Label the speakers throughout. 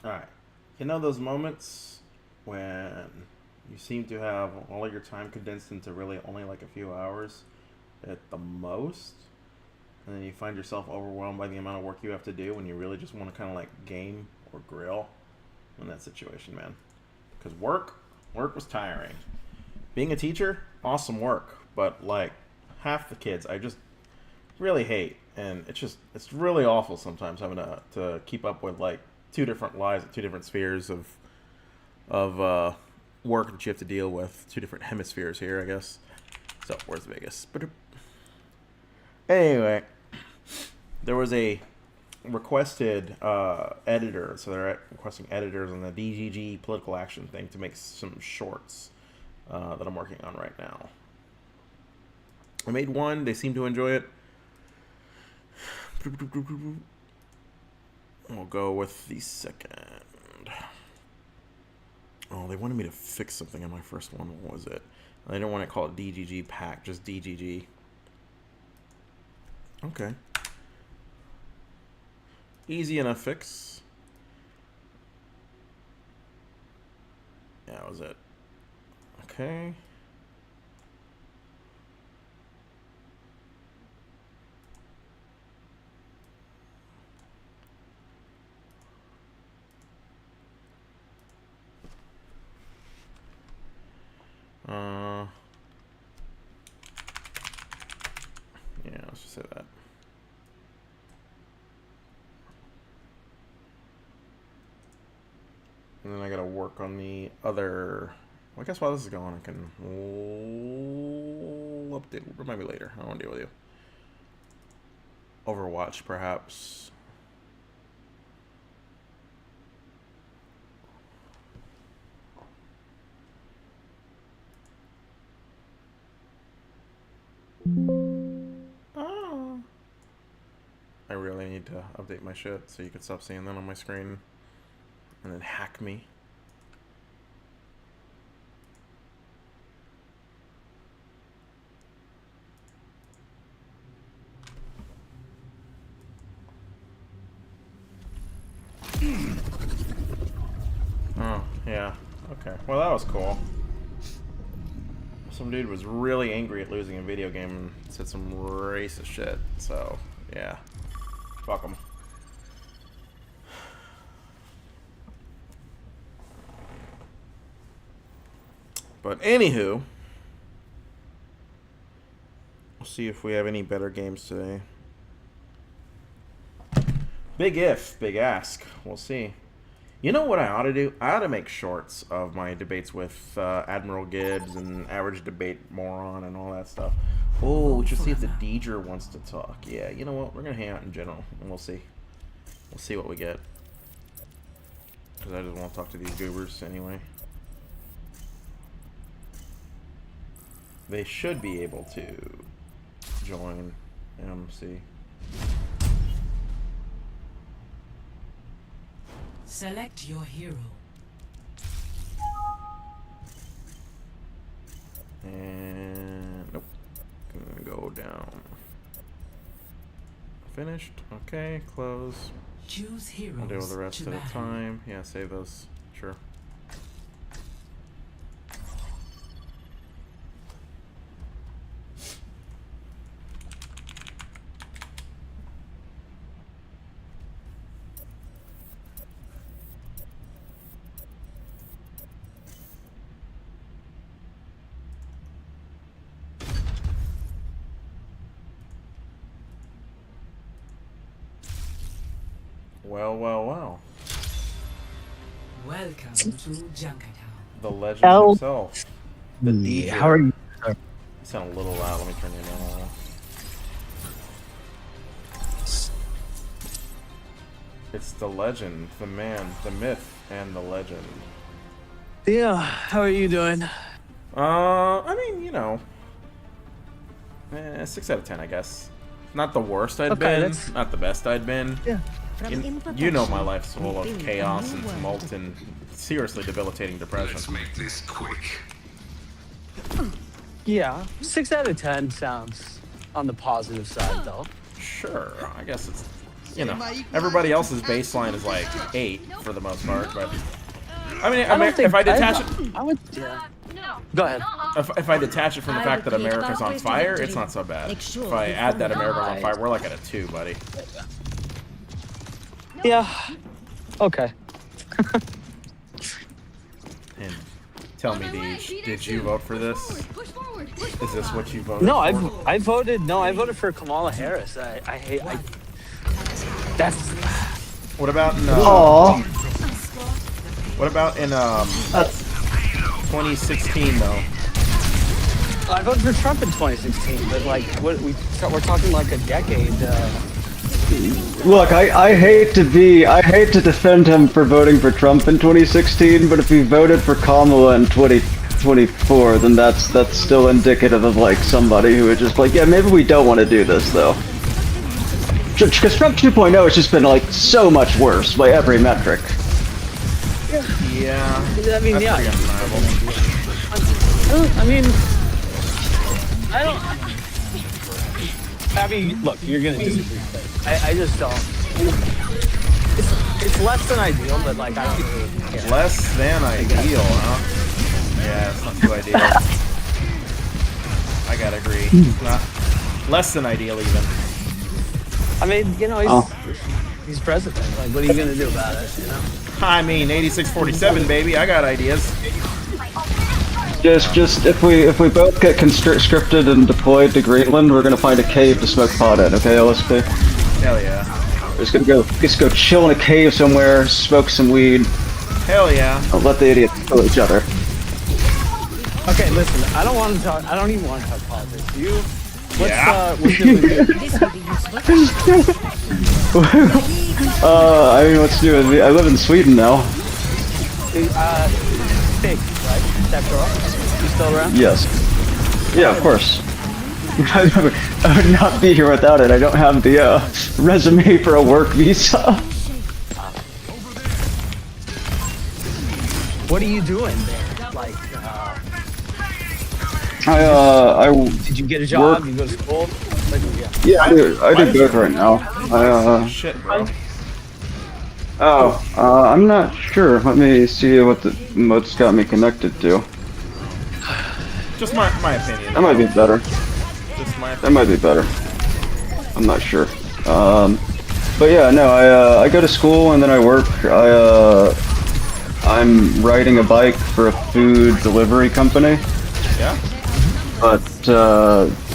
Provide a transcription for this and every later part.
Speaker 1: Alright. You know those moments when you seem to have all of your time condensed into really only like a few hours at the most? And then you find yourself overwhelmed by the amount of work you have to do when you really just want to kind of like game or grill in that situation, man. Because work was tiring. Being a teacher, awesome work. But like half the kids I just really hate. And it's really awful sometimes having to keep up with like two different lives, two different spheres of work that you have to deal with, two different hemispheres here, I guess. So where's Vegas? But anyway, there was a requested editor, so they're requesting editors on the DGG political action thing to make some shorts that I'm working on right now. I made one. They seem to enjoy it. We'll go with the second. Oh, they wanted me to fix something on my first one. What was it? They don't want to call it DGG pack, just DGG. Okay. Easy enough fix. Yeah, that was it. Okay. Yeah, let's just say that. And then I gotta work on the other. Well, I guess while this is going, I can update. Remind me later. I don't want to deal with you. Overwatch, perhaps. Oh. I really need to update my shit so you can stop seeing that on my screen and then hack me. Oh, yeah. Okay. Well, that was cool. Some dude was really angry at losing a video game and said some racist shit. So, yeah. Fuck him. But anywho, we'll see if we have any better games today. Big if, big ask. We'll see. You know what I ought to do? I ought to make shorts of my debates with Admiral Gibbs and Average Debate Moron and all that stuff. Oh, we should see if the Deejer wants to talk. Yeah, you know what? We're going to hang out in general, and we'll see. We'll see what we get. Because I just want to talk to these goobers anyway. They should be able to join MC.
Speaker 2: Select your hero.
Speaker 1: And nope. Gonna go down. Finished. Okay, close.
Speaker 2: Choose heroes.
Speaker 1: I'll deal with the rest at a time. Yeah, save those. Sure. Well, well, well.
Speaker 2: Welcome to Junkertown.
Speaker 1: The legend himself. The DJ.
Speaker 3: How are you?
Speaker 1: You sound a little loud. Let me turn you down a little. It's the legend, the man, the myth, and the legend.
Speaker 3: Yeah, how are you doing?
Speaker 1: I mean, you know, 6 out of 10, I guess. Not the worst I'd been, not the best I'd been.
Speaker 3: Yeah.
Speaker 1: You know my life's full of chaos and tumult and seriously debilitating depression.
Speaker 4: Let's make this quick.
Speaker 3: Yeah, 6 out of 10 sounds on the positive side, though.
Speaker 1: Sure, I guess you know, everybody else's baseline is like 8 for the most part. But I mean,
Speaker 3: I don't think
Speaker 1: if I detach it,
Speaker 3: I would. Yeah. Go ahead.
Speaker 1: if I detach it from the fact that America's on fire, it's not so bad. If I add that America's on fire, we're like at a 2, buddy.
Speaker 3: Yeah. Okay.
Speaker 1: And tell me, Deej, did you vote for this? Is this what you voted
Speaker 3: No,
Speaker 1: for?
Speaker 3: I voted. No, I voted for Kamala Harris. I hate. That's.
Speaker 1: What about in,
Speaker 4: Aww.
Speaker 1: what about in 2016 though?
Speaker 3: I voted for Trump in 2016, but like, we're talking like a decade.
Speaker 4: Look, I hate to defend him for voting for Trump in 2016, but if he voted for Kamala in 2024, then that's still indicative of like somebody who would just like, yeah, maybe we don't want to do this though. Because Trump 2.0 has just been like so much worse by every metric.
Speaker 1: Yeah.
Speaker 3: I mean,
Speaker 1: that's
Speaker 3: yeah.
Speaker 1: pretty undeniable.
Speaker 3: I mean, look, you're gonna disagree. I just don't. It's less than ideal, but like I don't really care.
Speaker 1: Less than ideal, huh? Yeah, it's not too ideal. I gotta agree. Not less than ideal even.
Speaker 3: I mean, you know, he's president. Like, what are you gonna do about it? You know?
Speaker 1: I mean, 8647, baby. I got ideas.
Speaker 4: Just if we both get conscripted and deployed to Greenland, we're gonna find a cave to smoke pot in. Okay, LSP.
Speaker 1: Hell yeah.
Speaker 4: We're just go chill in a cave somewhere, smoke some weed.
Speaker 1: Hell yeah.
Speaker 4: Don't let the idiots kill each other.
Speaker 3: Okay, listen. I don't want to talk. I don't even want to talk politics. What's
Speaker 1: Yeah.
Speaker 3: what's new with you?
Speaker 4: I mean, what's new? I live in Sweden now.
Speaker 3: Big, right? That girl. You still around?
Speaker 4: Yes. Yeah, of course. I would not be here without it. I don't have the resume for a work visa.
Speaker 3: What are you doing there? Like, Did you get a job?
Speaker 4: work.
Speaker 3: You go to school? Like,
Speaker 4: Yeah, I do both right now.
Speaker 1: Shit, bro.
Speaker 4: I'm not sure. Let me see what's got me connected to.
Speaker 1: Just my opinion.
Speaker 4: That might be better.
Speaker 1: Just my
Speaker 4: That might be better. I'm not sure. But yeah, no, I go to school and then I work. I'm riding a bike for a food delivery company.
Speaker 1: Yeah?
Speaker 4: But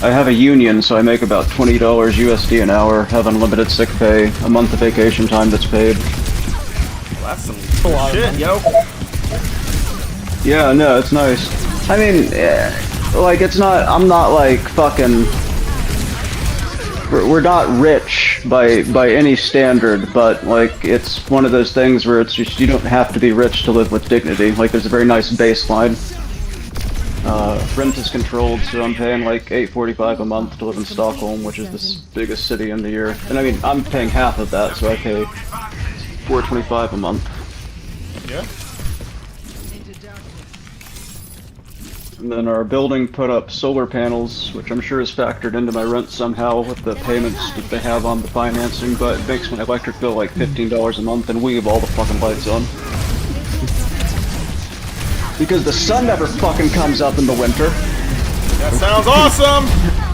Speaker 4: I have a union, so I make about $20 USD an hour, have unlimited sick pay, a month of vacation time that's paid.
Speaker 1: Well, that's some shit, yo.
Speaker 4: Yeah, no, it's nice. I mean, like, it's not, I'm not like fucking, we're not rich by any standard, but like, it's one of those things where it's just, you don't have to be rich to live with dignity. Like, there's a very nice baseline. Rent is controlled, so I'm paying like $8.45 a month to live in Stockholm, which is the biggest city in the year. And I mean, I'm paying half of that, so I pay $4.25 a month.
Speaker 1: Yeah?
Speaker 4: And then our building put up solar panels, which I'm sure is factored into my rent somehow with the payments that they have on the financing, but it makes my electric bill like $15 a month, and we have all the fucking lights on. Because the sun never fucking comes up in the winter.
Speaker 1: That sounds awesome!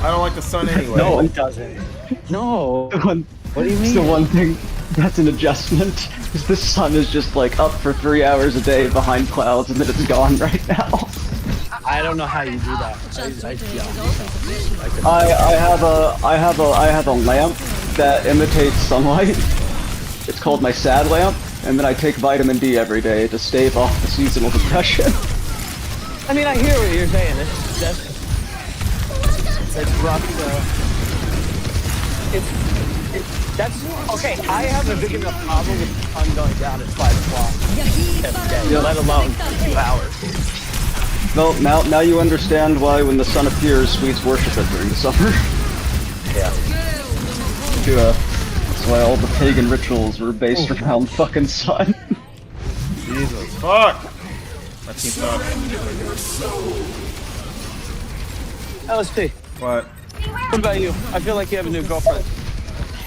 Speaker 1: I don't like the sun anyway.
Speaker 3: No, it doesn't. No. What do you mean?
Speaker 4: It's the one thing that's an adjustment, is the sun is just like up for 3 hours a day behind clouds, and then it's gone right now.
Speaker 3: I don't know how you do that.
Speaker 4: I have a lamp that imitates sunlight. It's called my sad lamp, and then I take vitamin D every day to stave off the seasonal depression.
Speaker 3: I mean, I hear what you're saying. It's rough. That's okay. I have a big enough problem with the sun going down at 5 o'clock every day, let alone 2 hours.
Speaker 4: Well, now you understand why when the sun appears, Swedes worship it during the summer.
Speaker 3: Yeah.
Speaker 4: That's why all the pagan rituals were based around fucking sun.
Speaker 1: Jesus, fuck! My team sucks.
Speaker 3: LSP,
Speaker 1: What?
Speaker 3: what about you? I feel like you have a new girlfriend.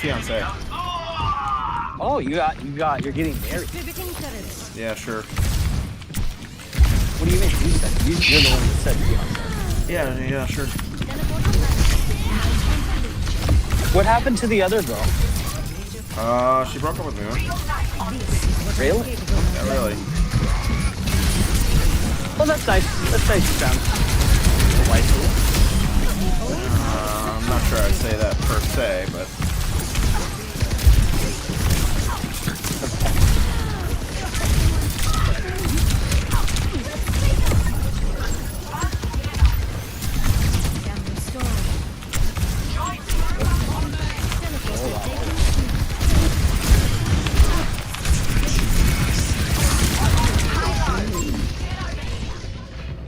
Speaker 1: Fiance.
Speaker 3: Oh, you're getting married.
Speaker 1: Yeah, sure.
Speaker 3: What do you mean? You're the one that said fiance.
Speaker 1: Yeah, sure.
Speaker 3: What happened to the other girl?
Speaker 1: She broke up with me, man.
Speaker 3: Really?
Speaker 1: Yeah, really.
Speaker 3: Well, that's nice. That's nice you found a wife.
Speaker 1: I'm not sure I'd say that per se, but...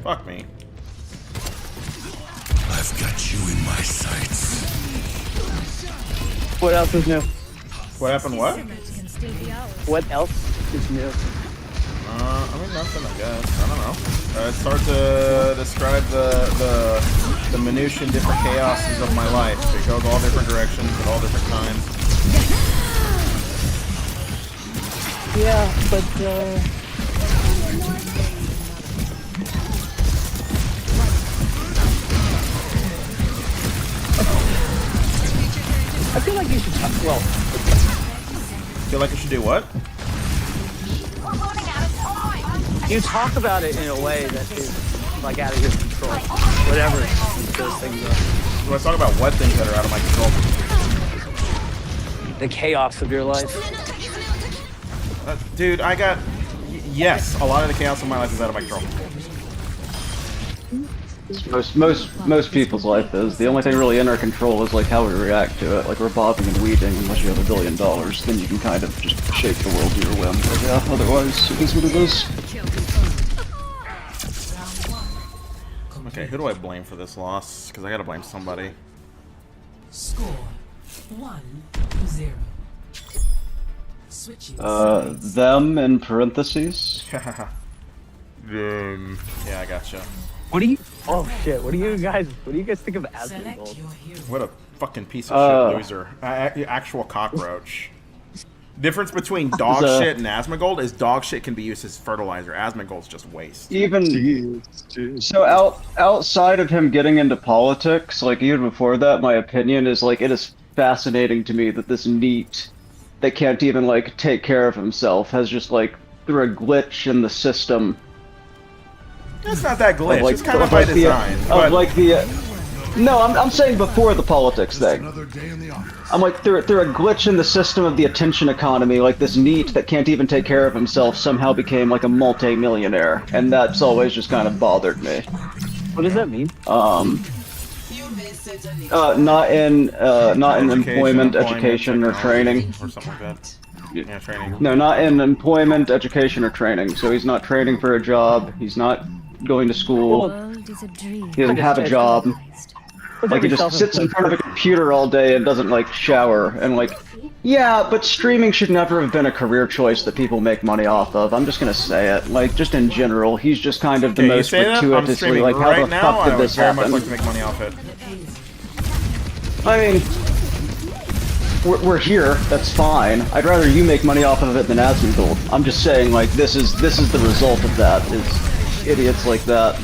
Speaker 1: Fuck me.
Speaker 5: I've got you in my sights.
Speaker 3: What else is new?
Speaker 1: What happened, what?
Speaker 3: What else is new?
Speaker 1: I mean, nothing, I guess. I don't know. It's hard to describe the minutiae and different chaoses of my life. It goes all different directions at all different times.
Speaker 3: Yeah, but, I feel like you should talk, well...
Speaker 1: Feel like I should do what?
Speaker 3: You talk about it in a way that is, like, out of your control. Whatever those things are.
Speaker 1: Do I talk about what things that are out of my control?
Speaker 3: The chaos of your life.
Speaker 1: Dude, I got... yes, a lot of the chaos of my life is out of my control.
Speaker 4: Most people's life is. The only thing really in our control is like how we react to it. Like we're bobbing and weaving unless you have $1 billion, then you can kind of just shape the world to your whim. But yeah, otherwise it is what it is.
Speaker 1: Okay, who do I blame for this loss? Because I gotta blame somebody.
Speaker 2: Score 1-0. Switching
Speaker 4: Them in parentheses.
Speaker 1: Yeah, I gotcha.
Speaker 3: What do you... Oh, shit. What do you guys think of Asmongold?
Speaker 2: Select your hero.
Speaker 1: What a fucking piece of shit loser. Actual cockroach. Difference between dog shit and Asmongold is dog shit can be used as fertilizer. Asmongold's just waste.
Speaker 4: Even so, outside of him getting into politics, like even before that, my opinion is like it is fascinating to me that this NEET that can't even like take care of himself has just like through a glitch in the system.
Speaker 1: It's not that glitch.
Speaker 4: Like,
Speaker 1: it's kind of by design. But
Speaker 4: No, I'm saying before the politics thing. I'm like through a glitch in the system of the attention economy, like this NEET that can't even take care of himself somehow became like a multi-millionaire, and that's always just kind of bothered me.
Speaker 3: What does that mean?
Speaker 4: Not in employment, education, or training.
Speaker 1: Or something like that. Yeah, training.
Speaker 4: No, not in employment, education, or training. So he's not training for a job. He's not going to school. He doesn't have a job. Like he just sits in front of a computer all day and doesn't like shower and like. Yeah, but streaming should never have been a career choice that people make money off of. I'm just gonna say it. Like, just in general, he's just kind of the most gratuitously like, how the fuck did this happen?
Speaker 1: I would very much like to make money off it.
Speaker 4: I mean, we're here. That's fine. I'd rather you make money off of it than Asmongold. I'm just saying, like, this is the result of that. Is idiots like that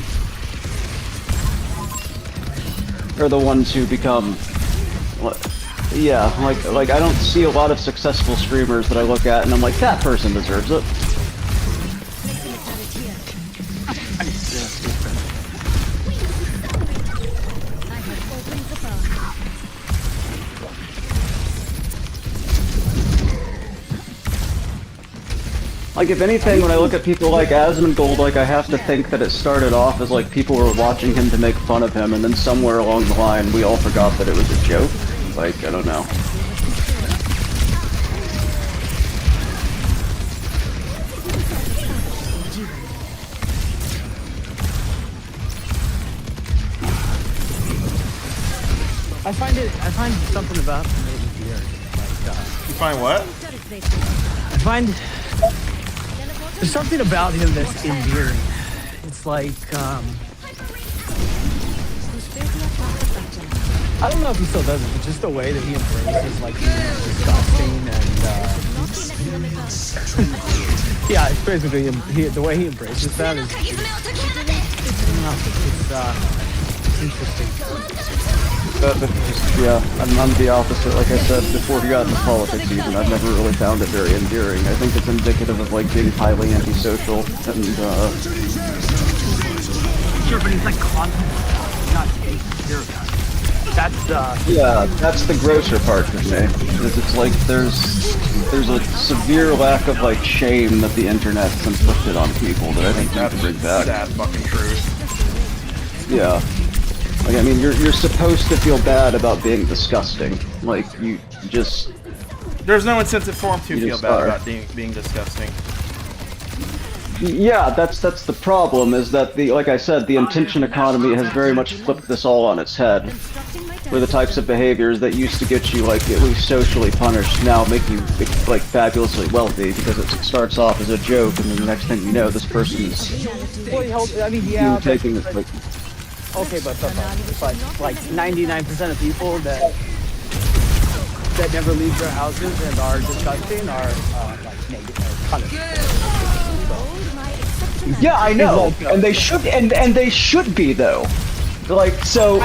Speaker 4: are the ones who become. Yeah, like I don't see a lot of successful streamers that I look at and I'm like, that person deserves it. Like, if anything, when I look at people like Asmongold, like, I have to think that it started off as, like, people were watching him to make fun of him, and then somewhere along the line, we all forgot that it was a joke. Like, I don't know.
Speaker 3: I find something about him maybe weird. Like,
Speaker 1: You find what?
Speaker 3: I find there's something about him that's endearing. It's like, I don't know if he still does it, but just the way that he embraces like being disgusting and yeah, it's basically the way he embraces that is it's interesting.
Speaker 4: Yeah, I'm the opposite. Like I said, before he got into politics even, I've never really found it very endearing. I think it's indicative of like being highly antisocial and
Speaker 3: Sure, but he's like constantly not taking care of that. That's
Speaker 4: yeah, that's the grosser part for me. Is it's like there's a severe lack of like shame that the internet's inflicted on people that I think we need to bring back.
Speaker 1: Sad fucking truth.
Speaker 4: Yeah. Like, I mean, you're supposed to feel bad about being disgusting. Like, you just...
Speaker 1: There's no incentive for him to feel bad
Speaker 4: are.
Speaker 1: about being disgusting.
Speaker 4: Yeah, that's the problem, is that like I said, the intention economy has very much flipped this all on its head. Where the types of behaviors that used to get you, like, at least socially punished now make you, like, fabulously wealthy, because it starts off as a joke, and then the next thing you know, this person is...
Speaker 3: I mean, yeah,
Speaker 4: taking it, like...
Speaker 3: Okay, but like 99% of people that never leave their houses and are disgusting are like negative, punished.
Speaker 4: Yeah, I know, and they should, and they should be though. Like so.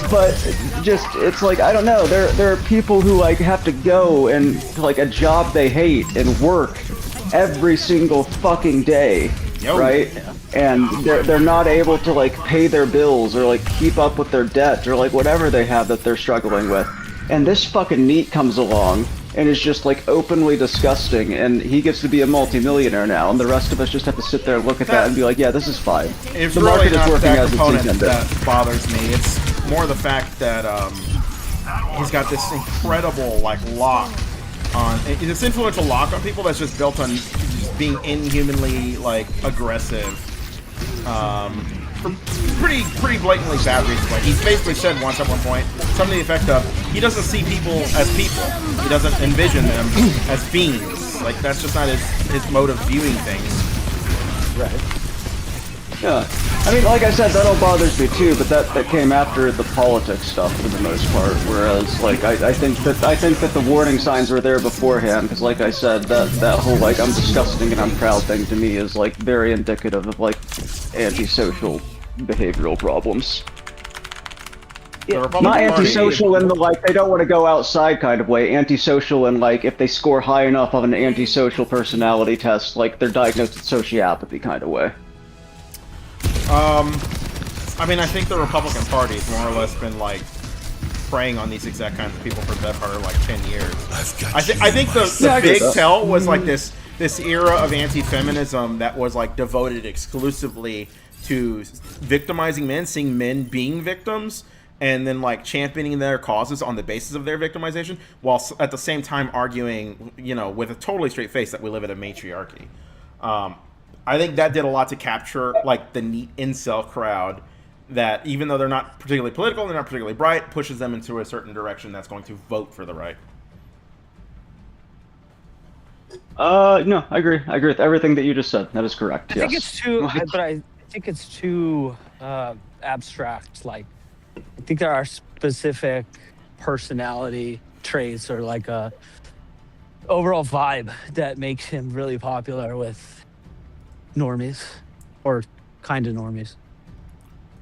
Speaker 4: But just it's like I don't know. There are people who like have to go and to, like a job they hate and work every single fucking day, right? Yeah. And they're not able to like pay their bills or like keep up with their debt or like whatever they have that they're struggling with. And this fucking NEET comes along and is just like openly disgusting, and he gets to be a multimillionaire now, and the rest of us just have to sit there and look at that and be like, yeah, this is fine.
Speaker 1: It's
Speaker 4: the
Speaker 1: really
Speaker 4: market
Speaker 1: not
Speaker 4: is working
Speaker 1: that
Speaker 4: as it's
Speaker 1: component
Speaker 4: intended.
Speaker 1: that bothers me. It's more the fact that he's got this incredible like lock on this influential lock on people that's just built on just being inhumanly like aggressive. For pretty blatantly bad reasons. Like he's basically said once at one point, something to the effect of, he doesn't see people as people. He doesn't envision them as fiends. Like that's just not his mode of viewing things.
Speaker 4: Right. Yeah. I mean, like I said, that all bothers me too, but that came after the politics stuff for the most part. Whereas, like, I think that the warning signs were there beforehand, because, like I said, that whole like I'm disgusting and I'm proud thing to me is like very indicative of like antisocial behavioral problems.
Speaker 1: Yeah,
Speaker 4: not antisocial in the like they don't want to go outside kind of way. Antisocial in like if they score high enough of an antisocial personality test, like they're diagnosed with sociopathy kind of way.
Speaker 1: I mean, I think the Republican Party's more or less been like preying on these exact kinds of people for the better part of like 10 years. I think the big tell was like this era of anti-feminism that was like devoted exclusively to victimizing men, seeing men being victims, and then like championing their causes on the basis of their victimization, while at the same time arguing, you know, with a totally straight face that we live in a matriarchy. I think that did a lot to capture like the neat incel crowd that, even though they're not particularly political, they're not particularly bright, pushes them into a certain direction that's going to vote for the right.
Speaker 4: No, I agree. I agree with everything that you just said. That is correct.
Speaker 3: I think it's too, but I think it's too abstract. Like, I think there are specific personality traits or like a overall vibe that makes him really popular with normies, or kind of normies.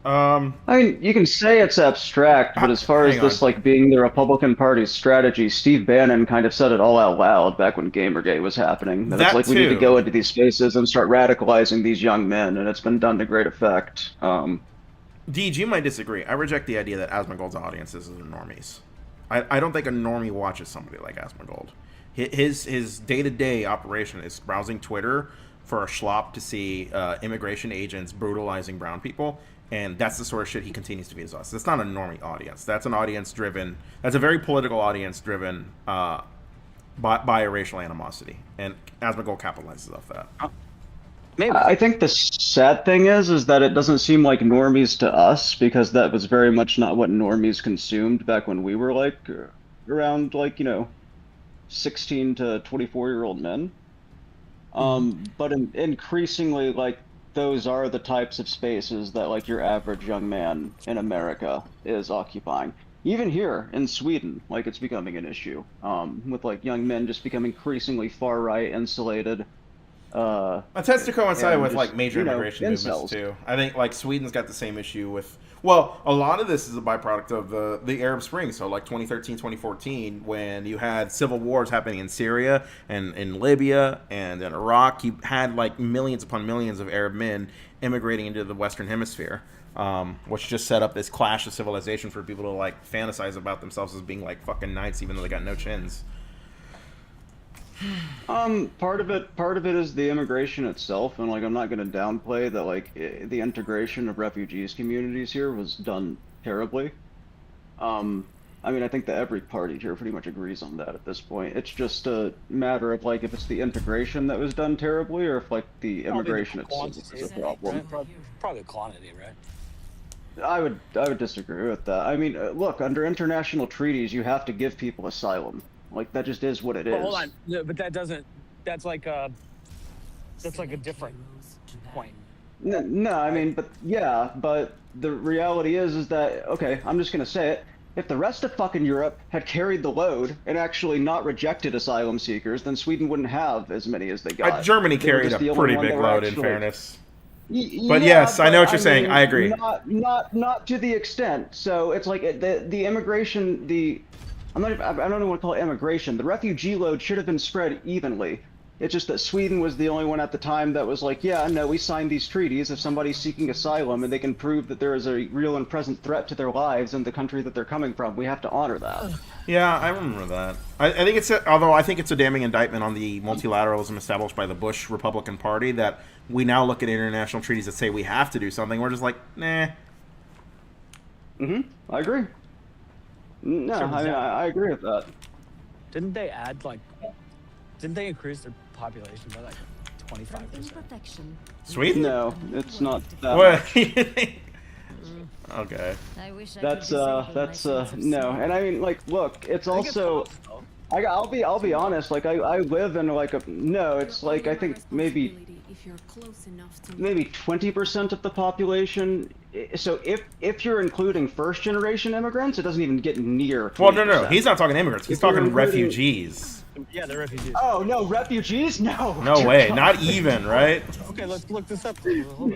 Speaker 4: I mean, you can say it's abstract, but as far as this like being the Republican Party's strategy, Steve Bannon kind of said it all out loud back when Gamergate was happening. That it's like we need to go into these spaces and start radicalizing these young men, and it's been done to great effect.
Speaker 1: Deej, you might disagree. I reject the idea that Asmongold's audiences are normies. I don't think a normie watches somebody like Asmongold. His day-to-day operation is browsing Twitter for a schlop to see immigration agents brutalizing brown people, and that's the sort of shit he continues to be his audience. That's not a normie audience. That's an audience driven. That's a very political audience driven by a racial animosity, and Asmongold capitalizes off that.
Speaker 3: Maybe.
Speaker 4: I think the sad thing is that it doesn't seem like normies to us, because that was very much not what normies consumed back when we were like around like 16 to 24-year-old men. But increasingly, like those are the types of spaces that like your average young man in America is occupying. Even here in Sweden, like it's becoming an issue, with like young men just becoming increasingly far right, insulated,
Speaker 1: It tends to coincide
Speaker 4: and
Speaker 1: with
Speaker 4: just,
Speaker 1: like major
Speaker 4: you know,
Speaker 1: immigration movements
Speaker 4: incels.
Speaker 1: too. I think like Sweden's got the same issue with. Well, a lot of this is a byproduct of the Arab Spring. So like 2013, 2014, when you had civil wars happening in Syria and in Libya and in Iraq, you had like millions upon millions of Arab men immigrating into the Western Hemisphere. Which just set up this clash of civilization for people to like fantasize about themselves as being like fucking knights, even though they got no chins.
Speaker 4: Part of it is the immigration itself, and like I'm not going to downplay that like the integration of refugees communities here was done terribly. I mean, I think that every party here pretty much agrees on that at this point. It's just a matter of like if it's the integration that was done terribly, or if like the immigration itself is a problem.
Speaker 3: Right? Probably quantity, right?
Speaker 4: I would disagree with that. I mean, look, under international treaties, you have to give people asylum. Like that just is what it is.
Speaker 3: But hold on, no, but that doesn't. That's like a different point.
Speaker 4: No, I mean, but yeah, but the reality is that okay, I'm just gonna say it. If the rest of fucking Europe had carried the load and actually not rejected asylum seekers, then Sweden wouldn't have as many as they got.
Speaker 1: Germany
Speaker 4: They were
Speaker 1: carried
Speaker 4: just
Speaker 1: a
Speaker 4: the only
Speaker 1: pretty
Speaker 4: one
Speaker 1: big
Speaker 4: that were
Speaker 1: load, in
Speaker 4: actually-
Speaker 1: fairness.
Speaker 4: Y-
Speaker 1: But
Speaker 4: yeah,
Speaker 1: yes, I know what you're
Speaker 4: but,
Speaker 1: saying.
Speaker 4: mean,
Speaker 1: I agree.
Speaker 4: Not to the extent. So it's like the immigration, I don't even want to call it immigration. The refugee load should have been spread evenly. It's just that Sweden was the only one at the time that was like, yeah, no, we signed these treaties. If somebody's seeking asylum and they can prove that there is a real and present threat to their lives and the country that they're coming from, we have to honor that.
Speaker 1: Yeah, I remember that. I think although I think it's a damning indictment on the multilateralism established by the Bush Republican Party that we now look at international treaties that say we have to do something. We're just like, nah.
Speaker 4: I agree. No, I agree with that.
Speaker 3: Didn't they add like? Didn't they increase their population by like 25%?
Speaker 1: Sweden?
Speaker 4: No, it's not that
Speaker 1: What?
Speaker 4: much.
Speaker 1: Okay.
Speaker 4: That's no, and I mean like look, it's also I'll be honest, like I live in like a no, it's like I think maybe 20% of the population. So if you're including first generation immigrants, it doesn't even get near 20%.
Speaker 1: Well, no, he's not talking immigrants. He's
Speaker 4: If you're
Speaker 1: talking
Speaker 4: including-
Speaker 1: refugees.
Speaker 3: Yeah, they're refugees.
Speaker 4: Oh no, refugees? No.
Speaker 1: No way, not even, right?
Speaker 3: Okay, let's look this up. Hold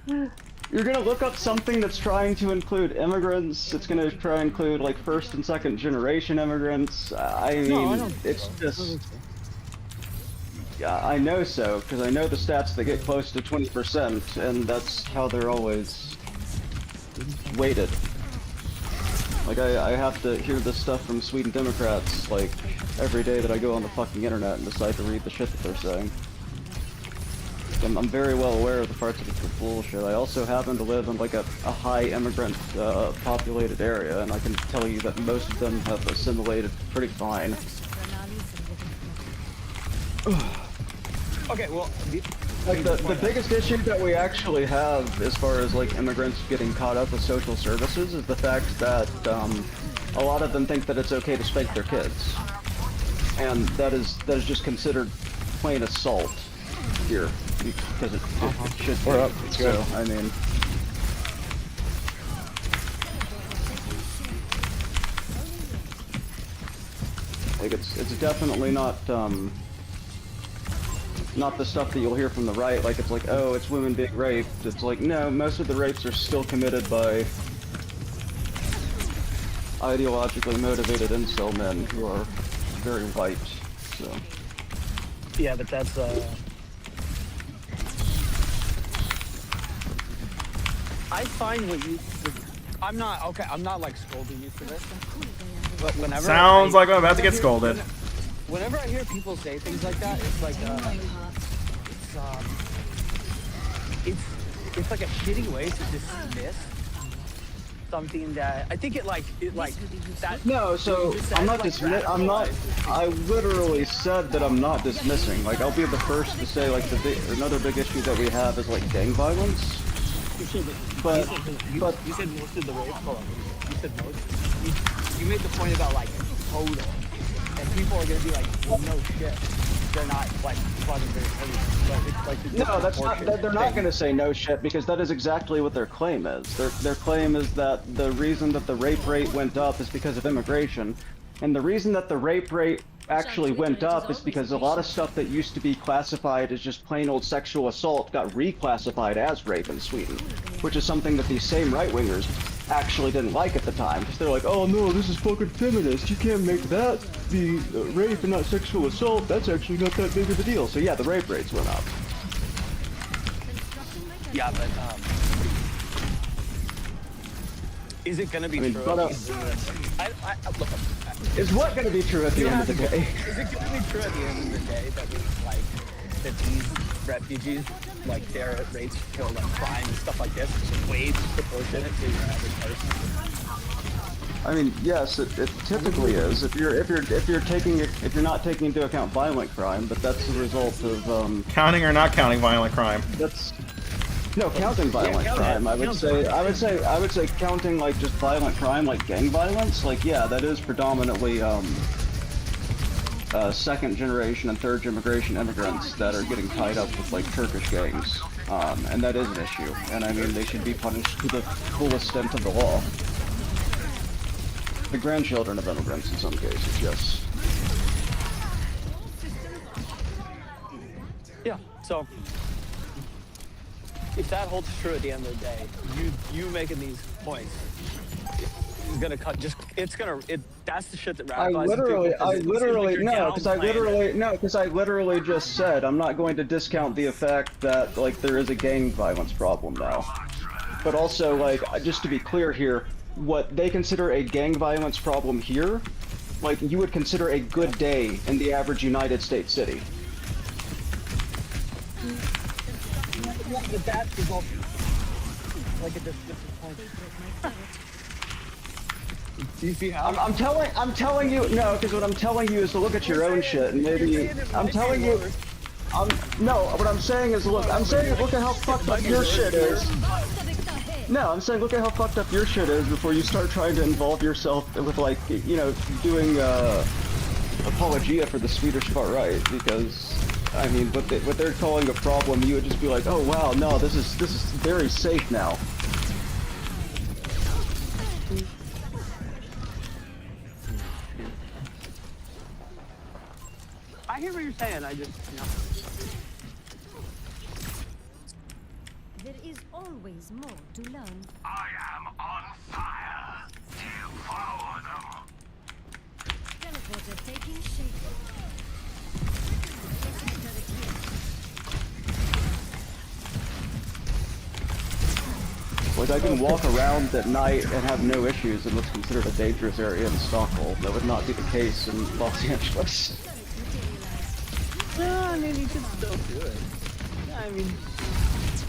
Speaker 3: on.
Speaker 4: You're gonna look up something that's trying to include immigrants. It's gonna try and include like first and second generation immigrants. I mean, it's just. Yeah, I know so, because I know the stats that get close to 20%, and that's how they're always weighted. Like, I have to hear this stuff from Sweden Democrats, like, every day that I go on the fucking internet and decide to read the shit that they're saying. I'm very well aware of the parts of it that are bullshit. I also happen to live in, like, a high immigrant, populated area, and I can tell you that most of them have assimilated pretty fine.
Speaker 3: Okay, well,
Speaker 4: Like the biggest issue that we actually have as far as like immigrants getting caught up with social services is the fact that a lot of them think that it's okay to spank their kids, and that is just considered plain assault here because it should be. So I mean. Like it's definitely not the stuff that you'll hear from the right, like it's like, oh, it's women being raped. It's like, no, most of the rapes are still committed by ideologically motivated incel men who are very white, so.
Speaker 3: yeah, but that's I find what you. I'm not like scolding you for this, but whenever
Speaker 1: Sounds like I'm about to get scolded.
Speaker 3: Whenever I hear people say things like that, it's like it's like a shitty way to dismiss something that I think it like that.
Speaker 4: No, so I'm not I literally said that I'm not dismissing. Like, I'll be the first to say, like, another big issue that we have is, like, gang violence. But
Speaker 3: You said most of the rape. Hold on. You said most. You made the point about like total, and people are gonna be like, well, no shit. they're not like fucking very heavy. Like,
Speaker 4: No, that's not. They're not going to say no shit because that is exactly what their claim is. Their claim is that the reason that the rape rate went up is because of immigration, and the reason that the rape rate actually went up is because a lot of stuff that used to be classified as just plain old sexual assault got reclassified as rape in Sweden, which is something that these same right-wingers actually didn't like at the time, because they're like, oh no, this is fucking feminist, you can't make that be rape and not sexual assault, that's actually not that big of a deal. So yeah, the rape rates went up.
Speaker 3: Yeah, but is it gonna be true?
Speaker 4: But,
Speaker 3: look,
Speaker 4: is what going to be true at the end of the day?
Speaker 3: is it gonna be true at the end of the day that that these refugees, like their rates for like crime and stuff like this, is way disproportionate to your average person?
Speaker 4: I mean, yes, it typically is. If you're not taking into account violent crime, but that's the result of
Speaker 1: Counting or not counting violent crime?
Speaker 4: that's no counting violent crime. I would say counting like just violent crime, like gang violence. Like yeah, that is predominantly second generation and third generation immigrants that are getting tied up with like Turkish gangs, and that is an issue. And I mean, they should be punished to the full extent of the law. The grandchildren of immigrants, in some cases, yes.
Speaker 3: Yeah. So if that holds true at the end of the day, you making these points is gonna cut. That's the shit that radicalizes people.
Speaker 4: Because I literally just said I'm not going to discount the effect that like there is a gang violence problem now, but also like just to be clear here, what they consider a gang violence problem here, like you would consider a good day in the average United States city.
Speaker 3: But that is all like a disappointment. Do you see how?
Speaker 4: I'm telling you, no, because what I'm telling you is to look at your own shit and maybe I'm telling you. No, what I'm saying is look at how fucked up your shit is. No, I'm saying look at how fucked up your shit is before you start trying to involve yourself with like, you know, doing apologia for the Swedish far right, because I mean, what they're calling a problem, you would just be like, oh wow, no, this is very safe now.
Speaker 3: I hear what you're saying. I just, you know.
Speaker 6: There is always more to learn.
Speaker 5: I am on fire. Devour them.
Speaker 6: Teleporter taking shape.
Speaker 4: Like I can walk around at night and have no issues in what's considered a dangerous area in Stockholm. That would not be the case in Los Angeles.
Speaker 3: No, I mean, you can still do it. I mean,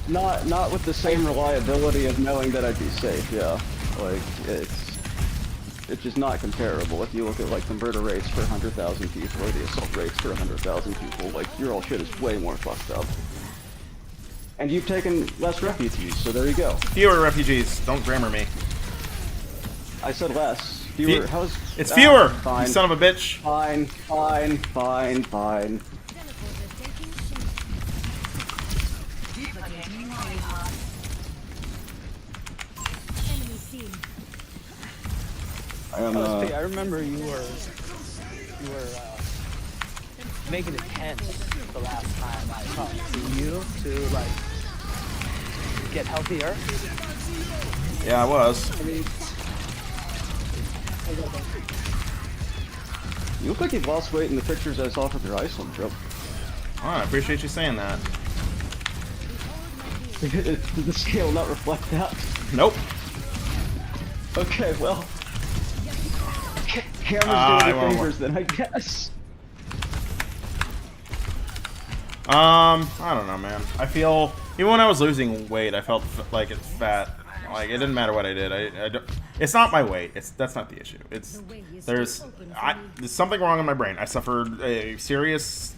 Speaker 4: Not with the same reliability of knowing that I'd be safe, yeah. Like, it's just not comparable. If you look at, like, the murder rates for 100,000 people or the assault rates for 100,000 people, like, your old shit is way more fucked up. And you've taken less refugees, so there you go.
Speaker 1: Fewer refugees. Don't grammar me.
Speaker 4: I said less. Fewer, how's...
Speaker 1: It's fewer!
Speaker 4: Fine.
Speaker 1: You son of a bitch.
Speaker 4: Fine.
Speaker 3: I remember you were making it tense the last time I talked to you to like get healthier.
Speaker 1: Yeah, I was.
Speaker 4: You look like you've lost weight in the pictures I saw from your Iceland trip.
Speaker 1: Oh, I appreciate you saying that.
Speaker 4: Did the scale not reflect that?
Speaker 1: Nope.
Speaker 4: Okay, well... Camera's doing the favors then, I guess.
Speaker 1: I don't know, man. I feel... Even when I was losing weight, I felt like it's fat. Like, it didn't matter what I did. I don't... It's not my weight. That's not the issue. There's something wrong in my brain. I suffered a serious...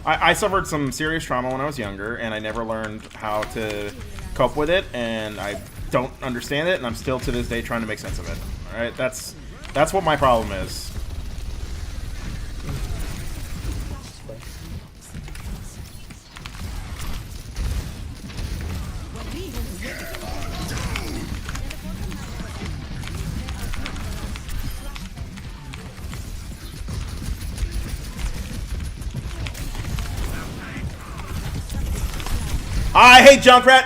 Speaker 1: I suffered some serious trauma when I was younger, and I never learned how to cope with it, and I don't understand it, and I'm still to this day trying to make sense of it. Alright? That's what my problem is. I hate Junkrat.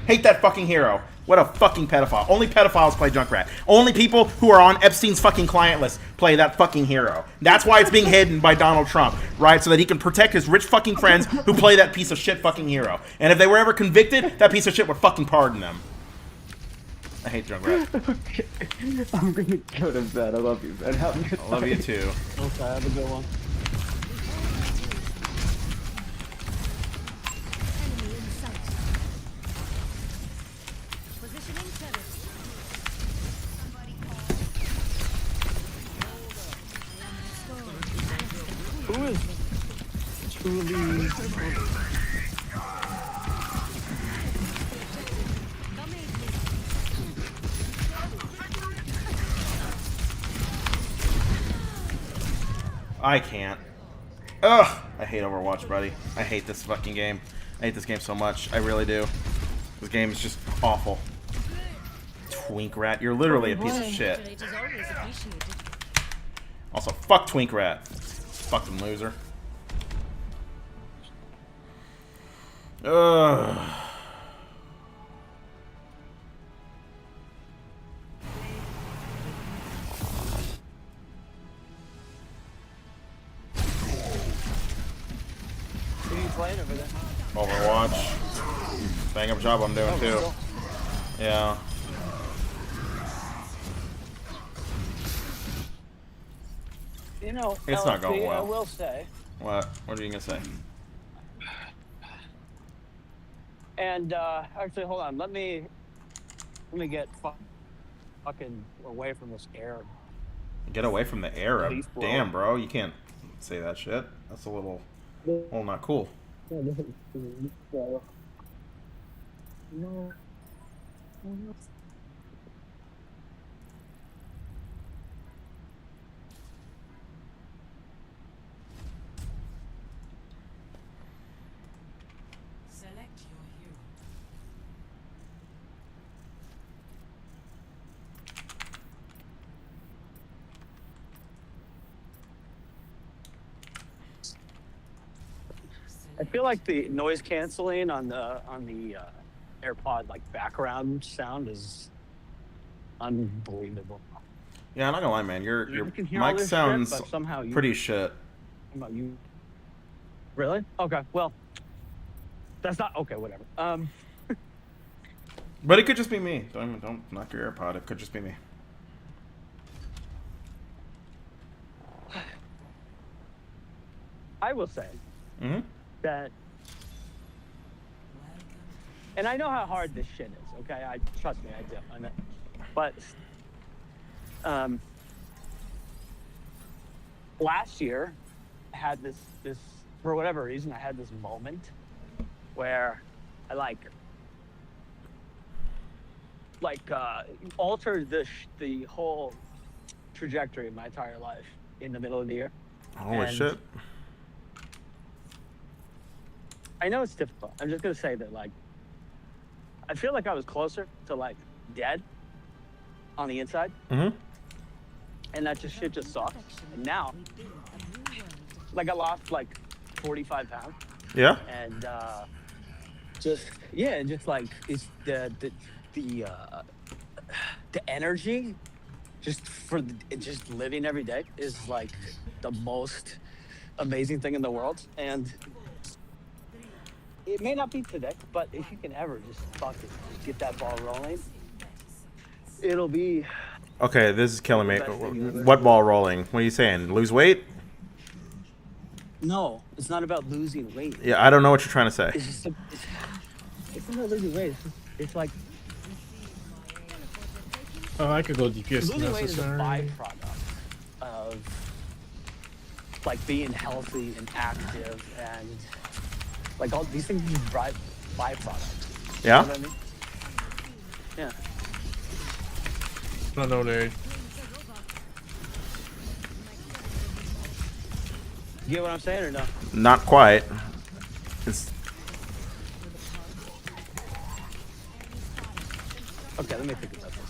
Speaker 1: Hate that fucking hero. What a fucking pedophile. Only pedophiles play Junkrat. Only people who are on Epstein's fucking client list play that fucking hero. That's why it's being hidden by Donald Trump, right? So that he can protect his rich fucking friends who play that piece of shit fucking hero. And if they were ever convicted, that piece of shit would fucking pardon them. I hate Junkrat.
Speaker 4: Okay. I'm gonna go to bed. I love you, Ben. Have a good
Speaker 1: I love you too.
Speaker 3: Okay, have a good one.
Speaker 6: Enemy in sight. Positioning turret. Somebody call.
Speaker 3: Who is truly?
Speaker 1: I can't. Ugh! I hate Overwatch, buddy. I hate this fucking game. I hate this game so much. I really do. This game is just awful. Twink Rat, you're literally a piece of shit.
Speaker 6: It is always appreciated.
Speaker 1: Also, fuck Twink Rat. Fucking loser. Ugh.
Speaker 3: Who are you playing over there?
Speaker 1: Overwatch. Bang up job I'm doing too.
Speaker 3: Still?
Speaker 1: Yeah.
Speaker 3: You know,
Speaker 1: It's not going
Speaker 3: LFP,
Speaker 1: well.
Speaker 3: I will say,
Speaker 1: What? What are you gonna say?
Speaker 3: and actually, hold on. Let me get fucking away from this air.
Speaker 1: Get away from the Arab.
Speaker 3: Leaf blower.
Speaker 1: Damn, bro. You can't say that shit. That's a little not cool.
Speaker 2: Select your hero.
Speaker 3: I feel like the noise canceling on the AirPod like background sound is unbelievable.
Speaker 1: Yeah, I'm not gonna lie, man. Your
Speaker 3: You can hear all
Speaker 1: mic
Speaker 3: this shit,
Speaker 1: sounds
Speaker 3: but somehow you
Speaker 1: pretty shit.
Speaker 3: about you. Really? Okay. Well, that's not okay. Whatever.
Speaker 1: But it could just be me. Don't knock your AirPod. It could just be me.
Speaker 3: I will say
Speaker 1: Mm-hmm.
Speaker 3: that, and I know how hard this shit is. Okay, I trust me, I do. I know. But last year, I had this for whatever reason, I had this moment where I altered the whole trajectory of my entire life in the middle of the year.
Speaker 1: Holy
Speaker 3: And
Speaker 1: shit.
Speaker 3: I know it's difficult. I'm just gonna say that I feel like I was closer to dead on the inside,
Speaker 1: Mm-hmm.
Speaker 3: and that shit just sucks. And now, I lost 45 pounds,
Speaker 1: Yeah.
Speaker 3: and it's the energy just living every day is the most amazing thing in the world. And it may not be today, but if you can ever just get that ball rolling, it'll be.
Speaker 1: Okay, this is killing me.
Speaker 3: Best thing ever.
Speaker 1: What ball rolling? What are you saying? Lose weight?
Speaker 3: No, it's not about losing weight.
Speaker 1: Yeah, I don't know what you're trying to say.
Speaker 3: It's just it's not about losing weight. It's like
Speaker 7: Oh, I could go DPS if
Speaker 3: losing weight is a
Speaker 7: necessary.
Speaker 3: byproduct of being healthy and active, and all these things are just byproducts.
Speaker 1: Yeah?
Speaker 3: You know what I mean? Yeah.
Speaker 7: No, no, Deej.
Speaker 3: You get what I'm saying or no?
Speaker 1: Not quite. It's
Speaker 3: Okay, let me think about this.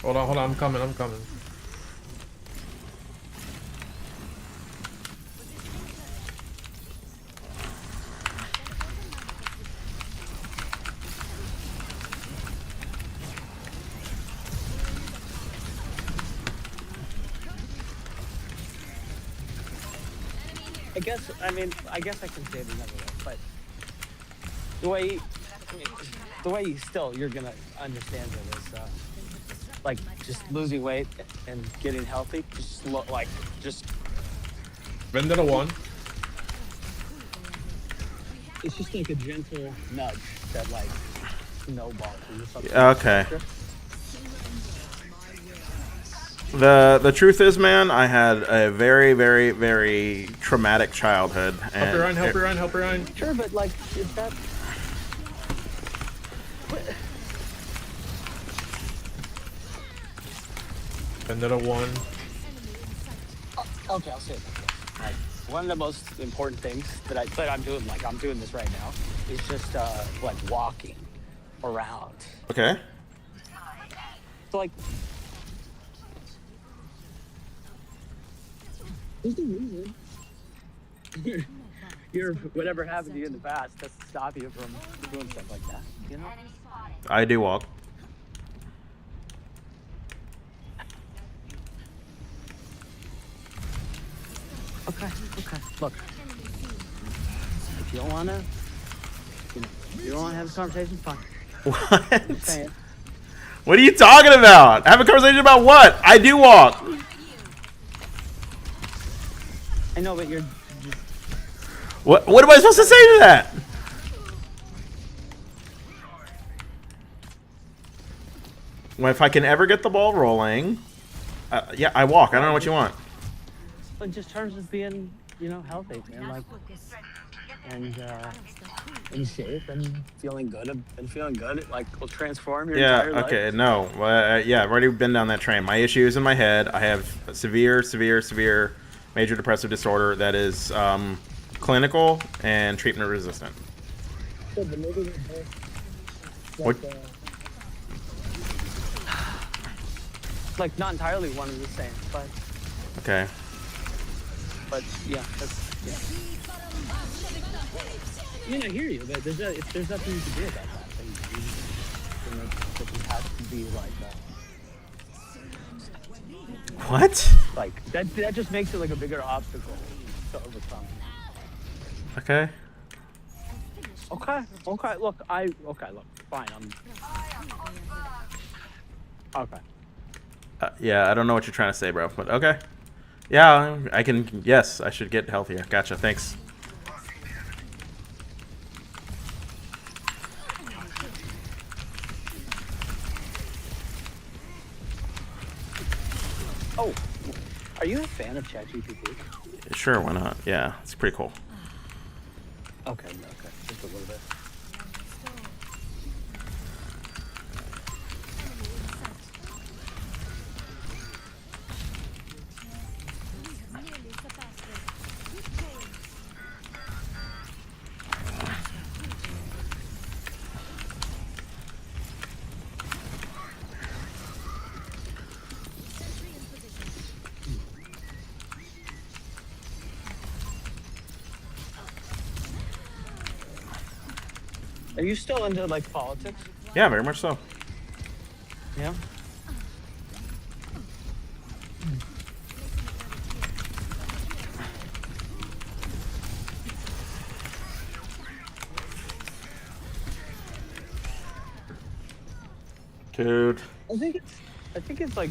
Speaker 7: Hold on, I'm coming.
Speaker 3: guess I can say it another way, but the way you're gonna understand it is like just losing weight and getting healthy. Just
Speaker 7: Vendetta 1.
Speaker 3: it's just like a gentle nudge that like snowballs into something.
Speaker 1: Okay. The truth is, man, I had a very, very, very traumatic childhood. And
Speaker 7: Help her Ryan, help her Ryan.
Speaker 3: Sure, but like, is that?
Speaker 7: Vendetta 1.
Speaker 3: Okay, I'll say it like this. Like, one of the most important things that I'm doing, like I'm doing this right now, is just like walking around.
Speaker 1: Okay.
Speaker 3: So like, there's no reason. Your whatever happened to you in the past doesn't stop you from doing stuff like that. You know?
Speaker 1: I do walk.
Speaker 3: Okay. Look, if you don't wanna, you don't wanna have this conversation, fine. I'm just saying.
Speaker 1: What? What are you talking about? Have a conversation about what? I do walk.
Speaker 3: I know, but you're.
Speaker 1: What am I supposed to say to that? Well, if I can ever get the ball rolling, yeah, I walk. I don't know what you want.
Speaker 3: It just terms of being, healthy and like, and in shape and feeling good. It like will transform your entire life.
Speaker 1: Okay, no. Yeah, I've already been down that train. My issue is in my head. I have a severe major depressive disorder that is clinical and treatment resistant.
Speaker 3: So, but maybe they're both,
Speaker 1: What?
Speaker 3: Like not entirely one and the same, but
Speaker 1: Okay.
Speaker 3: Yeah, that's yeah. I mean, I hear you, but if there's nothing you can do about that, then it has to be like
Speaker 1: What?
Speaker 3: like that just makes it like a bigger obstacle to overcome.
Speaker 1: Okay.
Speaker 3: Okay. Look, fine. Okay.
Speaker 1: Yeah, I don't know what you're trying to say, bro, but okay. Yeah, I can. Yes, I should get healthier. Gotcha. Thanks.
Speaker 3: Oh, are you a fan of ChatGPT?
Speaker 1: Sure, why not? Yeah, it's pretty cool.
Speaker 3: Okay, just a little bit. Are you still into like politics?
Speaker 1: Yeah, very much so.
Speaker 3: Yeah.
Speaker 1: Dude.
Speaker 3: I think it's like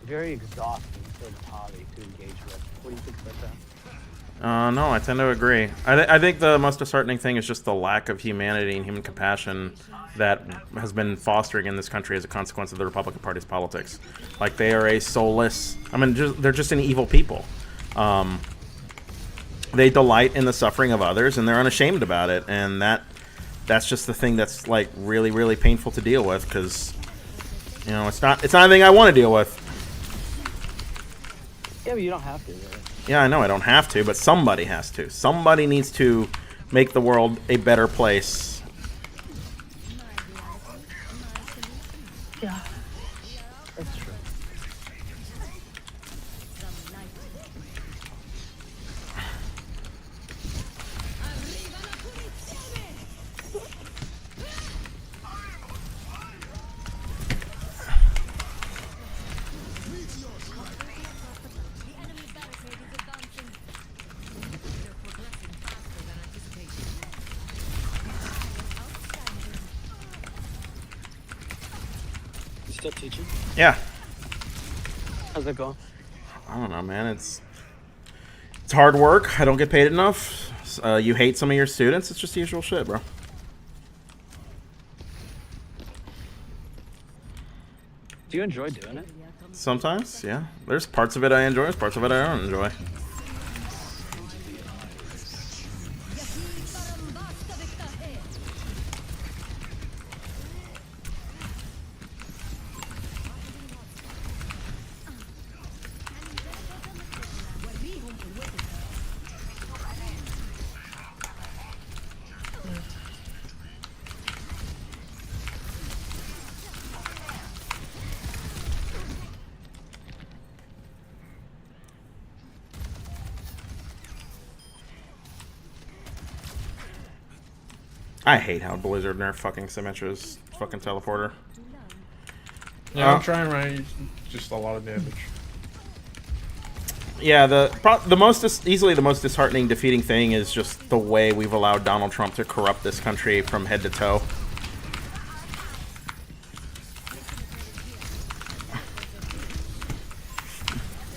Speaker 3: very exhausting sort of hobby to engage with. What do you think about that?
Speaker 1: No, I tend to agree. I think the most disheartening thing is just the lack of humanity and human compassion that has been fostering in this country as a consequence of the Republican Party's politics. Like, they are a soulless... they're just an evil people. They delight in the suffering of others, and they're unashamed about it. And that's just the thing that's, like, really, really painful to deal with, because, it's not anything I want to deal with.
Speaker 3: Yeah, but you don't have to, really.
Speaker 1: Yeah, I know I don't have to, but somebody has to. Somebody needs to make the world a better place.
Speaker 3: Yeah, that's true. still teaching?
Speaker 1: Yeah.
Speaker 3: How's it going?
Speaker 1: I don't know, man. It's hard work. I don't get paid enough. You hate some of your students. It's just the usual shit, bro.
Speaker 3: Do you enjoy doing it?
Speaker 1: Sometimes, yeah. There's parts of it I enjoy. There's parts of it I don't enjoy. I hate how Blizzard nerf fucking Symmetra's fucking teleporter.
Speaker 7: Yeah, I'm trying right. Just a lot of damage.
Speaker 1: Yeah, easily the most disheartening defeating thing is just the way we've allowed Donald Trump to corrupt this country from head to toe.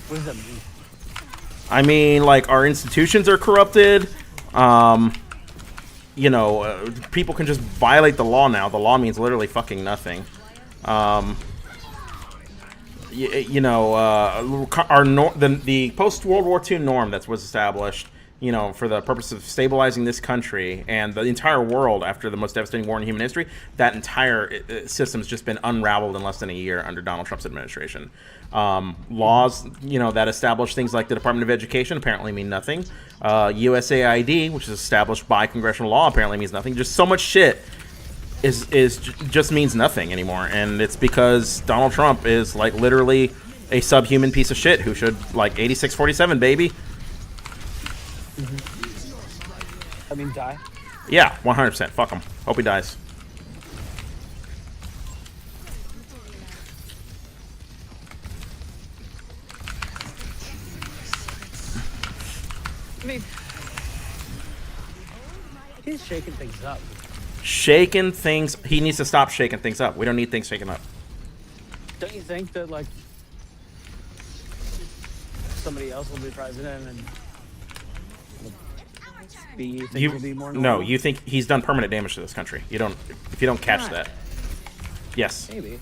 Speaker 3: What does that mean?
Speaker 1: I mean, like, our institutions are corrupted. You know, people can just violate the law now. The law means literally fucking nothing. You know, the post-World War II norm that was established, you know, for the purpose of stabilizing this country and the entire world after the most devastating war in human history, that entire system has just been unraveled in less than a year under Donald Trump's administration. Laws, you know, that establish things like the Department of Education apparently mean nothing. USAID, which is established by congressional law, apparently means nothing. Just so much shit just means nothing anymore, and it's because Donald Trump is like literally a subhuman piece of shit who should like 8647 baby.
Speaker 3: I mean, die?
Speaker 1: Yeah, 100%. Fuck him. Hope he dies.
Speaker 3: I mean, he's shaking things up.
Speaker 1: Shaking things. He needs to stop shaking things up. We don't need things shaken up.
Speaker 3: Don't you think that, like, somebody else will be president and things will be more normal?
Speaker 1: No, you think he's done permanent damage to this country. You don't. If you don't catch
Speaker 3: Right.
Speaker 1: that. Yes.
Speaker 3: Maybe.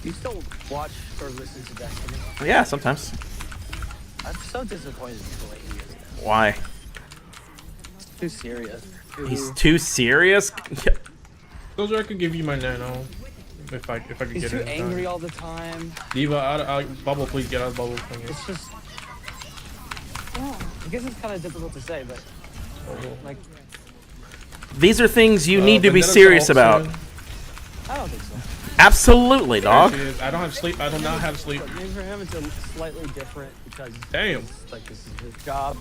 Speaker 3: You still watch or listen to Destiny?
Speaker 1: Yeah, sometimes.
Speaker 3: I'm so disappointed in the way he is.
Speaker 1: Why?
Speaker 3: It's too serious.
Speaker 1: He's too serious?
Speaker 7: Those I could give you my nano. If I could
Speaker 3: He's
Speaker 7: get
Speaker 3: too
Speaker 7: it. in
Speaker 3: angry
Speaker 7: time.
Speaker 3: all the time.
Speaker 7: Diva, bubble, please get out of the bubble. Thank you.
Speaker 3: It's just... Yeah, I guess it's kind of difficult to say, but... Like,
Speaker 1: These are things you need to be
Speaker 7: Vendetta
Speaker 1: serious
Speaker 7: Talks,
Speaker 1: about.
Speaker 3: I don't think so.
Speaker 1: Absolutely, dog.
Speaker 7: I don't have sleep. I do not have sleep.
Speaker 3: But maybe for him it's a slightly different because...
Speaker 7: Damn.
Speaker 3: it's like, this is his job.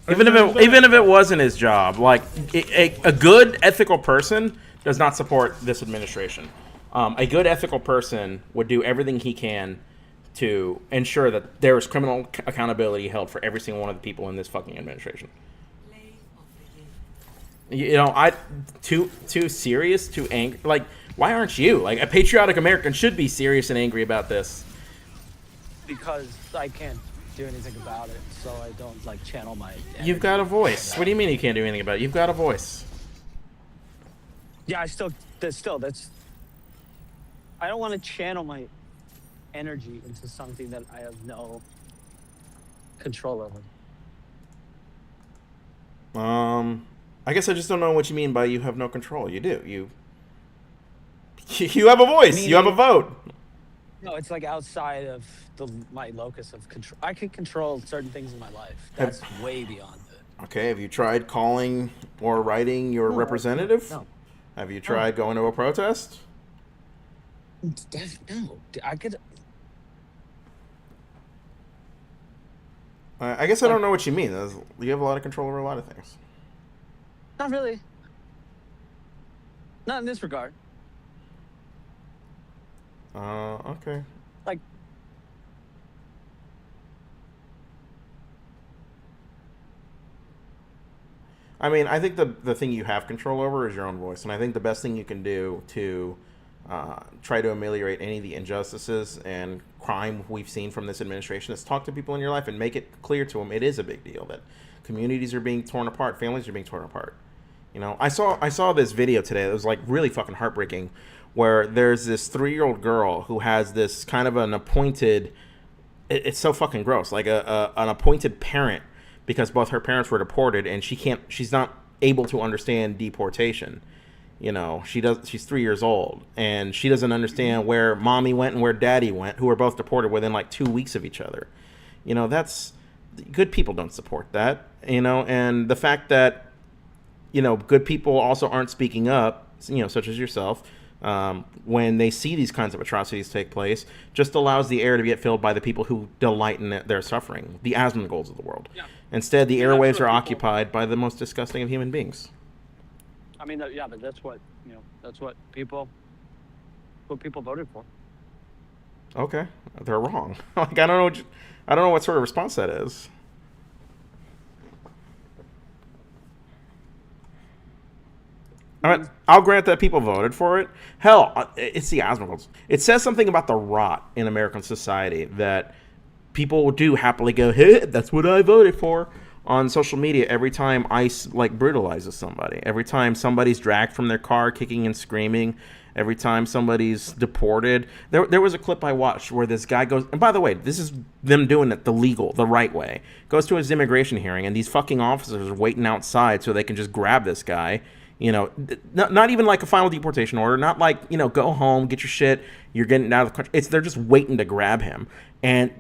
Speaker 1: Even if it wasn't his job, like a good ethical person does not support this administration. A good ethical person would do everything he can to ensure that there is criminal accountability held for every single one of the people in this fucking administration. You know, too serious, too angry. Like, why aren't you? Like, a patriotic American should be serious and angry about this.
Speaker 3: Because I can't do anything about it, so I don't, like, channel my...
Speaker 1: You've got a voice. What do you mean you can't do anything about it? You've got a voice.
Speaker 3: Yeah, that's... I don't want to channel my energy into something that I have no control over.
Speaker 1: I guess I just don't know what you mean by you have no control. You do. You have a voice. You have a vote.
Speaker 3: No, it's like outside of my locus of control. I can control certain things in my life. That's way beyond it.
Speaker 1: Okay, have you tried calling or writing your representative?
Speaker 3: No.
Speaker 1: Have you tried going to a protest?
Speaker 3: No, I could...
Speaker 1: I guess I don't know what you mean. You have a lot of control over a lot of things.
Speaker 3: Not really. Not in this regard.
Speaker 1: Okay.
Speaker 3: Like,
Speaker 1: I mean, I think the thing you have control over is your own voice, and I think the best thing you can do to try to ameliorate any of the injustices and crime we've seen from this administration is talk to people in your life and make it clear to them it is a big deal that communities are being torn apart, families are being torn apart. You know, I saw this video today that was like really fucking heartbreaking, where there's this 3-year-old girl who has this kind of an appointed. It's so fucking gross, like an appointed parent, because both her parents were deported and she's not able to understand deportation. You know, she's 3 years old and she doesn't understand where mommy went and where daddy went, who were both deported within like 2 weeks of each other. You know, that's good people don't support that, you know, and the fact that, you know, good people also aren't speaking up, you know, such as yourself, when they see these kinds of atrocities take place, just allows the air to get filled by the people who delight in their suffering, the Asmongols of the world. Yeah. Instead, the airwaves are occupied by the most disgusting of human beings.
Speaker 3: I mean, yeah, but that's what, you know, that's what people voted for.
Speaker 1: Okay, they're wrong. Like, I don't know what sort of response that is. I mean, I'll grant that people voted for it. Hell, it's the Asmongols. It says something about the rot in American society that people do happily go, "Hey, that's what I voted for," on social media every time ICE like brutalizes somebody. Every time somebody's dragged from their car, kicking and screaming. Every time somebody's deported. There was a clip I watched where this guy goes, and by the way, this is them doing it the right way. Goes to his immigration hearing, and these fucking officers are waiting outside so they can just grab this guy. You know, not even like a final deportation order, not like, you know, go home, get your shit, you're getting out of the country. They're just waiting to grab him. And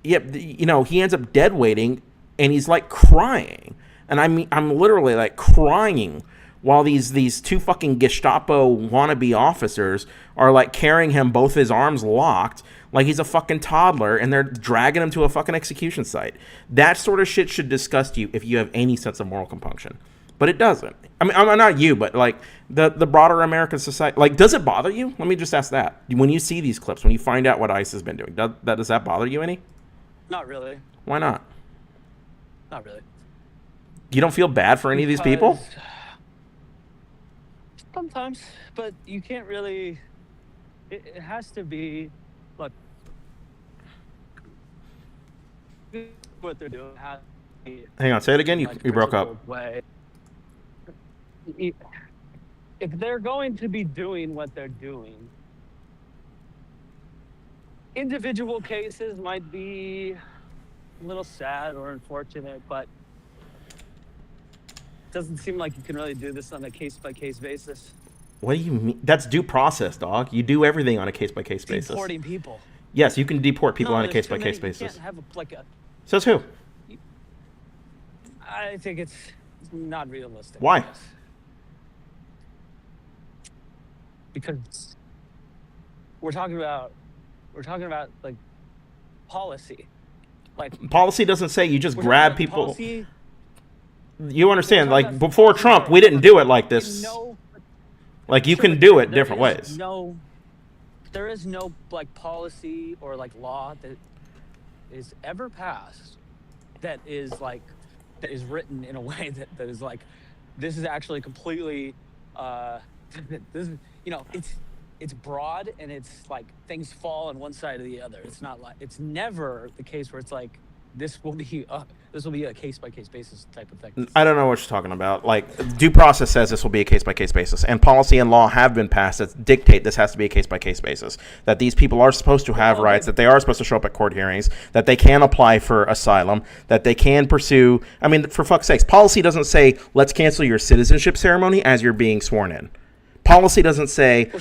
Speaker 1: you know, he ends up dead waiting, and he's like crying. And I mean, I'm literally like crying while these two fucking Gestapo wannabe officers are like carrying him, both his arms locked, like he's a fucking toddler, and they're dragging him to a fucking execution site. That sort of shit should disgust you if you have any sense of moral compunction. But it doesn't. I mean, I'm not you, but like the broader American society. Like, does it bother you? Let me just ask that. When you see these clips, when you find out what ICE has been doing, does that bother you any?
Speaker 3: Not really.
Speaker 1: Why not?
Speaker 3: Not really.
Speaker 1: You don't feel bad for any of these people?
Speaker 3: Sometimes, but you can't really. It has to be, look, what they're doing has to be.
Speaker 1: Hang on, say it again. You broke up.
Speaker 3: Way. If they're going to be doing what they're doing, individual cases might be a little sad or unfortunate, but it doesn't seem like you can really do this on a case-by-case basis.
Speaker 1: What do you mean? That's due process, dog. You do everything on a case-by-case basis.
Speaker 3: Deporting people.
Speaker 1: Yes, you can deport people on a case-by-case basis.
Speaker 3: You can't have
Speaker 1: Says who?
Speaker 3: I think it's not realistic.
Speaker 1: Why?
Speaker 3: Because we're talking about like policy. Like,
Speaker 1: policy doesn't say you just grab people.
Speaker 3: Policy,
Speaker 1: you understand? Like, before Trump, we didn't do it like this. Like, you can do it different ways.
Speaker 3: There is no like policy or like law that is ever passed that is written in a way that is like, this is actually completely this is, you know, it's broad, and it's like things fall on one side or the other. It's not like, it's never the case where it's like this will be a case-by-case basis type of thing.
Speaker 1: I don't know what you're talking about. Like, due process says this will be a case-by-case basis, and policy and law have been passed that dictate this has to be a case-by-case basis, that these people are supposed to have rights, that they are supposed to show up at court hearings, that they can apply for asylum, that they can pursue. I mean, for fuck's sakes, policy doesn't say let's cancel your citizenship ceremony as you're being sworn in. Policy doesn't say,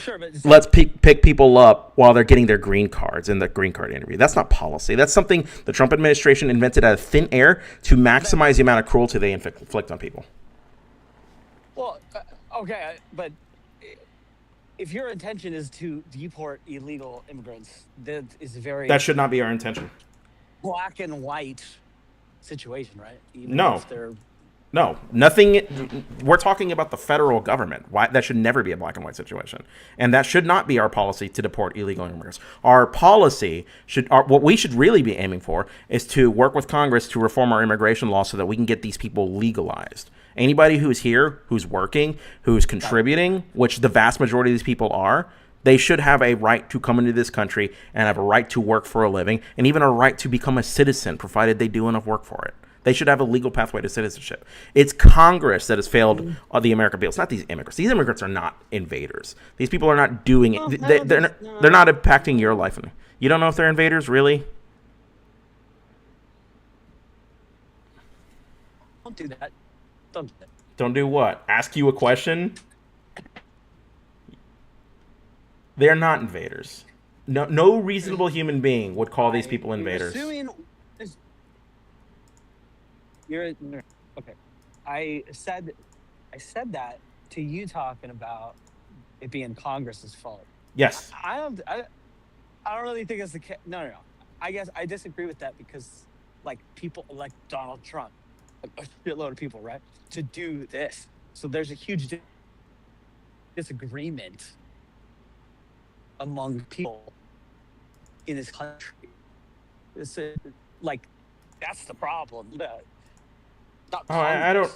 Speaker 1: let's pick people up while they're getting their green cards in the green card interview. That's not policy. That's something the Trump administration invented out of thin air to maximize the amount of cruelty they inflict on people.
Speaker 3: Well, okay, but if your intention is to deport illegal immigrants, that is
Speaker 1: that should not be our intention.
Speaker 3: Black and white situation, right? Even
Speaker 1: no.
Speaker 3: If they're
Speaker 8: No, nothing. We're talking about the federal government. Why that should never be a black and white situation, and that should not be our policy to deport illegal immigrants. Our policy what we should really be aiming for is to work with Congress to reform our immigration law so that we can get these people legalized. Anybody who's here, who's working, who's contributing, which the vast majority of these people are, they should have a right to come into this country and have a right to work for a living, and even a right to become a citizen, provided they do enough work for it. They should have a legal pathway to citizenship. It's Congress that has failed the American people. It's not these immigrants. These immigrants are not invaders. These people are not doing it. They're not impacting your life. You don't know if they're invaders, really?
Speaker 3: Don't do that. Don't do that.
Speaker 8: Don't do what? Ask you a question? They're not invaders. No reasonable human being would call these people invaders.
Speaker 3: You're okay. I said that to you talking about it being Congress's fault.
Speaker 8: Yes.
Speaker 3: I don't really think it's the case. No. I guess I disagree with that because, like, people like Donald Trump, a shitload of people, right, to do this. So there's a huge disagreement among people in this country. It's like that's the problem.
Speaker 8: I don't.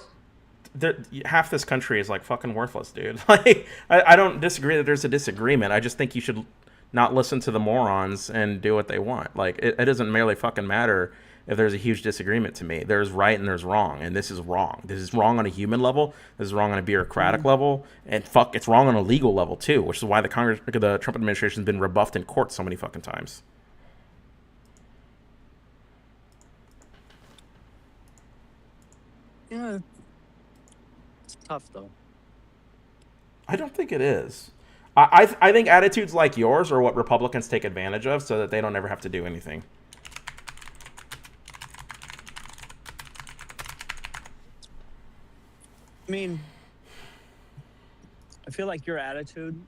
Speaker 8: Half this country is like fucking worthless, dude. Like, I don't disagree that there's a disagreement. I just think you should not listen to the morons and do what they want. Like, it doesn't merely fucking matter if there's a huge disagreement to me. There's right and there's wrong, and this is wrong. This is wrong on a human level. This is wrong on a bureaucratic level, and it's wrong on a legal level too, which is why the Trump administration has been rebuffed in court so many fucking times.
Speaker 3: Yeah, it's tough though.
Speaker 8: I don't think it is. I think attitudes like yours are what Republicans take advantage of so that they don't ever have to do anything.
Speaker 3: I mean, I feel like your attitude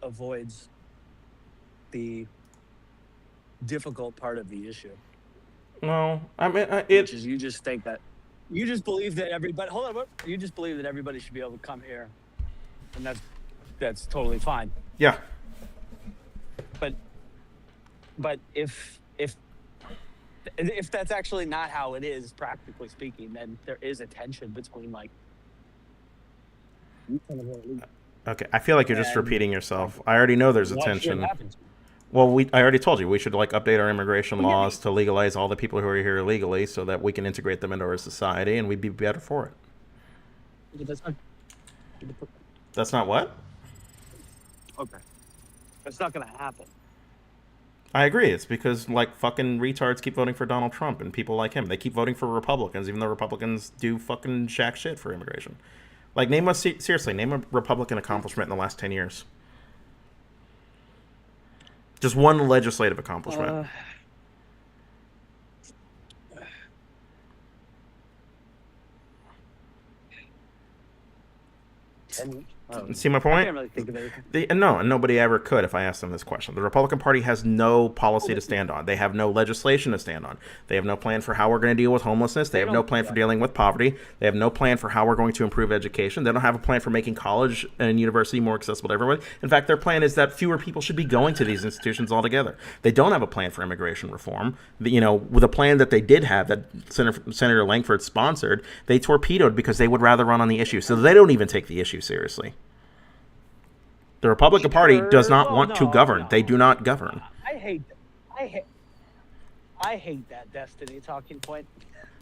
Speaker 3: avoids the difficult part of the issue.
Speaker 8: No, I mean,
Speaker 3: which is you just think that you just believe that everybody. Hold on, you just believe that everybody should be able to come here, and that's totally fine.
Speaker 8: Yeah.
Speaker 3: But if that's actually not how it is, practically speaking, then there is a tension between like.
Speaker 8: Okay, I feel like you're just repeating yourself. I already know there's a tension. Well, I already told you we should like update our immigration laws to legalize all the people who are here illegally, so that we can integrate them into our society, and we'd be better for it. That's not what?
Speaker 3: Okay, that's not gonna happen.
Speaker 8: I agree. It's because like fucking retards keep voting for Donald Trump and people like him. They keep voting for Republicans, even though Republicans do fucking jack shit for immigration. Like, name a Republican accomplishment in the last 10 years. Just one legislative accomplishment. See my point?
Speaker 3: I can't really think of anything.
Speaker 8: No, and nobody ever could if I asked them this question. The Republican Party has no policy to stand on. They have no legislation to stand on. They have no plan for how we're going to deal with homelessness. They have no plan for dealing with poverty. They have no plan for how we're going to improve education. They don't have a plan for making college and university more accessible to everybody. In fact, their plan is that fewer people should be going to these institutions altogether. They don't have a plan for immigration reform. With a plan that they did have that Senator Langford sponsored, they torpedoed because they would rather run on the issue. So they don't even take the issue seriously. The Republican Party does not want to govern. They do not govern.
Speaker 3: I hate that Destiny talking point.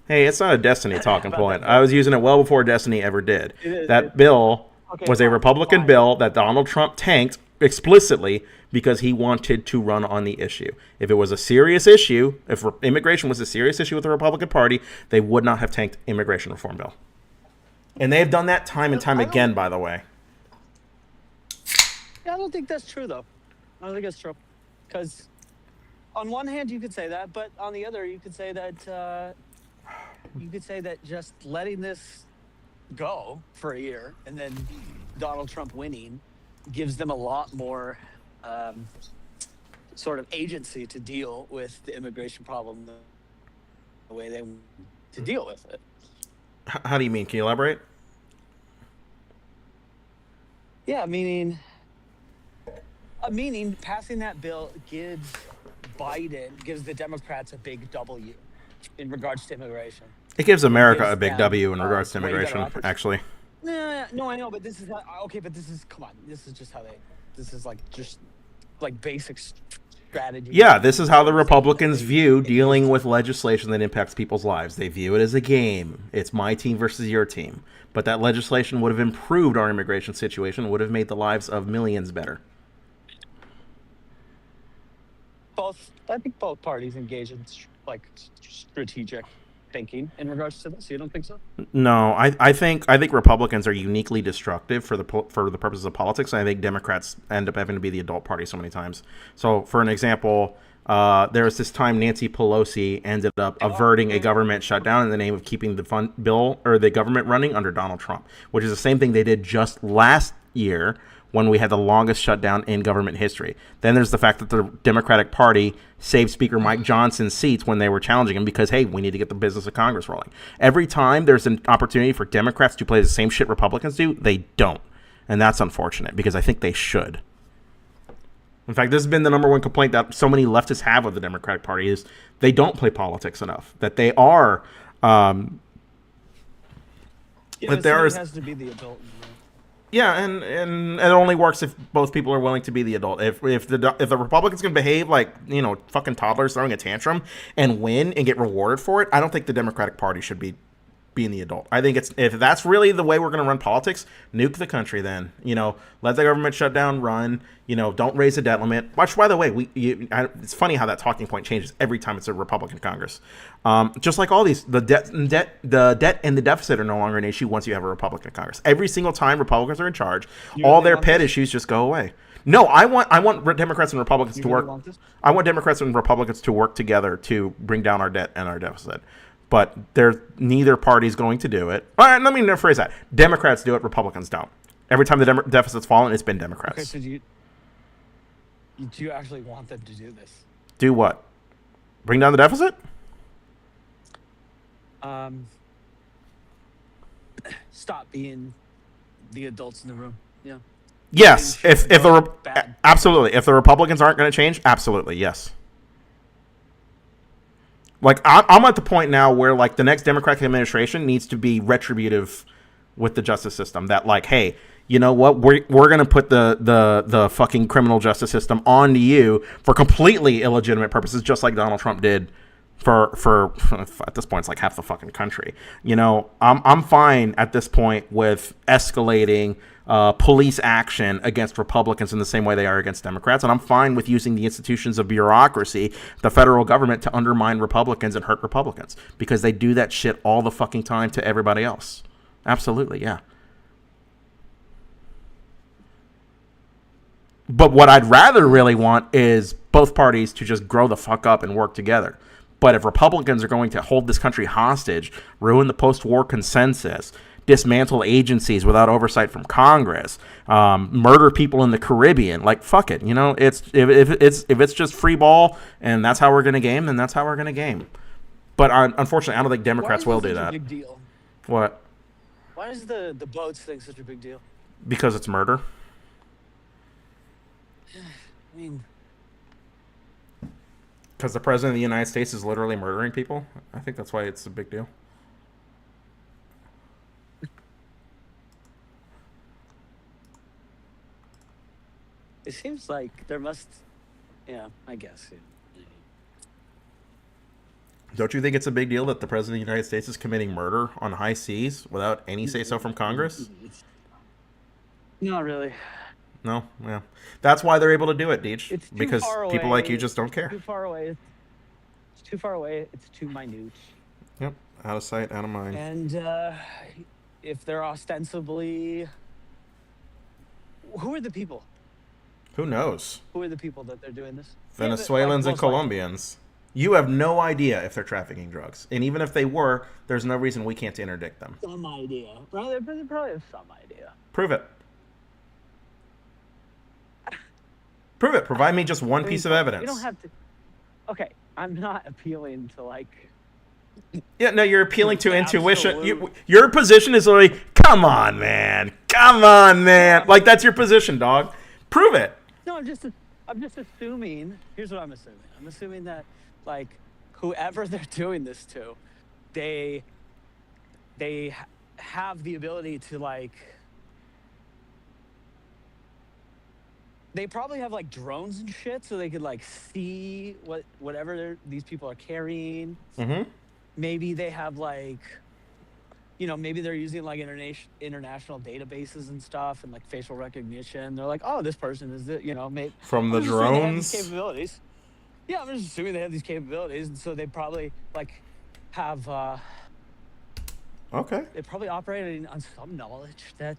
Speaker 8: Hey, it's not a Destiny talking point. I was using it well before Destiny ever did. That bill was a Republican bill that Donald Trump tanked explicitly because he wanted to run on the issue. If it was a serious issue, if immigration was a serious issue with the Republican Party, they would not have tanked immigration reform bill. And they have done that time and time again, by the way.
Speaker 3: I don't think that's true, though. I don't think that's true. Because on one hand, you could say that, but on the other, you could say that just letting this go for a year and then Donald Trump winning gives them a lot more sort of agency to deal with the immigration problem the way they want to deal with it.
Speaker 8: How do you mean? Can you elaborate?
Speaker 3: Yeah, meaning passing that bill gives the Democrats a big W in regards to immigration.
Speaker 8: It gives
Speaker 3: It
Speaker 8: America a
Speaker 3: gives
Speaker 8: big
Speaker 3: them
Speaker 8: W in
Speaker 3: a
Speaker 8: regards to
Speaker 3: way better
Speaker 8: immigration,
Speaker 3: opportunity.
Speaker 8: actually.
Speaker 3: No, I know, but this is okay. But this is come on. This is just how they. This is like just like basic strategy.
Speaker 8: Yeah, this is how the Republicans view dealing with legislation that impacts people's lives. They view it as a game. It's my team versus your team. But that legislation would have improved our immigration situation, would have made the lives of millions better.
Speaker 3: I think both parties engage in like strategic thinking in regards to this. You don't think so?
Speaker 8: No, I think Republicans are uniquely destructive for the purposes of politics. I think Democrats end up having to be the adult party so many times. So, for an example, there was this time Nancy Pelosi ended up averting a government shutdown in the name of keeping the government running under Donald Trump, which is the same thing they did just last year when we had the longest shutdown in government history. Then there's the fact that the Democratic Party saved Speaker Mike Johnson's seats when they were challenging him because, hey, we need to get the business of Congress rolling. Every time there's an opportunity for Democrats to play the same shit Republicans do, they don't. And that's unfortunate because I think they should. In fact, this has been the number one complaint that so many leftists have of the Democratic Party is they don't play politics enough. That they are... that there
Speaker 3: has to be the adult.
Speaker 8: Yeah, and it only works if both people are willing to be the adult. If the Republicans can behave like, fucking toddlers throwing a tantrum and win and get rewarded for it, I don't think the Democratic Party should be being the adult. I think if that's really the way we're going to run politics, nuke the country then. Let the government shutdown run. Don't raise the debt limit. Which, by the way, it's funny how that talking point changes every time it's a Republican Congress. Just like all these, the debt and the deficit are no longer an issue once you have a Republican Congress. Every single time Republicans are in charge, all their pet issues just go away. No, I want Democrats and Republicans to work. I want Democrats and Republicans to work together to bring down our debt and our deficit. But neither party's going to do it. All right, let me rephrase that. Democrats do it, Republicans don't. Every time the deficit's fallen, it's been Democrats.
Speaker 3: Okay, so do you actually want them to do this?
Speaker 8: Do what? Bring down the deficit?
Speaker 3: Stop being the adults in the room. Yeah.
Speaker 8: Yes, absolutely. If the Republicans aren't going to change, absolutely, yes. Like, I'm at the point now where, like, the next Democratic administration needs to be retributive with the justice system. That, like, hey, you know what? We're going to put the fucking criminal justice system onto you for completely illegitimate purposes, just like Donald Trump did for at this point, it's like half the fucking country. I'm fine at this point with escalating police action against Republicans in the same way they are against Democrats, and I'm fine with using the institutions of bureaucracy, the federal government, to undermine Republicans and hurt Republicans because they do that shit all the fucking time to everybody else. Absolutely, yeah. But what I'd rather really want is both parties to just grow the fuck up and work together. But if Republicans are going to hold this country hostage, ruin the post-war consensus, dismantle agencies without oversight from Congress, murder people in the Caribbean, like, fuck it. It's if it's just free ball and that's how we're going to game, then that's how we're going to game. But unfortunately, I don't think Democrats will do that.
Speaker 3: Big deal?
Speaker 8: What?
Speaker 3: Why is the boats thing such a big deal?
Speaker 8: Because it's murder.
Speaker 3: I mean,
Speaker 8: because the president of the United States is literally murdering people. I think that's why it's a big deal.
Speaker 3: it seems like there must. Yeah, I guess. Yeah.
Speaker 8: Don't you think it's a big deal that the president of the United States is committing murder on high seas without any say-so from Congress?
Speaker 3: Not really.
Speaker 8: No, yeah. That's why they're able to do it, Deej.
Speaker 3: It's too
Speaker 8: because
Speaker 3: far away.
Speaker 8: People like you just don't care.
Speaker 3: Too far away. It's too far away. It's too minute.
Speaker 8: Yep, out of sight, out of mind.
Speaker 3: And if they're ostensibly, who are the people?
Speaker 8: Who knows?
Speaker 3: Who are the people that they're doing this?
Speaker 8: Venezuelans and Colombians. You have no idea if they're trafficking drugs. And even if they were, there's no reason we can't interdict them.
Speaker 3: Some idea. They probably have some idea.
Speaker 8: Prove it. Prove it. Provide me just one piece of evidence.
Speaker 3: You don't have to. Okay, I'm not appealing to, like,
Speaker 8: Yeah, no, you're appealing to intuition.
Speaker 3: Absolute.
Speaker 8: Your position is like, come on, man. Come on, man. Like, that's your position, dog. Prove it.
Speaker 3: No, I'm just assuming. Here's what I'm assuming. I'm assuming that like whoever they're doing this to, they have the ability to like. They probably have like drones and shit, so they could like see whatever these people are carrying.
Speaker 8: Mm-hmm.
Speaker 3: Maybe they have like, maybe they're using like international databases and stuff and like facial recognition. They're like, oh, this person is the, maybe
Speaker 8: From the
Speaker 3: I'm just assuming they have these
Speaker 8: drones.
Speaker 3: capabilities. Yeah, I'm just assuming they have these capabilities, and so they probably like have
Speaker 8: Okay.
Speaker 3: they probably operating on some knowledge that.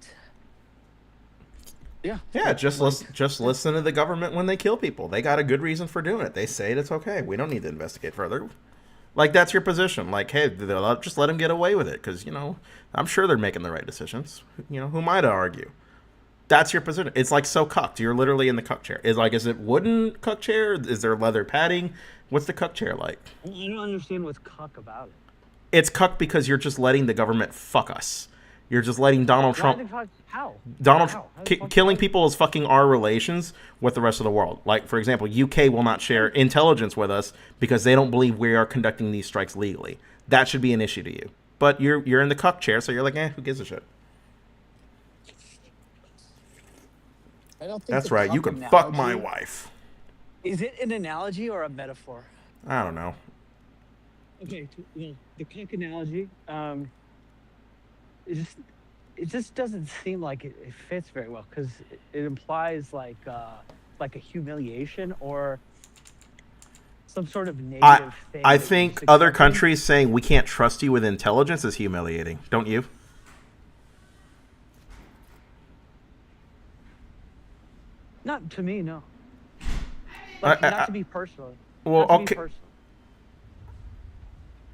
Speaker 3: Yeah.
Speaker 8: Yeah, just
Speaker 3: like,
Speaker 8: listen to the government when they kill people. They got a good reason for doing it. They say it's okay. We don't need to investigate further. Like, that's your position. Like, hey, just let them get away with it because, I'm sure they're making the right decisions. Who am I to argue? That's your position. It's like so cucked. You're literally in the cuck chair. Is it wooden cuck chair? Is there leather padding? What's the cuck chair like?
Speaker 3: I don't understand what's cuck about it.
Speaker 8: It's cuck because you're just letting the government fuck us. You're just letting Donald Trump.
Speaker 3: How?
Speaker 8: Donald
Speaker 3: How?
Speaker 8: killing people is fucking our relations with the rest of the world. Like, for example, UK will not share intelligence with us because they don't believe we are conducting these strikes legally. That should be an issue to you. But you're in the cuck chair, so you're like, who gives a shit?
Speaker 3: I don't think
Speaker 8: That's
Speaker 3: the
Speaker 8: right. You
Speaker 3: cuck
Speaker 8: can fuck my
Speaker 3: analogy-
Speaker 8: wife.
Speaker 3: Is it an analogy or a metaphor?
Speaker 8: I don't know.
Speaker 3: Okay, well, the cuck analogy, it just doesn't seem like it fits very well because it implies like a humiliation or some sort of negative thing.
Speaker 8: I
Speaker 3: that
Speaker 8: think
Speaker 3: you're
Speaker 8: other
Speaker 3: accepting.
Speaker 8: countries saying we can't trust you with intelligence is humiliating. Don't you?
Speaker 3: Not to me, no. Like, not to be personal.
Speaker 8: Well,
Speaker 3: Not to be
Speaker 8: okay.
Speaker 3: personal.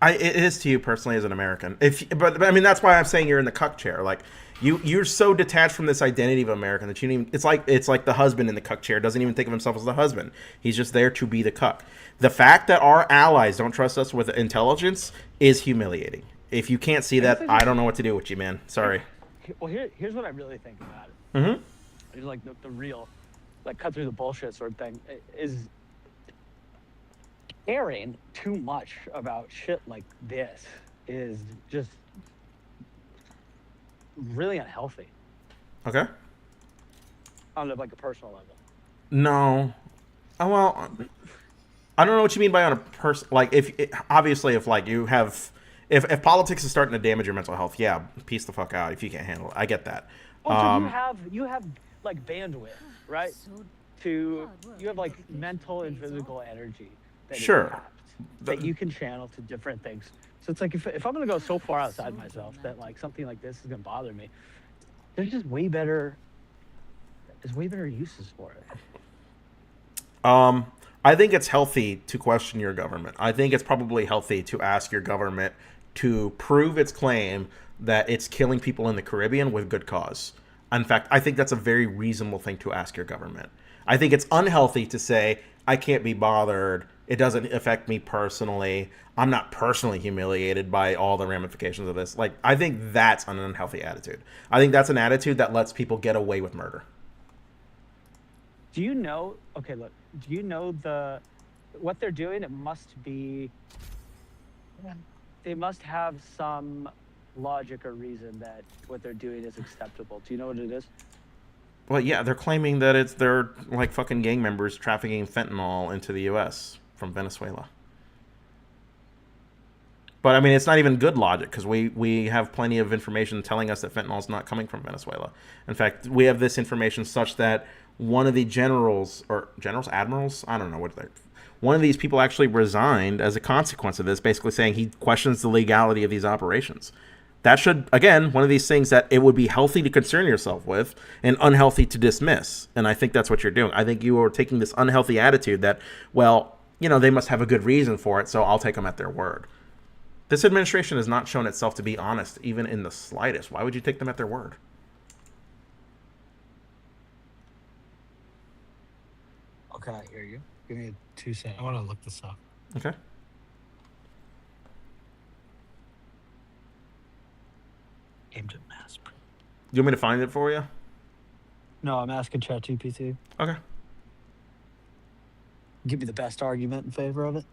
Speaker 8: It is to you personally as an American. But I mean, that's why I'm saying you're in the cuck chair. Like you're so detached from this identity of American that you don't even. It's like the husband in the cuck chair doesn't even think of himself as the husband. He's just there to be the cuck. The fact that our allies don't trust us with intelligence is humiliating. If you can't see that, I don't know what to do with you, man. Sorry.
Speaker 3: Well, here's what I really think about it.
Speaker 8: Mm-hmm.
Speaker 3: It's like the real, like cut through the bullshit sort of thing is caring too much about shit like this is just really unhealthy
Speaker 8: Okay.
Speaker 3: on like a personal level.
Speaker 8: No. Oh, well, I don't know what you mean by on a person. Like, obviously, if like you have, if politics is starting to damage your mental health, yeah, peace the fuck out if you can't handle it. I get that.
Speaker 3: Well, so you have like bandwidth, right?
Speaker 6: So
Speaker 3: You have like mental and physical energy that is
Speaker 8: Sure.
Speaker 3: tapped, that you can channel to different things. So it's like if I'm gonna go so far outside myself that like something like this is gonna bother me, there's just way better uses for it.
Speaker 8: I think it's healthy to question your government. I think it's probably healthy to ask your government to prove its claim that it's killing people in the Caribbean with good cause. In fact, I think that's a very reasonable thing to ask your government. I think it's unhealthy to say, I can't be bothered. It doesn't affect me personally. I'm not personally humiliated by all the ramifications of this. Like, I think that's an unhealthy attitude. I think that's an attitude that lets people get away with murder.
Speaker 3: Do you know? Okay, look. Do you know what they're doing? It must be. They must have some logic or reason that what they're doing is acceptable. Do you know what it is?
Speaker 8: Well, yeah, they're claiming that they're like fucking gang members trafficking fentanyl into the U.S. from Venezuela. But I mean, it's not even good logic because we have plenty of information telling us that fentanyl is not coming from Venezuela. In fact, we have this information such that one of the admirals, I don't know what they're. One of these people actually resigned as a consequence of this, basically saying he questions the legality of these operations. That should, again, one of these things that it would be healthy to concern yourself with and unhealthy to dismiss. And I think that's what you're doing. I think you are taking this unhealthy attitude that, well, they must have a good reason for it, so I'll take them at their word. This administration has not shown itself to be honest, even in the slightest. Why would you take them at their word?
Speaker 3: Okay, I hear you. Give me 2 seconds. I want to look this up.
Speaker 8: Okay.
Speaker 3: Aimed at mass.
Speaker 8: You want me to find it for you?
Speaker 3: No, I'm asking ChatGPT.
Speaker 8: Okay.
Speaker 3: Give me the best argument in favor of it.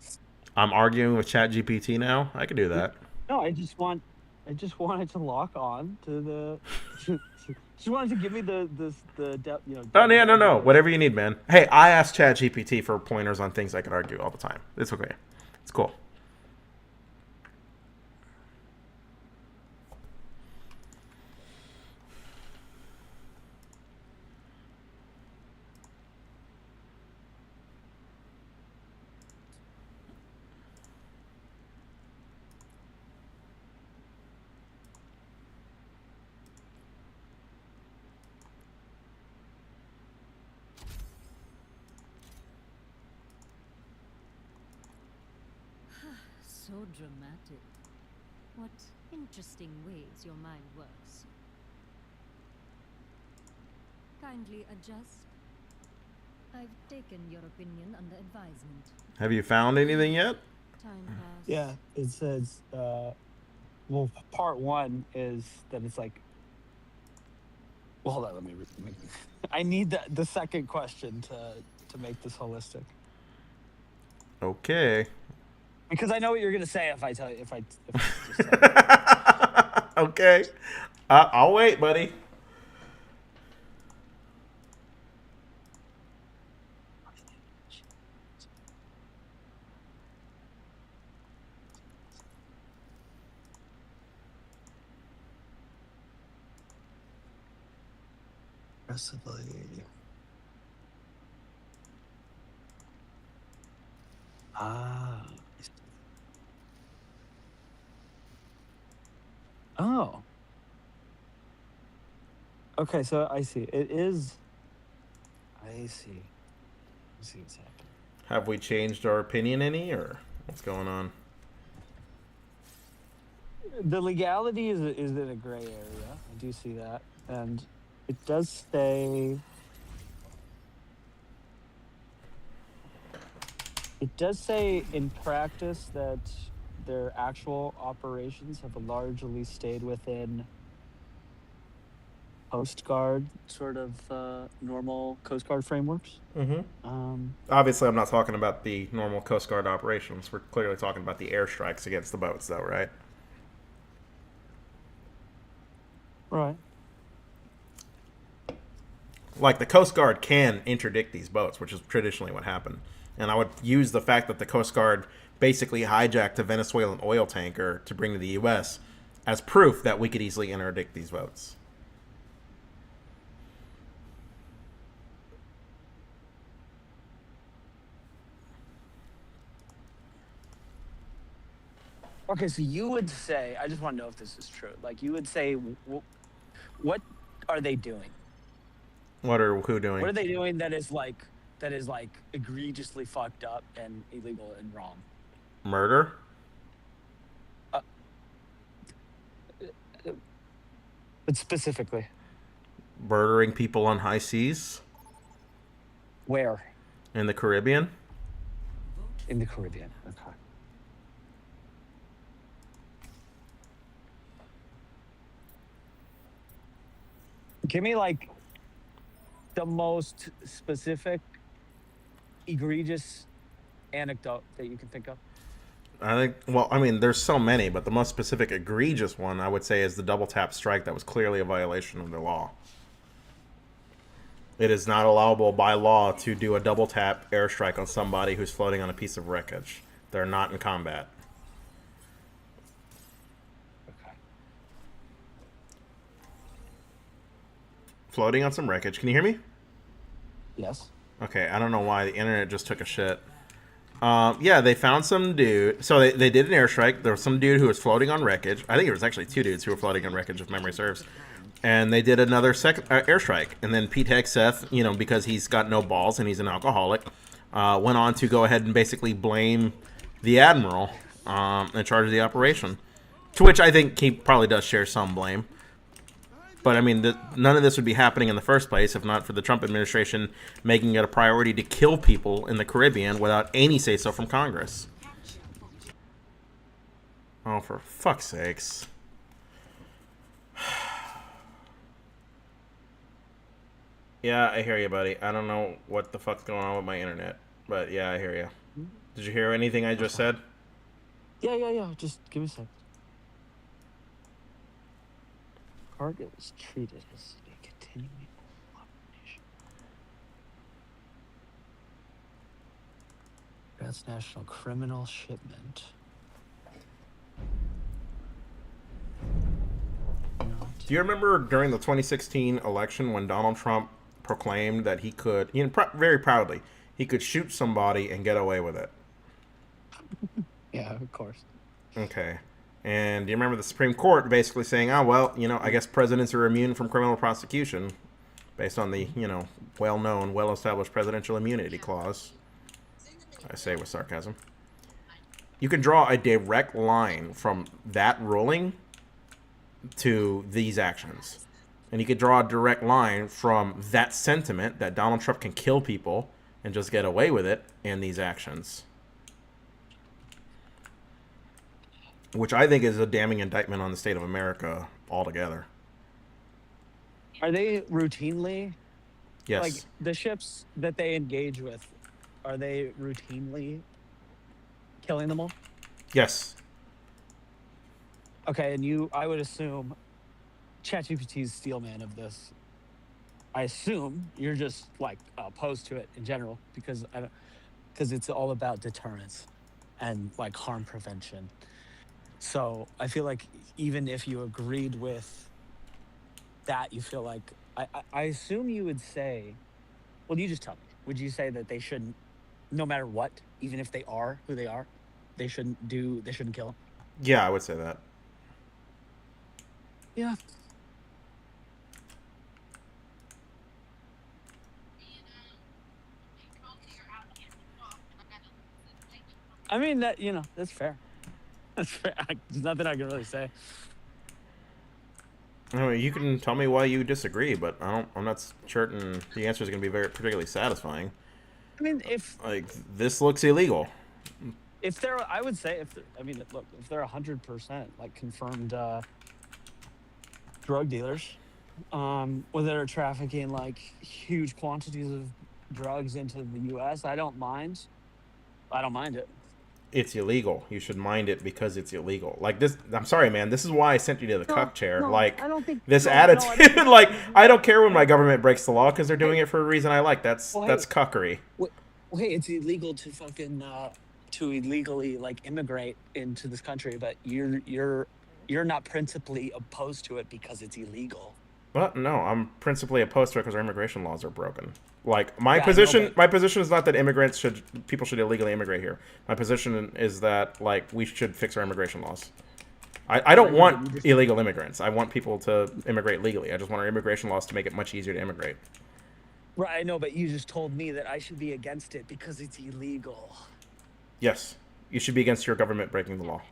Speaker 8: I'm arguing with ChatGPT now. I could do that.
Speaker 3: No, I just wanted to lock on to the. Just wanted to give me
Speaker 8: Oh, yeah, no. Whatever you need, man. Hey, I ask ChatGPT for pointers on things I could argue all the time. It's okay. It's cool.
Speaker 6: So dramatic. What interesting ways your mind works. Kindly adjust. I've taken your opinion under advisement.
Speaker 8: Have you found anything yet?
Speaker 6: Time passed.
Speaker 3: Yeah, it says. Well, part one is that it's like. Well, hold on. Let me. I need the second question to make this holistic.
Speaker 8: Okay.
Speaker 3: Because I know what you're gonna say if I tell you if I just tell you.
Speaker 8: Okay. I'll wait, buddy.
Speaker 3: Aggressively. Ah. Oh. Okay, so I see. It is. I see. I see what's happening.
Speaker 8: Have we changed our opinion any, or what's going on?
Speaker 3: The legality is in a gray area. I do see that, and it does say. It does say in practice that their actual operations have largely stayed within Coast Guard sort of normal Coast Guard frameworks.
Speaker 8: Mm-hmm. Obviously, I'm not talking about the normal Coast Guard operations. We're clearly talking about the airstrikes against the boats, though, right?
Speaker 3: Right.
Speaker 8: Like, the Coast Guard can interdict these boats, which is traditionally what happened. And I would use the fact that the Coast Guard basically hijacked a Venezuelan oil tanker to bring to the U.S. as proof that we could easily interdict these boats.
Speaker 3: Okay, so you would say, I just want to know if this is true. Like, you would say, what are they doing?
Speaker 8: What are who doing?
Speaker 3: What are they doing that is like egregiously fucked up and illegal and wrong?
Speaker 8: Murder?
Speaker 3: But specifically,
Speaker 8: Murdering people on high seas
Speaker 3: where?
Speaker 8: in the Caribbean?
Speaker 3: In the Caribbean. Okay. Give me like the most specific, egregious anecdote that you can think of.
Speaker 8: I think, well, I mean, there's so many, but the most specific egregious one, I would say, is the double tap strike that was clearly a violation of the law. It is not allowable by law to do a double tap airstrike on somebody who's floating on a piece of wreckage. They're not in combat.
Speaker 3: Okay.
Speaker 8: Floating on some wreckage. Can you hear me?
Speaker 3: Yes.
Speaker 8: Okay, I don't know why the internet just took a shit. Yeah, they found some dude. So they did an airstrike. There was some dude who was floating on wreckage. I think it was actually two dudes who were floating on wreckage, if memory serves. And they did another second airstrike. And then Pete Hegseth, you know, because he's got no balls and he's an alcoholic, went on to go ahead and basically blame the admiral in charge of the operation. To which I think he probably does share some blame. But, I mean, none of this would be happening in the first place if not for the Trump administration making it a priority to kill people in the Caribbean without any say-so from Congress. Oh, for fuck's sakes. Yeah, I hear you, buddy. I don't know what the fuck's going on with my internet, but yeah, I hear you. Did you hear anything I just said?
Speaker 3: Yeah. Just give me a sec. Target was treated as a continuing operation. Transnational criminal shipment.
Speaker 8: Do you remember during the 2016 election when Donald Trump proclaimed that he could, very proudly, he could shoot somebody and get away with it?
Speaker 3: Yeah, of course.
Speaker 8: Okay. And do you remember the Supreme Court basically saying, oh, well, I guess presidents are immune from criminal prosecution based on the, well-known, well-established presidential immunity clause? I say with sarcasm. You can draw a direct line from that ruling to these actions. And you could draw a direct line from that sentiment that Donald Trump can kill people and just get away with it and these actions. Which I think is a damning indictment on the state of America altogether.
Speaker 3: Are they routinely,
Speaker 8: Yes.
Speaker 3: like, the ships that they engage with, are they routinely killing them all?
Speaker 8: Yes.
Speaker 3: Okay, and I would assume ChatGPT's steelman of this. I assume you're just like opposed to it in general because it's all about deterrence and like harm prevention. So I feel like even if you agreed with that, you feel like I assume you would say, well, you just tell me. Would you say that they shouldn't, no matter what, even if they are who they are, they shouldn't kill them?
Speaker 8: Yeah, I would say that.
Speaker 3: Yeah. I mean that that's fair. That's fair. There's nothing I can really say.
Speaker 8: I mean, you can tell me why you disagree, but I'm not certain the answer is going to be very particularly satisfying.
Speaker 3: I mean, if
Speaker 8: this looks illegal.
Speaker 3: I would say if they're 100% like confirmed drug dealers, where they're trafficking like huge quantities of drugs into the U.S., I don't mind it.
Speaker 8: It's illegal. You should mind it because it's illegal. Like this, I'm sorry, man. This is why I sent you to the cuck chair. Like
Speaker 3: I don't think
Speaker 8: this
Speaker 3: no,
Speaker 8: attitude.
Speaker 3: No,
Speaker 8: like I don't care when my government breaks the law because they're doing it for a reason I like. That's cuckery.
Speaker 3: Hey, it's illegal to fucking to illegally like immigrate into this country, but you're not principally opposed to it because it's illegal.
Speaker 8: Well, no, I'm principally opposed to it because our immigration laws are broken. Like my position is not that people should illegally immigrate here. My position is that like we should fix our immigration laws. I don't want illegal immigrants. I want people to immigrate legally. I just want our immigration laws to make it much easier to immigrate.
Speaker 3: Right, I know, but you just told me that I should be against it because it's illegal.
Speaker 8: Yes, you should be against your government breaking the law.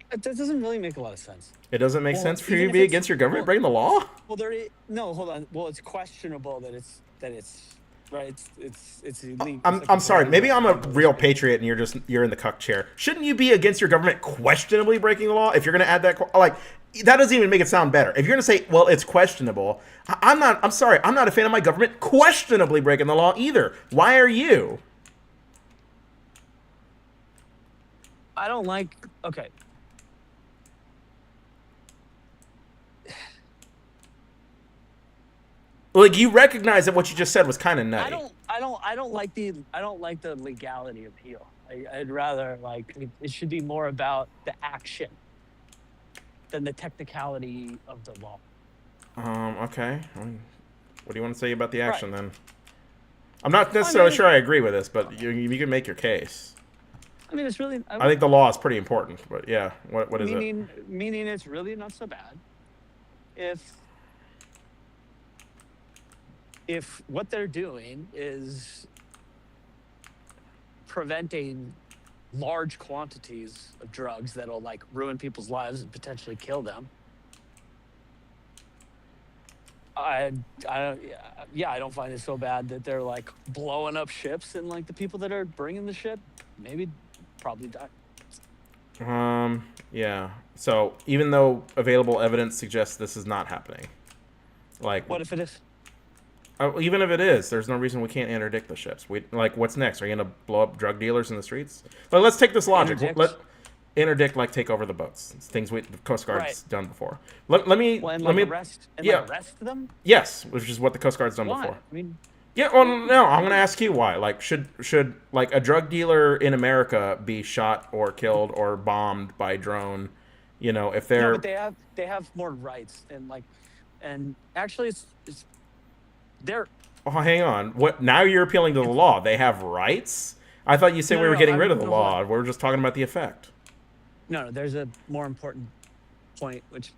Speaker 3: That doesn't really make a lot of sense.
Speaker 8: It doesn't make sense for you to be against your government breaking the law?
Speaker 3: Well, no, hold on. Well, it's questionable that it's right. It's illegal.
Speaker 8: I'm sorry. Maybe I'm a real patriot and you're in the cuck chair. Shouldn't you be against your government questionably breaking the law? If you're going to add that, like, that doesn't even make it sound better. If you're going to say, well, it's questionable, I'm sorry. I'm not a fan of my government questionably breaking the law either. Why are you?
Speaker 3: I don't like. Okay.
Speaker 8: Like, you recognize that what you just said was kind of nutty.
Speaker 3: I don't like the legality appeal. I'd rather like it should be more about the action than the technicality of the law.
Speaker 8: Okay. What do you want to say about the action then? I'm not necessarily sure I agree with this, but you can make your case.
Speaker 3: I mean, it's really.
Speaker 8: I think the law is pretty important, but yeah, what is it?
Speaker 3: Meaning it's really not so bad if what they're doing is preventing large quantities of drugs that'll like ruin people's lives and potentially kill them. I don't find it so bad that they're like blowing up ships and like the people that are bringing the ship probably die.
Speaker 8: Yeah. So even though available evidence suggests this is not happening, like,
Speaker 3: What if it is?
Speaker 8: even if it is, there's no reason we can't interdict the ships. We like, what's next? Are you gonna blow up drug dealers in the streets? But let's take this logic.
Speaker 3: Interdict?
Speaker 8: Let interdict, like, take over the boats. It's things the Coast Guard's
Speaker 3: Right.
Speaker 8: done before. Let me
Speaker 3: Well, and
Speaker 8: let
Speaker 3: like
Speaker 8: me
Speaker 3: arrest and
Speaker 8: yeah.
Speaker 3: like arrest them?
Speaker 8: Yes, which is what the Coast Guard's done
Speaker 3: Why?
Speaker 8: before.
Speaker 3: I mean,
Speaker 8: Yeah, well, no, I'm gonna ask you why. Like, should like a drug dealer in America be shot or killed or bombed by drone? You know, if
Speaker 3: no,
Speaker 8: they're
Speaker 3: but they have more rights and like, and actually it's they're
Speaker 8: oh, hang on. What now? You're appealing to the law. They have rights. I thought you said we were
Speaker 3: no,
Speaker 8: getting
Speaker 3: I'm-
Speaker 8: rid of the
Speaker 3: no,
Speaker 8: law.
Speaker 3: hold
Speaker 8: We're just talking about the effect.
Speaker 3: no. There's a more important point, which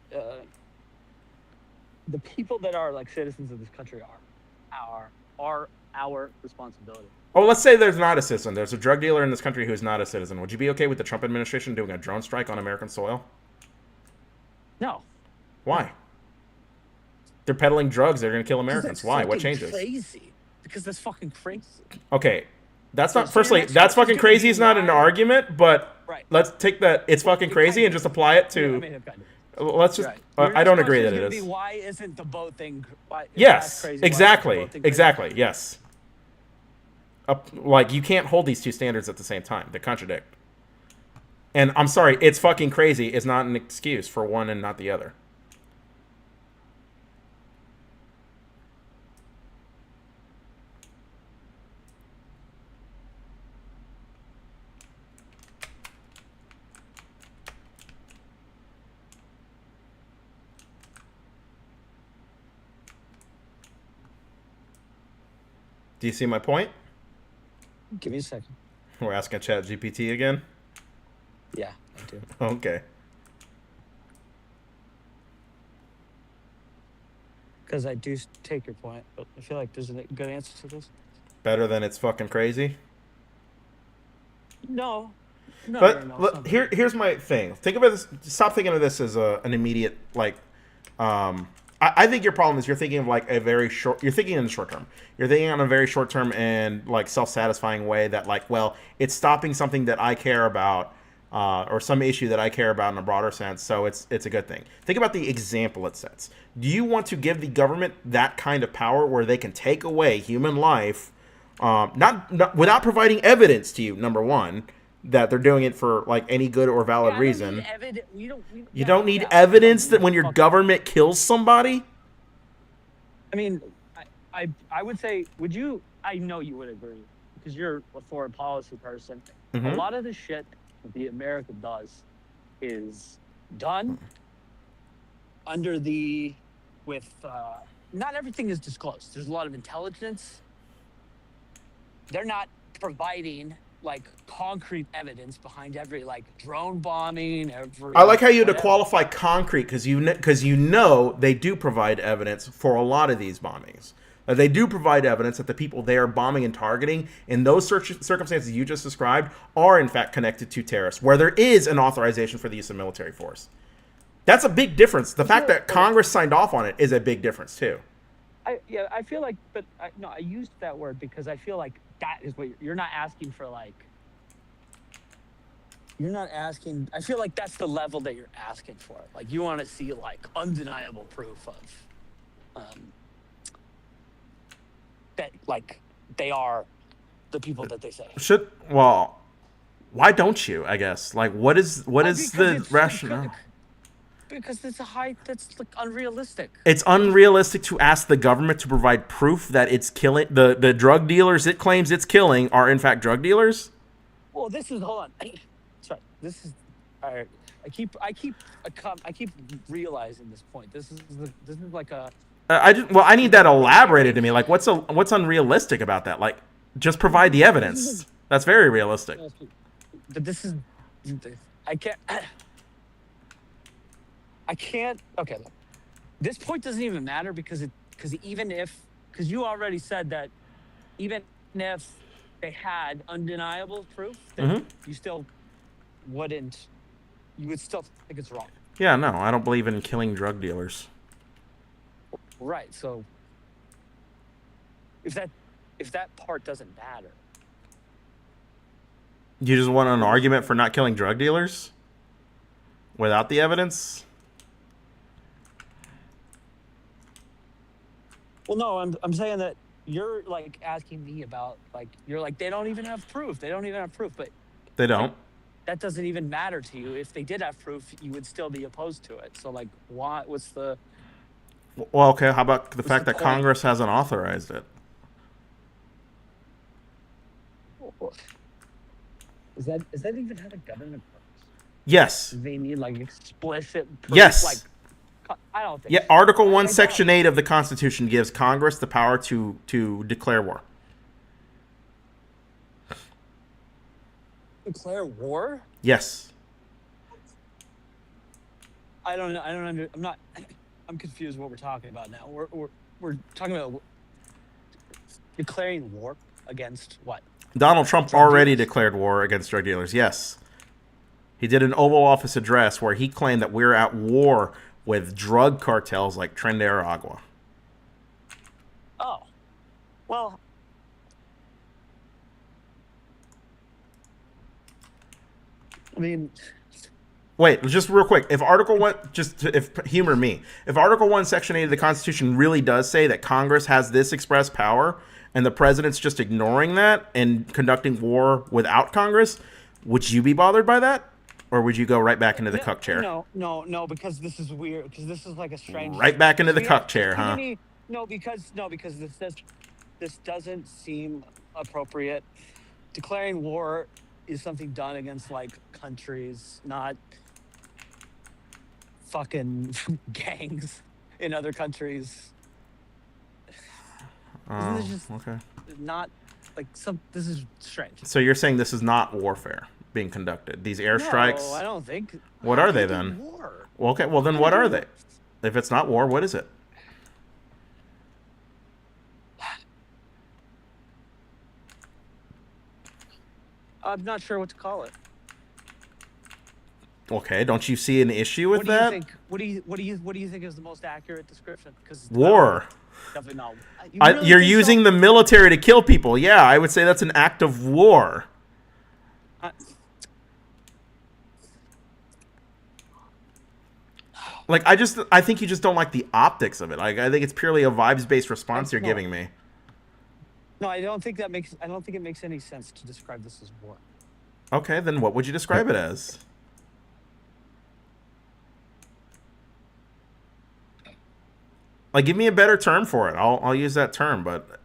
Speaker 3: the people that are like citizens of this country are our responsibility.
Speaker 8: Oh, let's say there's not a citizen. There's a drug dealer in this country who's not a citizen. Would you be okay with the Trump administration doing a drone strike on American soil?
Speaker 3: No,
Speaker 8: Why? They're peddling drugs. They're going to kill
Speaker 3: 'cause
Speaker 8: Americans.
Speaker 3: that's
Speaker 8: Why? What
Speaker 3: fucking
Speaker 8: changes?
Speaker 3: Crazy. Because that's fucking crazy.
Speaker 8: Okay, that's not.
Speaker 3: So your
Speaker 8: Firstly,
Speaker 3: next
Speaker 8: that's
Speaker 3: question's
Speaker 8: fucking
Speaker 3: gonna
Speaker 8: crazy.
Speaker 3: be
Speaker 8: Is not an
Speaker 3: why-
Speaker 8: argument, but
Speaker 3: Right.
Speaker 8: let's take that. It's fucking
Speaker 3: it
Speaker 8: crazy
Speaker 3: kind
Speaker 8: and
Speaker 3: of
Speaker 8: just apply it
Speaker 3: Yeah,
Speaker 8: to.
Speaker 3: I mean, it kind of-
Speaker 8: Let's just.
Speaker 3: Right. Your
Speaker 8: I don't
Speaker 3: next
Speaker 8: agree that
Speaker 3: question's
Speaker 8: it
Speaker 3: gonna
Speaker 8: is.
Speaker 3: be, why isn't the boat thing? Why, if
Speaker 8: Yes,
Speaker 3: that's crazy, why isn't the
Speaker 8: exactly,
Speaker 3: boat thing crazy?
Speaker 8: exactly. Yes. Like, you can't hold these two standards at the same time. They contradict. And I'm sorry, it's fucking crazy is not an excuse for one and not the other. Do you see my point?
Speaker 3: Give me a second.
Speaker 8: We're asking ChatGPT again?
Speaker 3: Yeah, I do.
Speaker 8: Okay.
Speaker 3: Because I do take your point, but I feel like there's a good answer to this.
Speaker 8: Better than it's fucking crazy?
Speaker 3: No. No,
Speaker 8: But
Speaker 3: no,
Speaker 8: look, here's my thing. Think about this. Stop thinking of this as an immediate, like. I think your problem is you're thinking of like a very short. You're thinking in the short term. You're thinking on a very short term and like self-satisfying way that, like, well, it's stopping something that I care about, or some issue that I care about in a broader sense. So it's a good thing. Think about the example it sets. Do you want to give the government that kind of power where they can take away human life, not without providing evidence to you? Number one, that they're doing it for like any good or valid reason. You don't need evidence that when your government kills somebody.
Speaker 3: I mean, I would say, would you? I know you would agree because you're a foreign policy person.
Speaker 8: Mhm.
Speaker 3: A lot of the shit that the America does is done under with not everything is disclosed. There's a lot of intelligence. They're not providing like concrete evidence behind every like drone bombing.
Speaker 8: I like how you had to
Speaker 3: whatever.
Speaker 8: qualify concrete because you know they do provide evidence for a lot of these bombings. They do provide evidence that the people they are bombing and targeting in those circumstances you just described are in fact connected to terrorists, where there is an authorization for the use of military force. That's a big difference. The fact that Congress signed off on it is a big difference too.
Speaker 3: I feel like, but I used that word because I feel like that is what you're not asking for. Like, you're not asking. I feel like that's the level that you're asking for. Like, you want to see like undeniable proof of that, like they are the people that they say.
Speaker 8: Why don't you? I guess like what is
Speaker 3: Because
Speaker 8: the
Speaker 3: it's-
Speaker 8: rationale?
Speaker 3: Because it's that's like unrealistic.
Speaker 8: It's unrealistic to ask the government to provide proof that it's killing the drug dealers it claims it's killing are in fact drug dealers.
Speaker 3: Well, this is hold on. Sorry, this is all right. I keep realizing this point. This is like a.
Speaker 8: I need that elaborated to me. Like what's unrealistic about that? Like just provide the evidence. That's very realistic.
Speaker 3: But this is, I can't. Okay, look. This point doesn't even matter because you already said that even if they had undeniable proof, then you still wouldn't. You would still think it's wrong.
Speaker 8: Yeah, no, I don't believe in killing drug dealers.
Speaker 3: Right. So if that part doesn't matter,
Speaker 8: You just want an argument for not killing drug dealers? without the evidence?
Speaker 3: Well, no, I'm saying that you're like asking me about like you're like they don't even have proof. They don't even have proof, but
Speaker 8: They
Speaker 3: like
Speaker 8: don't.
Speaker 3: that doesn't even matter to you. If they did have proof, you would still be opposed to it. So like, why?
Speaker 8: Well, okay. How about the
Speaker 3: What's
Speaker 8: fact
Speaker 3: the
Speaker 8: that
Speaker 3: point?
Speaker 8: Congress hasn't authorized it?
Speaker 3: Is that even how the government works?
Speaker 8: Yes.
Speaker 3: They need like explicit proof.
Speaker 8: Yes.
Speaker 3: Like, I don't think.
Speaker 8: Yeah.
Speaker 3: So.
Speaker 8: Article 1,
Speaker 3: I
Speaker 8: Section
Speaker 3: don't.
Speaker 8: 8 of the Constitution gives Congress the power to declare war.
Speaker 3: Declare war?
Speaker 8: Yes.
Speaker 3: I don't know. I'm not. I'm confused what we're talking about now. We're talking about declaring war against what?
Speaker 8: Donald Trump
Speaker 3: Drug
Speaker 8: already
Speaker 3: dealers?
Speaker 8: declared war against drug dealers. Yes. He did an Oval Office address where he claimed that we're at war with drug cartels like Tren de Aragua.
Speaker 3: Oh, well. I mean,
Speaker 8: Wait, just real quick. If Article 1, humor me. If Article 1, Section 8 of the Constitution really does say that Congress has this express power and the president's just ignoring that and conducting war without Congress, would you be bothered by that? Or would you go right back into the cuck chair?
Speaker 3: No, because this is weird. Because this is like a strange.
Speaker 8: Right back into the
Speaker 3: So
Speaker 8: cuck chair,
Speaker 3: you're
Speaker 8: huh?
Speaker 3: asking me- No, because this doesn't seem appropriate. Declaring war is something done against like countries, not fucking gangs in other countries. Isn't this just
Speaker 8: Okay.
Speaker 3: not like some? This is strange.
Speaker 8: So you're saying this is not warfare being conducted? These airstrikes?
Speaker 3: No, I don't think.
Speaker 8: What
Speaker 3: How
Speaker 8: are
Speaker 3: can
Speaker 8: they
Speaker 3: it be
Speaker 8: then?
Speaker 3: War.
Speaker 8: Well, okay, well then what are they? If it's not war, what is it?
Speaker 3: I'm not sure what to call it.
Speaker 8: Okay, don't you see an issue with
Speaker 3: What do
Speaker 8: that?
Speaker 3: you think? What do you think is the most accurate description? Because
Speaker 8: War.
Speaker 3: definitely not.
Speaker 8: You're using the military to kill people. Yeah, I would say that's an act of war. Like I think you just don't like the optics of it. Like I think it's purely a vibes-based response you're giving me.
Speaker 3: No, I don't think it makes any sense to describe this as war.
Speaker 8: Okay, then what would you describe it as? Like, give me a better term for it. I'll use that term, but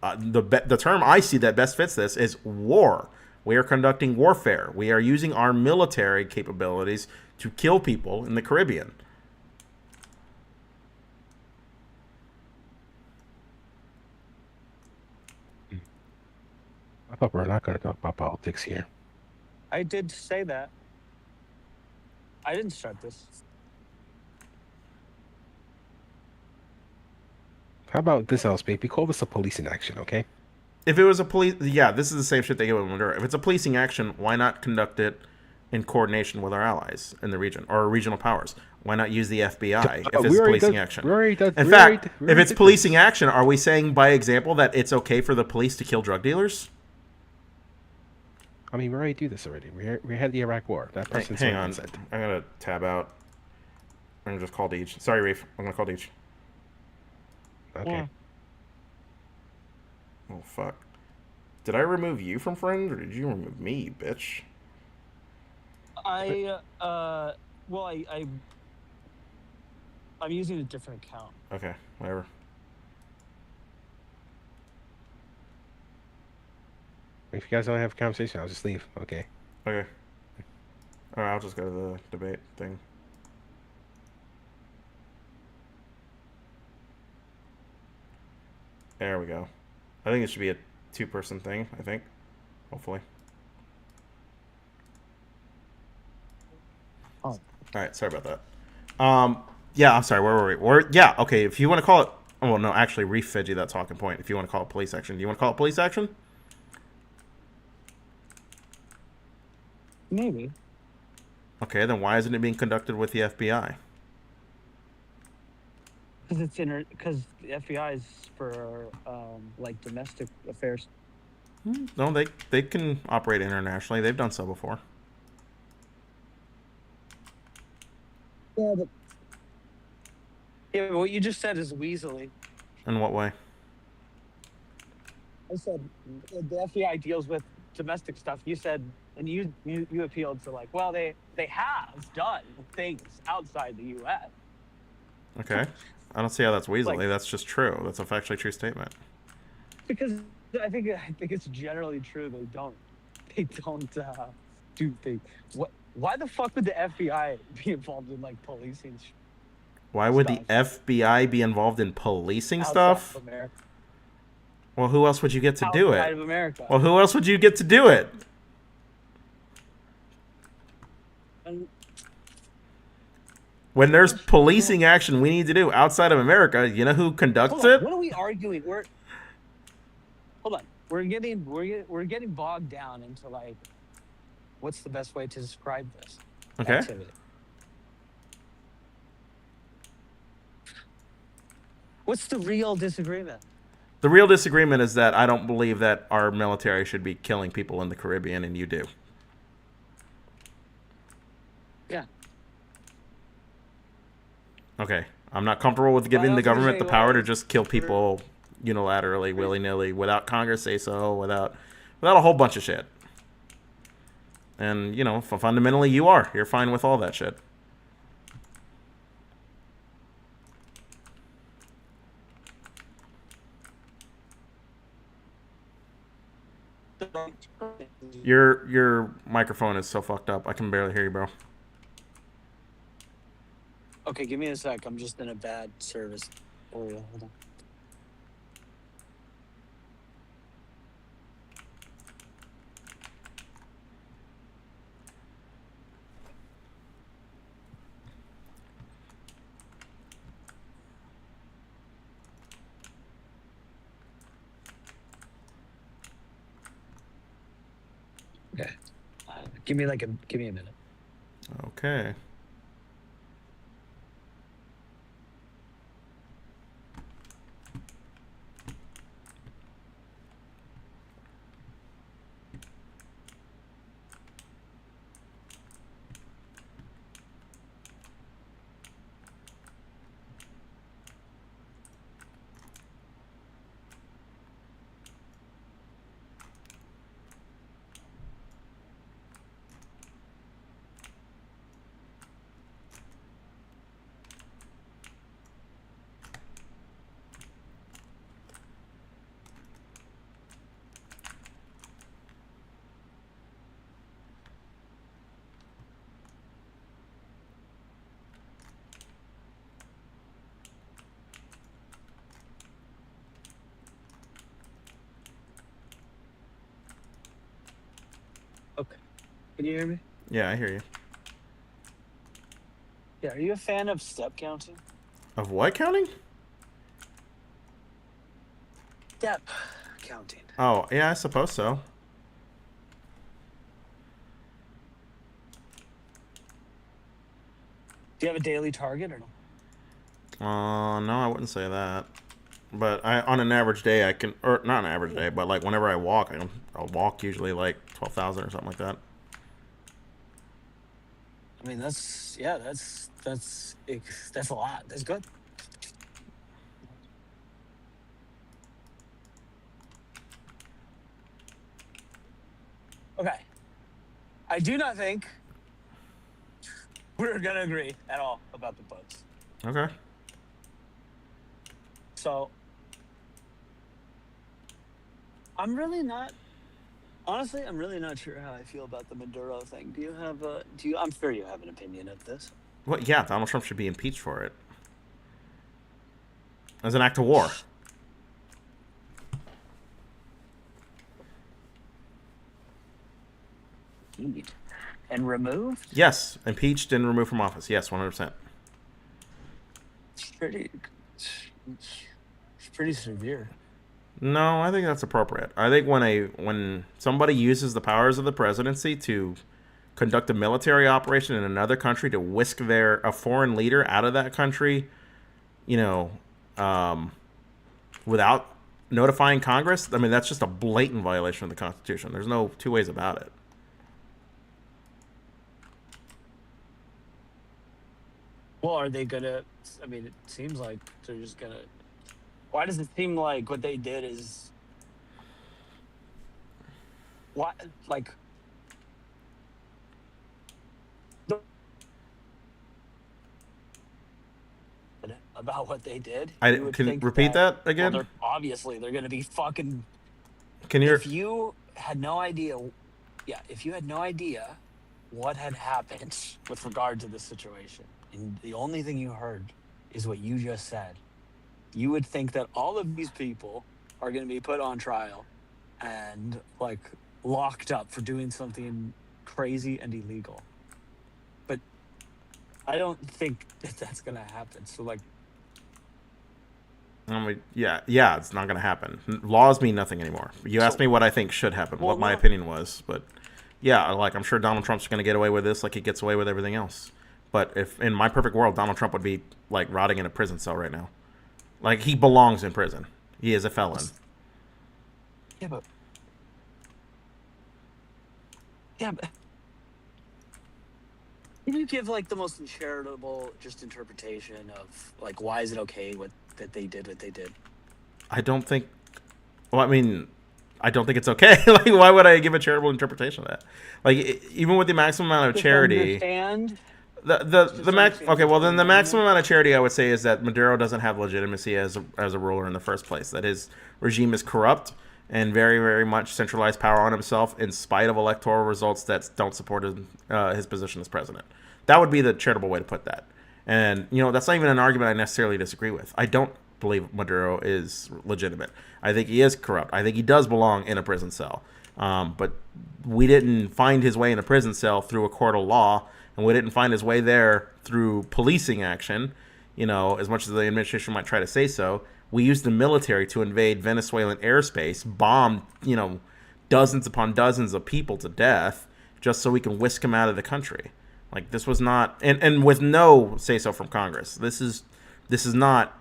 Speaker 8: the term I see that best fits this is war. We are conducting warfare. We are using our military capabilities to kill people in the Caribbean.
Speaker 9: I thought we're not going to talk about politics here.
Speaker 3: I did say that. I didn't start this.
Speaker 9: How about this, Elspeth? We call this a police in action, okay?
Speaker 8: If it was a police, yeah, this is the same shit they give them under. If it's a policing action, why not conduct it in coordination with our allies in the region or regional powers? Why not use the FBI if it's policing action? In fact, if it's policing action, are we saying by example that it's okay for the police to kill drug dealers?
Speaker 9: I mean, we already do this already. We had the Iraq War. That person's
Speaker 8: Hang on. I'm going to tab out. I'm going to just call Deej. Sorry, Reef. I'm going to call Deej.
Speaker 9: Okay.
Speaker 3: Yeah.
Speaker 8: Oh, fuck. Did I remove you from friends, or did you remove me, bitch?
Speaker 3: I'm using a different account.
Speaker 8: Okay, whatever.
Speaker 9: If you guys don't have a conversation, I'll just leave. Okay.
Speaker 8: Okay. Alright, I'll just go to the debate thing. There we go. I think it should be a two-person thing, I think. Hopefully.
Speaker 3: Oh.
Speaker 8: Alright, sorry about that. Yeah, I'm sorry, where were we? Yeah, okay, if you want to call it... Oh, well, no, actually, Reef fed you that talking point. If you want to call it police action. Do you want to call it police action?
Speaker 3: Maybe.
Speaker 8: Okay, then why isn't it being conducted with the FBI?
Speaker 3: Because because the FBI is for like domestic affairs.
Speaker 8: No, they can operate internationally. They've done so before.
Speaker 3: Yeah, but what you just said is weaselly.
Speaker 8: In what way?
Speaker 3: I said the FBI deals with domestic stuff. You said, and you appealed to like, well, they have done things outside the U.S.
Speaker 8: Okay. I don't see how that's weaselly.
Speaker 3: Like-
Speaker 8: That's just true. That's a factually true statement.
Speaker 3: Because I think it's generally true. They don't do things. What? Why the fuck would the FBI be involved in like policing
Speaker 8: Why would the
Speaker 3: stuff
Speaker 8: FBI be involved in policing
Speaker 3: outside
Speaker 8: stuff?
Speaker 3: of America?
Speaker 8: Well, who else would you get to do
Speaker 3: Outside
Speaker 8: it?
Speaker 3: of America.
Speaker 8: Well, who else would you get to do it?
Speaker 3: And
Speaker 8: When there's policing action we need to do outside of America, you know who conducts
Speaker 3: hold on,
Speaker 8: it?
Speaker 3: what are we arguing? Hold on. We're getting bogged down into like, what's the best way to describe this
Speaker 8: Okay.
Speaker 3: activity? What's the real disagreement?
Speaker 8: The real disagreement is that I don't believe that our military should be killing people in the Caribbean, and you do.
Speaker 3: Yeah.
Speaker 8: Okay. I'm not comfortable with giving the
Speaker 3: also
Speaker 8: government
Speaker 3: say,
Speaker 8: the power
Speaker 3: well,
Speaker 8: to just kill people unilaterally, willy-nilly, without Congress say so, without a whole bunch of shit. And, you know, fundamentally you are. You're fine with all that shit. Your microphone is so fucked up. I can barely hear you, bro.
Speaker 3: Okay, give me a sec. I'm just in a bad service area. Hold on. Okay. Give me a minute.
Speaker 8: Okay.
Speaker 3: Okay. Can you hear me?
Speaker 8: Yeah, I hear you.
Speaker 3: Yeah. Are you a fan of step counting?
Speaker 8: Of what counting?
Speaker 3: Step counting.
Speaker 8: Oh, yeah, I suppose so.
Speaker 3: Do you have a daily target or no?
Speaker 8: No, I wouldn't say that. But on an average day, I can, or not an average day, but like whenever I walk, I'll walk usually like 12,000 or something like that.
Speaker 3: I mean, that's a lot. That's good. Okay. I do not think we're gonna agree at all about the bugs.
Speaker 8: Okay.
Speaker 3: So I'm really not sure how I feel about the Maduro thing. I'm sure you have an opinion of this.
Speaker 8: Well, yeah, Donald Trump should be impeached for it. As an act of war.
Speaker 3: And removed?
Speaker 8: Yes, impeached and removed from office. Yes, 100%.
Speaker 3: It's pretty severe.
Speaker 8: No, I think that's appropriate. I think when somebody uses the powers of the presidency to conduct a military operation in another country to whisk a foreign leader out of that country, without notifying Congress, I mean, that's just a blatant violation of the Constitution. There's no two ways about it.
Speaker 3: Well, are they gonna? I mean, it seems like they're just gonna. Why does it seem like what they did is what like about what they did?
Speaker 8: I
Speaker 3: You would
Speaker 8: can
Speaker 3: think
Speaker 8: repeat
Speaker 3: that.
Speaker 8: that
Speaker 3: Well,
Speaker 8: again.
Speaker 3: they're obviously they're gonna be fucking.
Speaker 8: Can you?
Speaker 3: If you had no idea, yeah, if you had no idea what had happened with regard to this situation, and the only thing you heard is what you just said, you would think that all of these people are going to be put on trial and like locked up for doing something crazy and illegal. But I don't think that that's going to happen. So like,
Speaker 8: Yeah, it's not going to happen. Laws mean nothing anymore. You asked
Speaker 3: so
Speaker 8: me what I think should happen,
Speaker 3: well,
Speaker 8: what my
Speaker 3: no,
Speaker 8: opinion was, but yeah, like I'm sure Donald Trump's going to get away with this, like he gets away with everything else. But if in my perfect world, Donald Trump would be like rotting in a prison cell right now. Like he belongs in prison. He is a felon.
Speaker 3: yeah, but yeah, but can you give like the most charitable just interpretation of like why is it okay that they did what they did?
Speaker 8: I don't think. Well, I mean, I don't think it's okay. Like, why would I give a charitable interpretation of that? Like, even with the maximum amount of
Speaker 3: Just
Speaker 8: charity,
Speaker 3: understand.
Speaker 8: the max.
Speaker 3: Understand
Speaker 8: Okay,
Speaker 3: what's
Speaker 8: well then
Speaker 3: going
Speaker 8: the
Speaker 3: on
Speaker 8: maximum
Speaker 3: there.
Speaker 8: amount of charity I would say is that Maduro doesn't have legitimacy as a ruler in the first place. That his regime is corrupt and very very much centralized power on himself, in spite of electoral results that don't support his position as president. That would be the charitable way to put that. And that's not even an argument I necessarily disagree with. I don't believe Maduro is legitimate. I think he is corrupt. I think he does belong in a prison cell. But we didn't find his way in a prison cell through a court of law, and we didn't find his way there through policing action. As much as the administration might try to say so, we used the military to invade Venezuelan airspace, bombed, dozens upon dozens of people to death, just so we can whisk them out of the country. Like this was not, and with no say so from Congress. This is not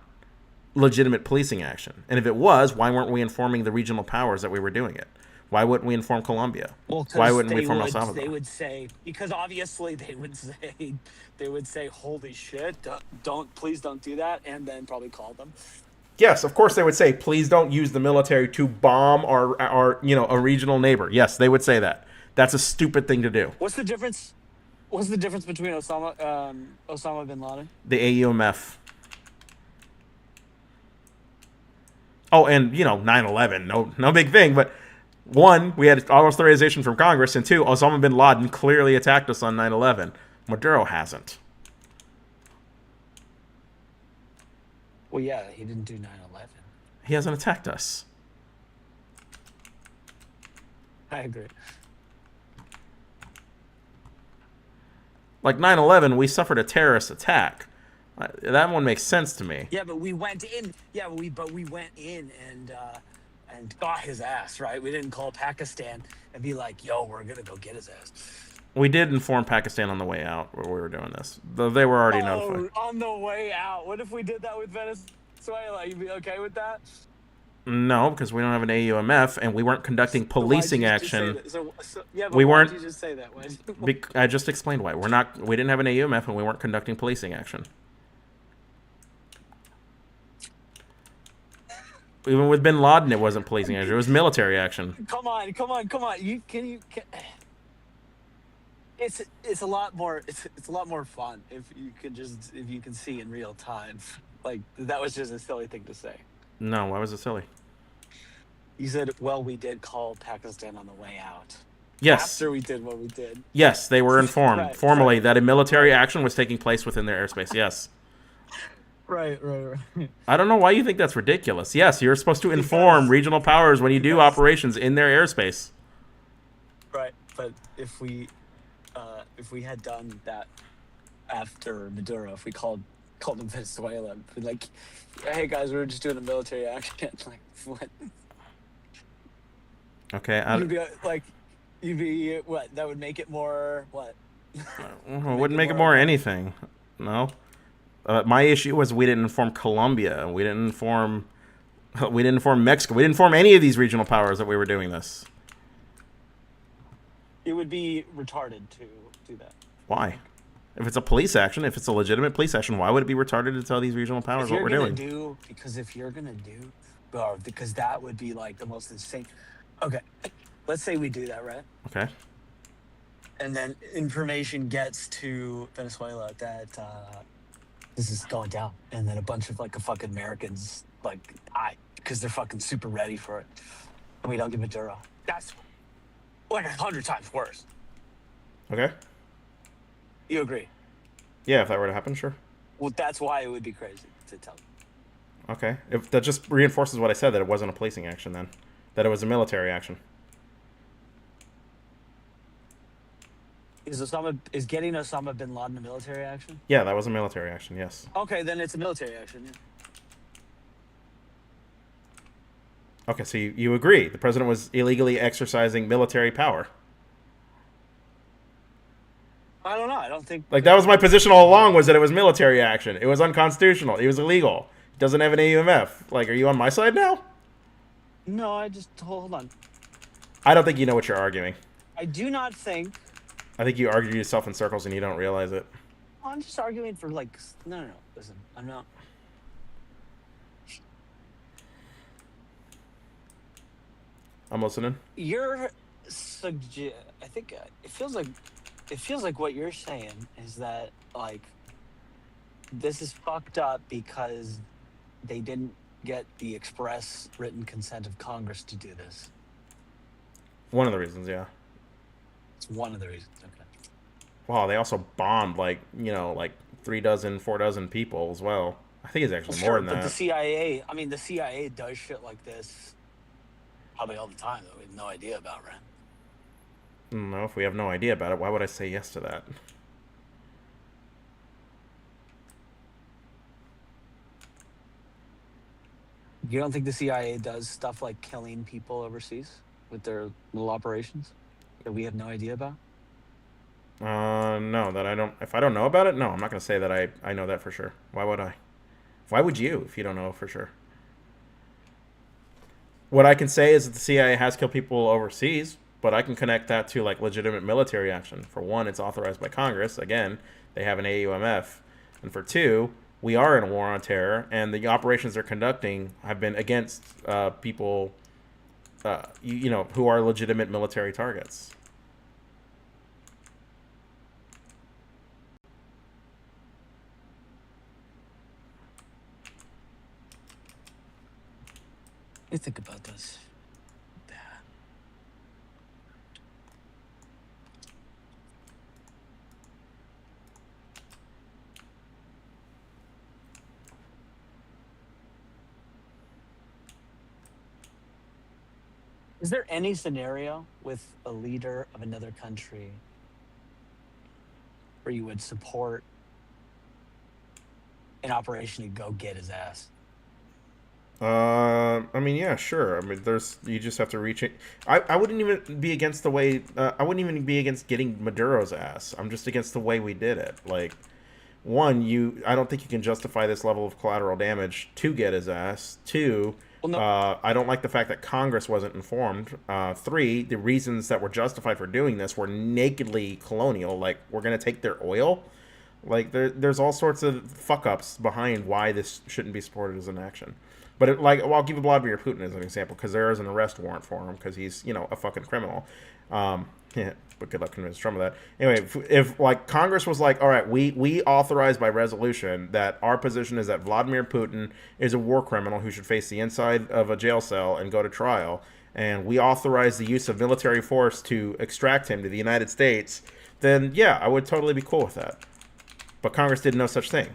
Speaker 8: legitimate policing action. And if it was, why weren't we informing the regional powers that we were doing it? Why wouldn't we inform Colombia?
Speaker 3: Well,
Speaker 8: Why
Speaker 3: because
Speaker 8: wouldn't we inform El Salvador?
Speaker 3: they would say, because obviously they would say, holy shit, please don't do that, and then probably call them.
Speaker 8: Yes, of course they would say, please don't use the military to bomb our a regional neighbor. Yes, they would say that. That's a stupid thing to do.
Speaker 3: What's the difference? What's the difference between Osama bin Laden?
Speaker 8: The AUMF. Oh, and 9/11, no big thing, but one, we had authorization from Congress, and two, Osama bin Laden clearly attacked us on 9/11. Maduro hasn't.
Speaker 3: Well, yeah, he didn't do 9/11.
Speaker 8: He hasn't attacked us.
Speaker 3: I agree.
Speaker 8: Like 9/11, we suffered a terrorist attack. That one makes sense to me.
Speaker 3: Yeah, but we went in. Yeah, but we went in and got his ass, right? We didn't call Pakistan and be like, "Yo, we're gonna go get his ass."
Speaker 8: We did inform Pakistan on the way out where we were doing this, though they were already notified.
Speaker 3: On the way out. What if we did that with Venezuela? You'd be okay with that?
Speaker 8: No, because we don't have an AUMF, and we weren't conducting policing action.
Speaker 3: Yeah, but
Speaker 8: we
Speaker 3: why
Speaker 8: weren't.
Speaker 3: did you just say that?
Speaker 8: I just explained why. We didn't have an AUMF, and we weren't conducting policing action. Even with Bin Laden, it wasn't policing action; it was military action.
Speaker 3: Come on! It's a lot more. It's a lot more fun if you can see in real time. Like that was just a silly thing to say.
Speaker 8: No, why was it silly?
Speaker 3: You said, "Well, we did call Pakistan on the way out."
Speaker 8: Yes.
Speaker 3: After we did what we did.
Speaker 8: Yes, they were informed
Speaker 3: Right,
Speaker 8: formally that a military action was taking place within their airspace. Yes.
Speaker 3: Right.
Speaker 8: I don't know why you think that's ridiculous. Yes, you're supposed to inform regional powers when you do operations in their airspace.
Speaker 3: Right, but if we had done that after Maduro, if we called them Venezuela, and like, hey guys, we were just doing a military action. Like, what?
Speaker 8: Okay.
Speaker 3: You'd be what? That would make it more what?
Speaker 8: It wouldn't make it more anything. No. My issue was we didn't inform Colombia. We didn't inform Mexico. We didn't inform any of these regional powers that we were doing this.
Speaker 3: It would be retarded to do that.
Speaker 8: Why? If it's a police action, if it's a legitimate police action, why would it be retarded to tell these regional powers
Speaker 3: If
Speaker 8: what
Speaker 3: you're
Speaker 8: we're
Speaker 3: gonna
Speaker 8: doing?
Speaker 3: if you're gonna do, bro, because that would be like the most insane. Okay, let's say we do that, right?
Speaker 8: Okay.
Speaker 3: And then information gets to Venezuela that this is going down, and then a bunch of like a fucking Americans like die because they're fucking super ready for it, and we don't give Maduro. That's like 100 times worse.
Speaker 8: Okay.
Speaker 3: You agree?
Speaker 8: Yeah, if that were to happen, sure.
Speaker 3: Well, that's why it would be crazy to tell you.
Speaker 8: Okay. If that just reinforces what I said, that it wasn't a policing action then. That it was a military action.
Speaker 3: Is getting Osama bin Laden a military action?
Speaker 8: Yeah, that was a military action, yes.
Speaker 3: Okay, then it's a military action. Yeah.
Speaker 8: Okay, so you agree. The president was illegally exercising military power.
Speaker 3: I don't know. I don't think
Speaker 8: Like, that was my position all along, was that it was military action. It was unconstitutional. It was illegal. It doesn't have an AUMF. Like, are you on my side now?
Speaker 3: No, I just hold on.
Speaker 8: I don't think you know what you're arguing.
Speaker 3: I do not think.
Speaker 8: I think you argue yourself in circles and you don't realize it.
Speaker 3: I'm just arguing for like. No. Listen, I'm not.
Speaker 8: I'm listening.
Speaker 3: You're I think it feels like what you're saying is that like this is fucked up because they didn't get the express written consent of Congress to do this.
Speaker 8: One of the reasons, yeah.
Speaker 3: It's one of the reasons. Okay.
Speaker 8: Wow, they also bombed like 4 dozen people as well. I think it's actually more
Speaker 3: Sure,
Speaker 8: than
Speaker 3: but
Speaker 8: that.
Speaker 3: the CIA does shit like this probably all the time that we have no idea about, right?
Speaker 8: No, if we have no idea about it, why would I say yes to that?
Speaker 3: You don't think the CIA does stuff like killing people overseas with their little operations that we have no idea about?
Speaker 8: No, that I don't. If I don't know about it, no, I'm not going to say that I know that for sure. Why would I? Why would you if you don't know for sure? What I can say is that the CIA has killed people overseas, but I can connect that to like legitimate military action. For one, it's authorized by Congress. Again, they have an AUMF, and for two, we are in a war on terror, and the operations they're conducting have been against people, who are legitimate military targets.
Speaker 3: You think about this. Is there any scenario with a leader of another country where you would support an operation to go get his ass?
Speaker 8: I mean, yeah, sure. I mean, you just have to reach it. I wouldn't even be against the way. I wouldn't even be against getting Maduro's ass. I'm just against the way we did it. Like, one, I don't think you can justify this level of collateral damage to get his ass. Two,
Speaker 3: Well, no.
Speaker 8: I don't like the fact that Congress wasn't informed. Three, the reasons that were justified for doing this were nakedly colonial. Like, we're gonna take their oil. Like, there's all sorts of fuck ups behind why this shouldn't be supported as an action. But I'll give Vladimir Putin as an example because there is an arrest warrant for him because he's a fucking criminal. Yeah, but good luck convincing Trump of that. Anyway, if like Congress was like, all right, we authorize by resolution that our position is that Vladimir Putin is a war criminal who should face the inside of a jail cell and go to trial, and we authorize the use of military force to extract him to the United States, then yeah, I would totally be cool with that. But Congress did no such thing.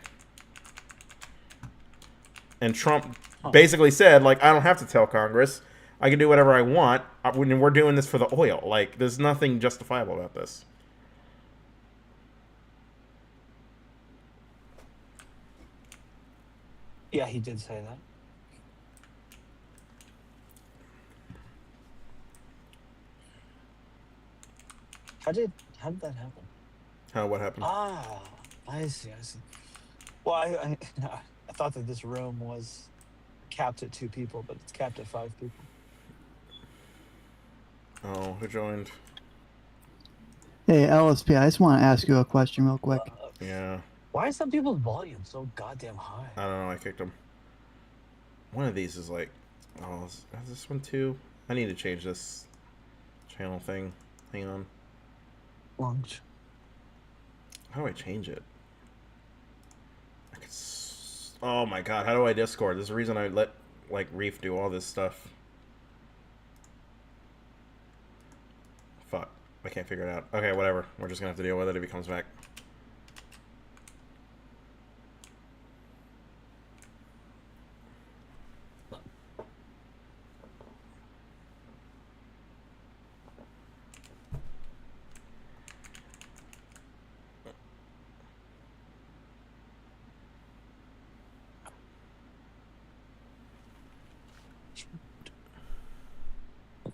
Speaker 8: And Trump basically said, like, I don't have to tell Congress. I can do whatever I want. When we're doing this for the oil. Like, there's nothing justifiable about this.
Speaker 3: Yeah, he did say that. How did that happen?
Speaker 8: What happened?
Speaker 3: Ah, I see. Well, I I thought that this room was capped at 2 people, but it's capped at 5 people.
Speaker 8: Oh, who joined?
Speaker 10: Hey, LSP, I just want to ask you a question real quick.
Speaker 1: Yeah.
Speaker 3: Why is some people's volume so goddamn high?
Speaker 1: I don't know. I kicked him. One of these is like, oh, is this one too? I need to change this channel thing. Hang on.
Speaker 3: Launch.
Speaker 1: How do I change it? Oh my god, how do I Discord? There's a reason I let, like, Reef do all this stuff. Fuck. I can't figure it out. Okay, whatever. We're just gonna have to deal with it if he comes back.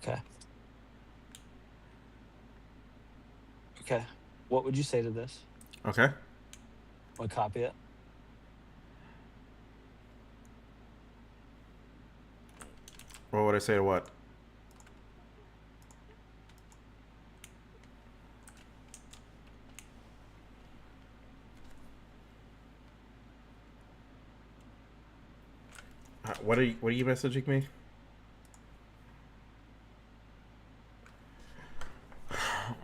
Speaker 3: Okay. Okay. What would you say to this?
Speaker 1: Okay.
Speaker 3: Want to copy it?
Speaker 1: What would I say to what? What are you messaging me?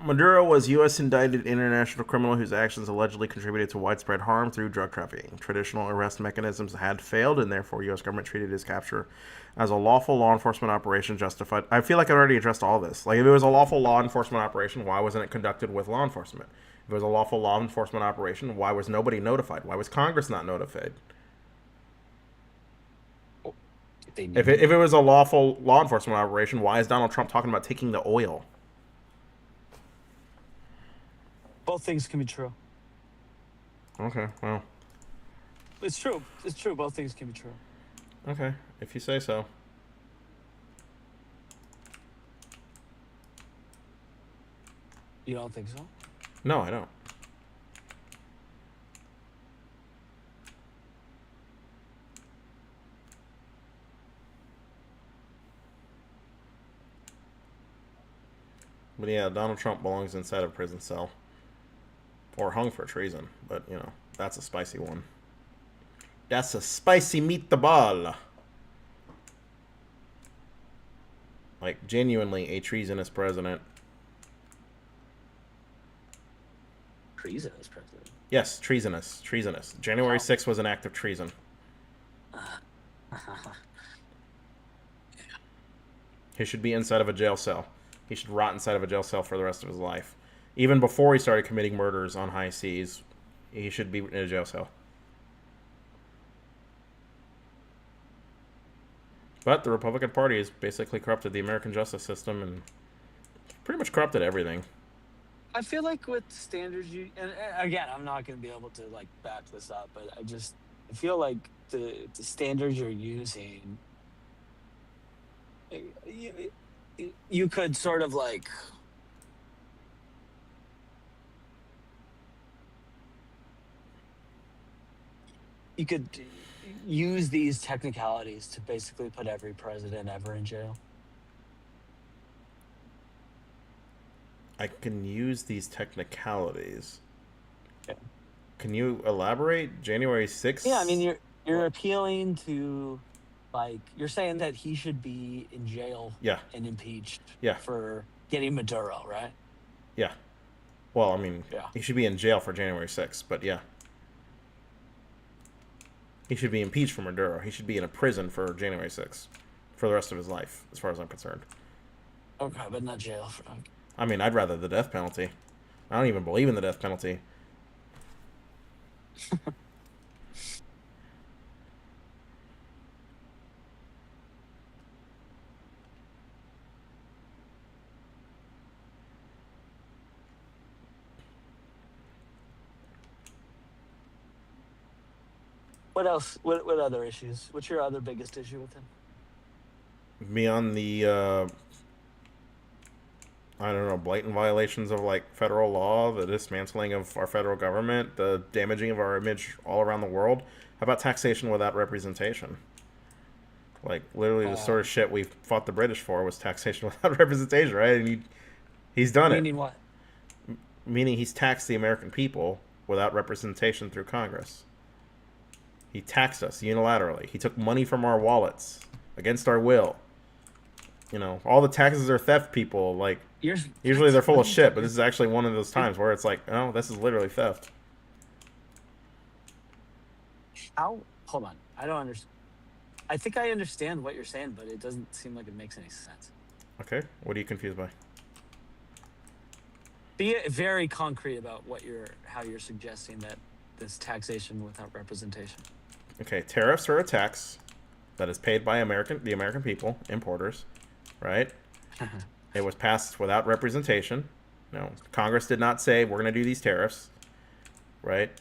Speaker 1: Maduro was U.S. indicted international criminal whose actions allegedly contributed to widespread harm through drug trafficking. Traditional arrest mechanisms had failed, and therefore U.S. government treated his capture as a lawful law enforcement operation justified. I feel like I already addressed all this. Like, if it was a lawful law enforcement operation, why wasn't it conducted with law enforcement? If it was a lawful law enforcement operation, why was nobody notified? Why was Congress not notified? If it was a lawful law enforcement operation, why is Donald Trump talking about taking the oil?
Speaker 3: Both things can be true.
Speaker 1: Okay, well.
Speaker 3: It's true. It's true. Both things can be true.
Speaker 1: Okay, if you say so.
Speaker 3: You don't think so?
Speaker 1: No, I don't. But yeah, Donald Trump belongs inside a prison cell. Or hung for treason. But, you know, that's a spicy one. That's a spicy meatball. Like, genuinely a treasonous president.
Speaker 3: Treasonous president?
Speaker 1: Yes, treasonous. Treasonous. January 6th was an act of treason. He should be inside of a jail cell. He should rot inside of a jail cell for the rest of his life. Even before he started committing murders on high seas, he should be in a jail cell. But the Republican Party has basically corrupted the American justice system and pretty much corrupted everything.
Speaker 3: I feel like with standards, and again, I'm not going to be able to like back this up, but I feel like the standards you're using, you could sort of like you could use these technicalities to basically put every president ever in jail.
Speaker 1: I can use these technicalities.
Speaker 3: Yeah.
Speaker 1: Can you elaborate? January 6th?
Speaker 3: Yeah, I mean, you're appealing to, like, you're saying that he should be in jail
Speaker 1: Yeah.
Speaker 3: and impeached
Speaker 1: Yeah.
Speaker 3: for getting Maduro, right?
Speaker 1: Yeah. Well, I mean,
Speaker 3: Yeah.
Speaker 1: he should be in jail for January 6th, but yeah. He should be impeached for Maduro. He should be in a prison for January 6th for the rest of his life, as far as I'm concerned.
Speaker 3: Okay, but not jail for him.
Speaker 1: I mean, I'd rather the death penalty. I don't even believe in the death penalty.
Speaker 3: What else? What other issues? What's your other biggest issue with him?
Speaker 1: Beyond the, I don't know, blatant violations of, like, federal law, the dismantling of our federal government, the damaging of our image all around the world. How about taxation without representation? Like, literally the sort of shit we fought the British for was taxation without representation, right? And he's done it.
Speaker 3: Meaning what?
Speaker 1: Meaning he's taxed the American people
Speaker 8: without representation through Congress. He taxed us unilaterally. He took money from our wallets against our will. You know, all the taxes are theft, people. Like, usually they're full of shit, but this is actually one of those times where it's like, oh, this is literally theft.
Speaker 3: How? Hold on. I don't understand. I think I understand what you're saying, but it doesn't seem like it makes any sense.
Speaker 8: Okay, what are you confused by?
Speaker 3: Be very concrete about how you're suggesting that this taxation without representation.
Speaker 8: Okay, tariffs are a tax that is paid by the American people, importers, right? It was passed without representation. No, Congress did not say we're going to do these tariffs, right?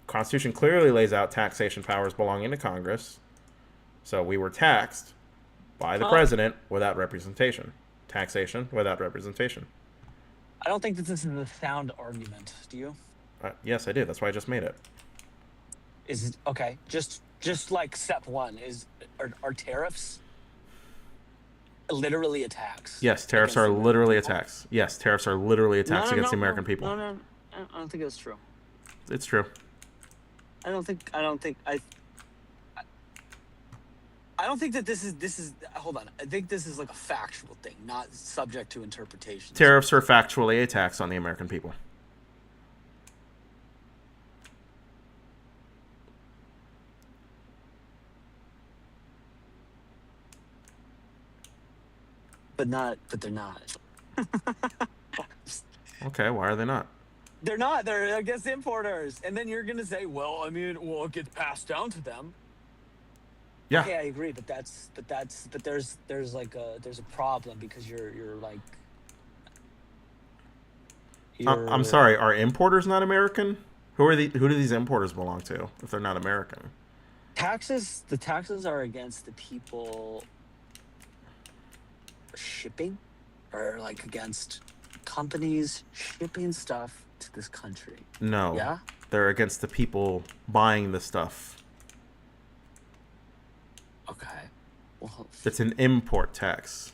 Speaker 8: Constitution clearly lays out taxation powers belonging to Congress. So we were taxed by the president without representation. Taxation without representation.
Speaker 3: I don't think that this is a sound argument. Do you?
Speaker 8: Yes, I do. That's why I just made it.
Speaker 3: Is it okay? Just like step one are tariffs literally a tax?
Speaker 8: Yes, tariffs are literally a tax. Yes, tariffs are literally a tax against the American people.
Speaker 3: No, I don't think that's true.
Speaker 8: It's true.
Speaker 3: I don't think that this is hold on. I think this is like a factual thing, not subject to interpretation.
Speaker 8: Tariffs are factually a tax on the American people.
Speaker 3: But they're not.
Speaker 8: Okay, why are they not?
Speaker 3: They're not. They're against importers. And then you're gonna say, well, I mean, it gets passed down to them.
Speaker 8: Yeah.
Speaker 3: Okay, I agree, but there's a problem because you're like.
Speaker 8: I'm sorry. Are importers not American? Who do these importers belong to if they're not American?
Speaker 3: The taxes are against the people shipping, or like against companies shipping stuff to this country.
Speaker 8: No.
Speaker 3: Yeah?
Speaker 8: They're against the people buying the stuff.
Speaker 3: Okay. Well,
Speaker 8: it's an import tax.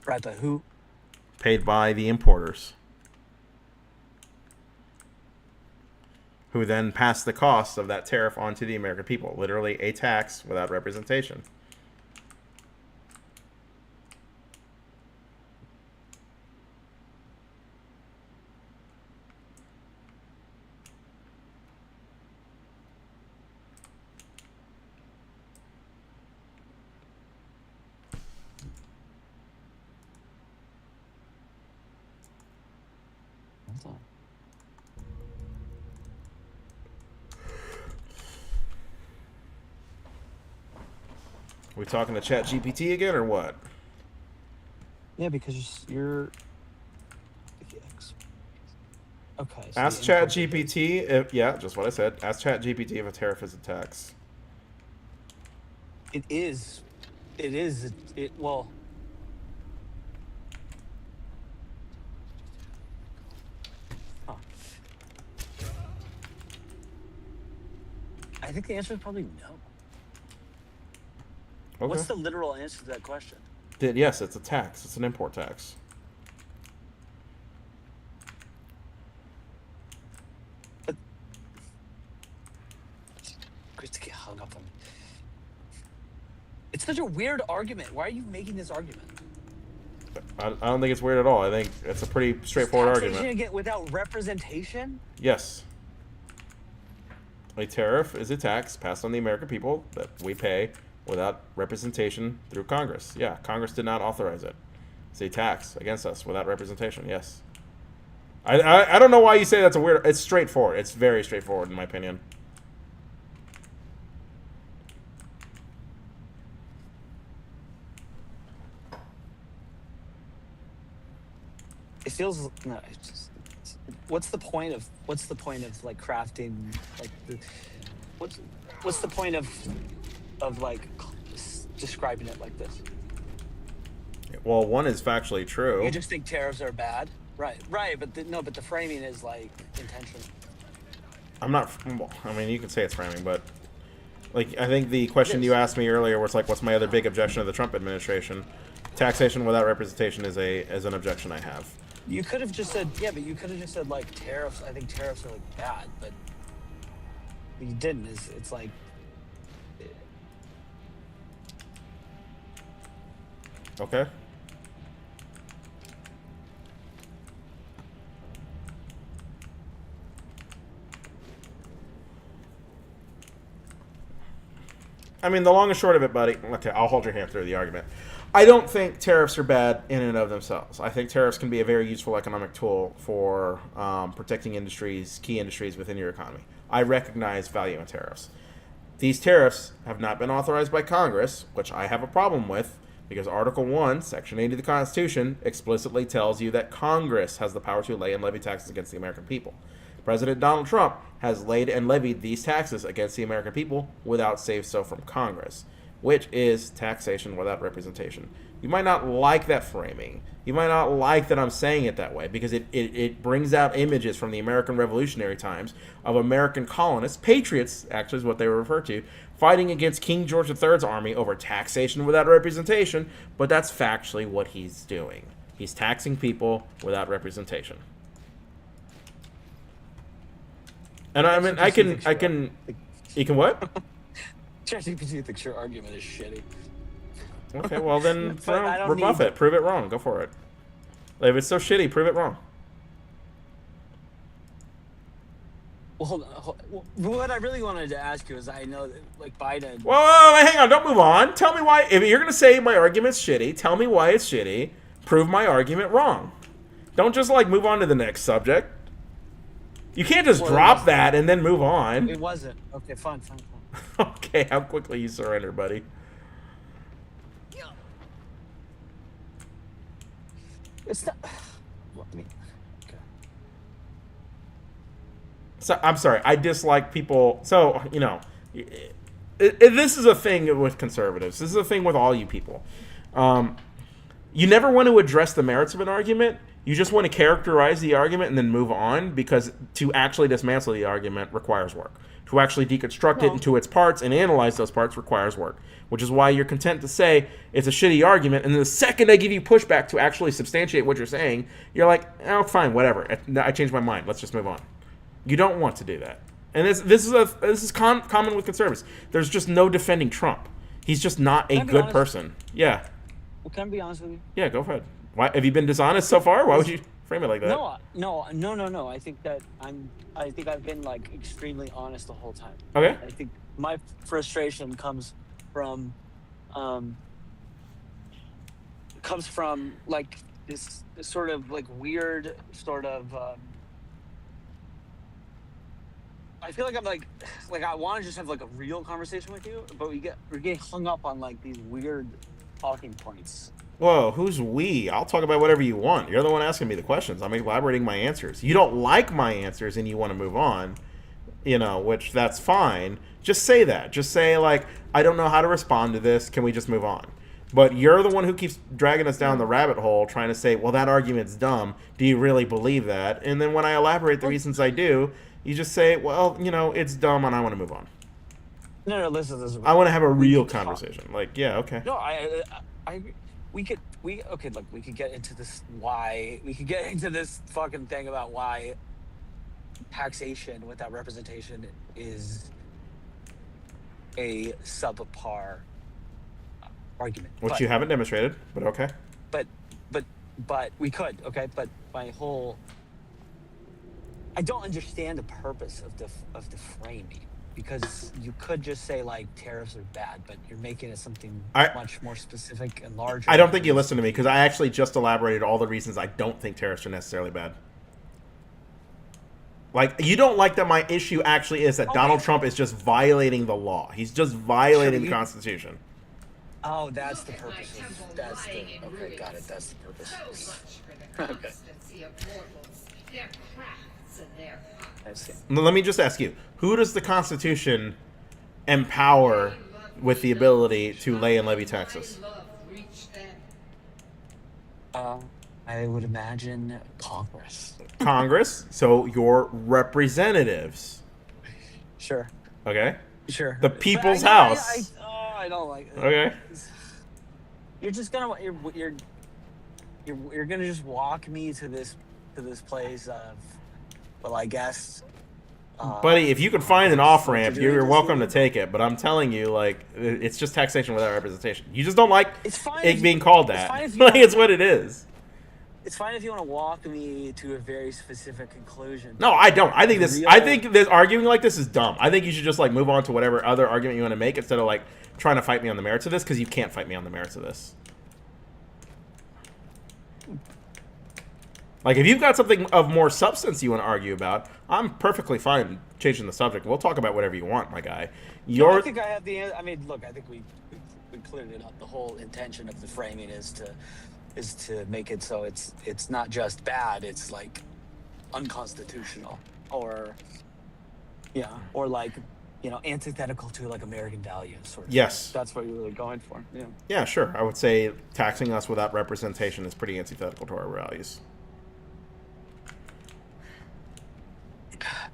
Speaker 3: Right, but who?
Speaker 8: Paid by the importers, who then pass the cost of that tariff onto the American people. Literally a tax without representation. We talking to ChatGPT again or what?
Speaker 3: Yeah, because you're. Okay. So
Speaker 8: ask ChatGPT if just what I said. Ask ChatGPT if a tariff is a tax.
Speaker 3: It is. Well. Huh. I think the answer is probably no.
Speaker 8: Okay.
Speaker 3: What's the literal answer to that question?
Speaker 8: Yes, it's a tax. It's an import tax.
Speaker 3: But Chris, to get hung up on. It's such a weird argument. Why are you making this argument?
Speaker 8: I don't think it's weird at all. I think it's a pretty straightforward argument.
Speaker 3: Again, without representation?
Speaker 8: Yes. A tariff is a tax passed on the American people that we pay without representation through Congress. Yeah, Congress did not authorize it. It's a tax against us without representation. Yes. I don't know why you say that's a weird. It's straightforward. It's very straightforward in my opinion.
Speaker 3: It feels no. It's just, what's the point of like crafting like what's the point of like describing it like this?
Speaker 8: Well, one is factually true.
Speaker 3: You just think tariffs are bad, right? But but the framing is like intentional.
Speaker 8: I'm not. I mean, you can say it's framing, but like I think the question you asked me earlier was like, what's my other big objection to the Trump administration? Taxation without representation is an objection I have.
Speaker 3: You could have just said, yeah, but you could have just said like tariffs. I think tariffs are like bad, but you didn't. It's like
Speaker 8: Okay. I mean, the long and short of it, buddy. Okay, I'll hold your hand through the argument. I don't think tariffs are bad in and of themselves. I think tariffs can be a very useful economic tool for protecting industries, key industries within your economy. I recognize value in tariffs. These tariffs have not been authorized by Congress, which I have a problem with, because Article 1, Section 80 of the Constitution explicitly tells you that Congress has the power to lay and levy taxes against the American people. President Donald Trump has laid and levied these taxes against the American people without say-so from Congress, which is taxation without representation. You might not like that framing. You might not like that I'm saying it that way, because it brings out images from the American Revolutionary times of American colonists, patriots, actually is what they were referred to, fighting against King George III's army over taxation without representation, but that's factually what he's doing. He's taxing people without representation. And I mean, I can, you can what?
Speaker 3: ChatGPT thinks your argument is shitty.
Speaker 8: Okay, well then,
Speaker 3: But I don't
Speaker 8: rebuff
Speaker 3: need
Speaker 8: it. Prove it wrong. Go for it. If it's so shitty, prove it wrong.
Speaker 3: Well, hold on. What I really wanted to ask you is, I know that like Biden.
Speaker 8: Whoa, hang on. Don't move on. Tell me why. If you're going to say my argument's shitty, tell me why it's shitty. Prove my argument wrong. Don't just like move on to the next subject. You can't just drop that and then move on.
Speaker 3: It wasn't. Okay, fine.
Speaker 8: Okay, how quickly you surrender, buddy.
Speaker 3: It's not. Well, I mean, okay.
Speaker 8: So I'm sorry. I dislike people. So you know, this is a thing with conservatives. This is a thing with all you people. You never want to address the merits of an argument. You just want to characterize the argument and then move on, because to actually dismantle the argument requires work. To actually deconstruct it into its parts and analyze those parts requires work, which is why you're content to say it's a shitty argument, and then the second I give you pushback to actually substantiate what you're saying, you're like, oh, fine, whatever. I changed my mind. Let's just move on. You don't want to do that. And this is common with conservatives. There's just no defending Trump. He's just not a good person. Yeah.
Speaker 3: Well, can I be honest with you?
Speaker 8: Yeah, go ahead. Why have you been dishonest so far? Why would you frame it like that?
Speaker 3: No. I think that I've been like extremely honest the whole time.
Speaker 8: Okay.
Speaker 3: I think my frustration comes from like this sort of like weird sort of. I feel like I'm like I want to just have like a real conversation with you, but we're getting hung up on like these weird talking points.
Speaker 8: Whoa, who's we? I'll talk about whatever you want. You're the one asking me the questions. I'm elaborating my answers. You don't like my answers and you want to move on, you know, which that's fine. Just say that. Just say, like, I don't know how to respond to this. Can we just move on? But you're the one who keeps dragging us down the rabbit hole trying to say, well, that argument's dumb. Do you really believe that? And then when I elaborate the reasons I do, you just say, well, you know, it's dumb and I want to move on.
Speaker 3: No, listen.
Speaker 8: I want to have a real conversation. Like, yeah, okay.
Speaker 3: No, we could get into this fucking thing about why taxation without representation is a subpar argument.
Speaker 8: Which you haven't demonstrated, but okay.
Speaker 3: But we could, okay? But I don't understand the purpose of the framing. Because you could just say, like, tariffs are bad, but you're making it something much more specific and larger.
Speaker 8: I don't think you listened to me, because I actually just elaborated all the reasons I don't think tariffs are necessarily bad. Like, you don't like that my issue actually is that Donald Trump is just violating the law. He's just violating the Constitution.
Speaker 3: Oh, that's the purpose. Okay, got it. That's the purpose. Okay.
Speaker 8: Let me just ask you, who does the Constitution empower with the ability to lay and levy taxes?
Speaker 3: I would imagine Congress.
Speaker 8: Congress? So your representatives.
Speaker 3: Sure.
Speaker 8: Okay?
Speaker 3: Sure.
Speaker 8: The people's house.
Speaker 3: I don't like it.
Speaker 8: Okay.
Speaker 3: You're just gonna... you're gonna just walk me to this place of, well, I guess.
Speaker 8: Buddy, if you can find an off
Speaker 3: what
Speaker 8: ramp,
Speaker 3: you're doing
Speaker 8: you're
Speaker 3: is
Speaker 8: welcome to
Speaker 3: illegal.
Speaker 8: take it. But I'm telling you, like, it's just taxation without representation. You just don't like
Speaker 3: It's fine
Speaker 8: it
Speaker 3: if
Speaker 8: being called
Speaker 3: it's
Speaker 8: that.
Speaker 3: fine if you
Speaker 8: Like,
Speaker 3: wanna-
Speaker 8: it's what it is.
Speaker 3: It's fine if you want to walk me to a very specific conclusion.
Speaker 8: No, I don't. I think
Speaker 3: The
Speaker 8: this.
Speaker 3: real-
Speaker 8: I think this arguing like this is dumb. I think you should just like move on to whatever other argument you want to make instead of like trying to fight me on the merits of this, because you can't fight me on the merits of this. Like, if you've got something of more substance you want to argue about, I'm perfectly fine changing the subject. We'll talk about whatever you want, my guy.
Speaker 3: No, I think I have the answer. I mean, look, I think we cleared it up. The whole intention of the framing is to make it so it's not just bad. It's like unconstitutional, or or like antithetical to like American values. Sort of.
Speaker 8: Yes.
Speaker 3: That's what you're really going for. Yeah.
Speaker 8: Yeah, sure. I would say taxing us without representation is pretty antithetical to our values.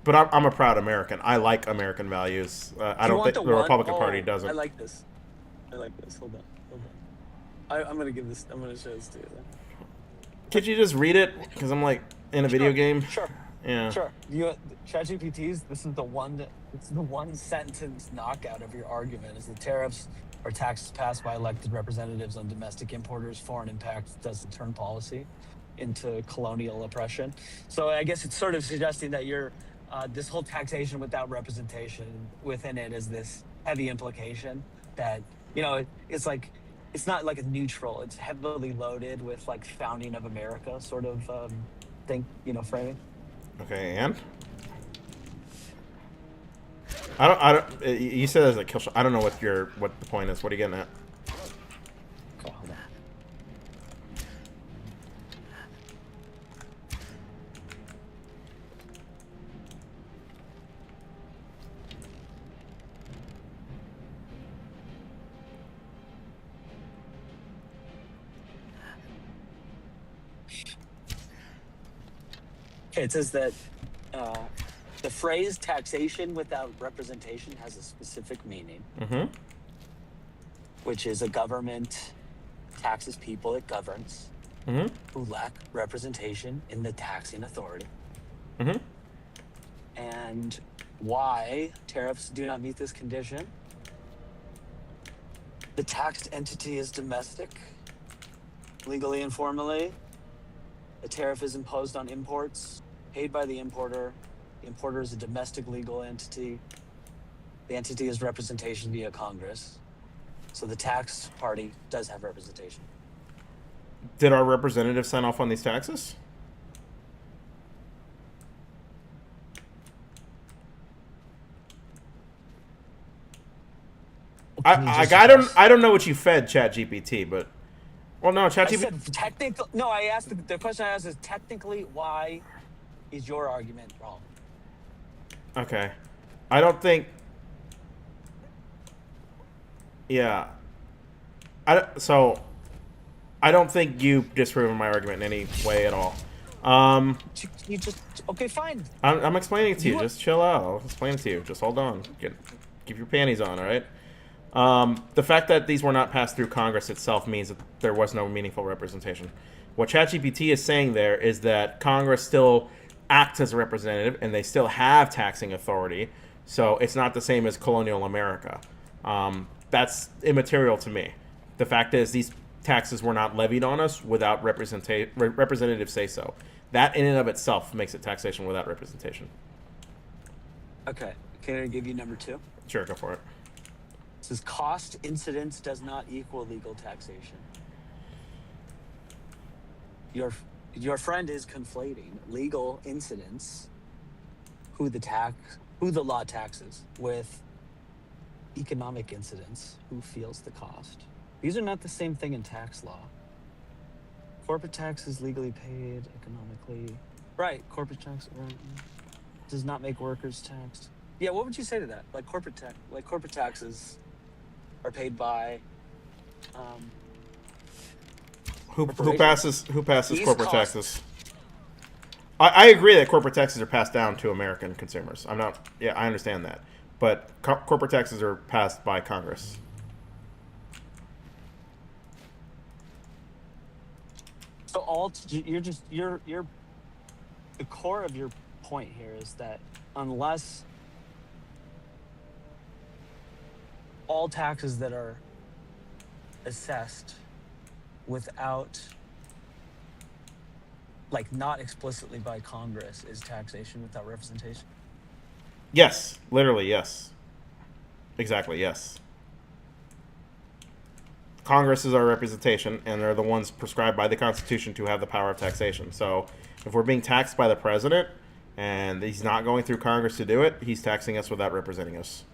Speaker 8: But I'm a proud American. I like American values. I don't think the Republican Party doesn't.
Speaker 3: I like this. Hold on. I'm gonna give this. I'm gonna show this to you.
Speaker 8: Could you just read it? Because I'm like in a video game.
Speaker 3: Sure.
Speaker 8: Yeah.
Speaker 3: Sure. ChatGPT's. This is the one sentence knockout of your argument. Is the tariffs or taxes passed by elected representatives on domestic importers, foreign impact doesn't turn policy into colonial oppression. So I guess it's sort of suggesting that you're this whole taxation without representation within it is this heavy implication that it's like it's not like a neutral. It's heavily loaded with like founding of America sort of thing. Framing.
Speaker 8: Okay, and I don't. You said there's a kill shot. I don't know what the point is. What are you getting at?
Speaker 3: Okay, hold on. Okay, it says that the phrase taxation without representation has a specific meaning,
Speaker 8: Mm-hmm.
Speaker 3: which is a government taxes people it governs
Speaker 8: Mm-hmm.
Speaker 3: who lack representation in the taxing authority.
Speaker 8: Mm-hmm.
Speaker 3: And why tariffs do not meet this condition? The taxed entity is domestic, legally and formally. The tariff is imposed on imports, paid by the importer. The importer is a domestic legal entity. The entity is representation via Congress. So the tax party does have representation.
Speaker 8: Did our representatives sign off on these taxes? I don't know what you fed ChatGPT, but no,
Speaker 3: I
Speaker 8: ChatGPT.
Speaker 3: said technically. No, I asked the question I asked is technically why is your argument wrong?
Speaker 8: Okay, I don't think. Yeah, I don't think you disproven my argument in any way at all.
Speaker 3: You just okay, fine.
Speaker 8: I'm explaining it to you.
Speaker 3: You-
Speaker 8: Just chill out. I'll explain it to you. Just hold on. Keep your panties on, all right? The fact that these were not passed through Congress itself means that there was no meaningful representation. What ChatGPT is saying there is that Congress still acts as a representative and they still have taxing authority, so it's not the same as colonial America. That's immaterial to me. The fact is these taxes were not levied on us without representatives say so. That in and of itself makes it taxation without representation.
Speaker 3: Okay, can I give you number 2?
Speaker 8: Sure, go for it.
Speaker 3: It says cost incidence does not equal legal taxation. Your friend is conflating legal incidence, who the law taxes, with economic incidence, who feels the cost. These are not the same thing in tax law. Corporate tax is legally paid economically. Right, corporate tax does not make workers taxed. Yeah, what would you say to that? Like corporate taxes are paid by
Speaker 8: Who passes
Speaker 3: These
Speaker 8: corporate
Speaker 3: costs-
Speaker 8: taxes? I agree that corporate taxes are passed down to American consumers. I understand that. But corporate taxes are passed by Congress.
Speaker 3: So you're the core of your point here is that unless all taxes that are assessed without, like, not explicitly by Congress is taxation without representation.
Speaker 8: Yes, literally, yes. Exactly, yes. Congress is our representation, and they're the ones prescribed by the Constitution to have the power of taxation. So if we're being taxed by the president and he's not going through Congress to do it, he's taxing us without representing us.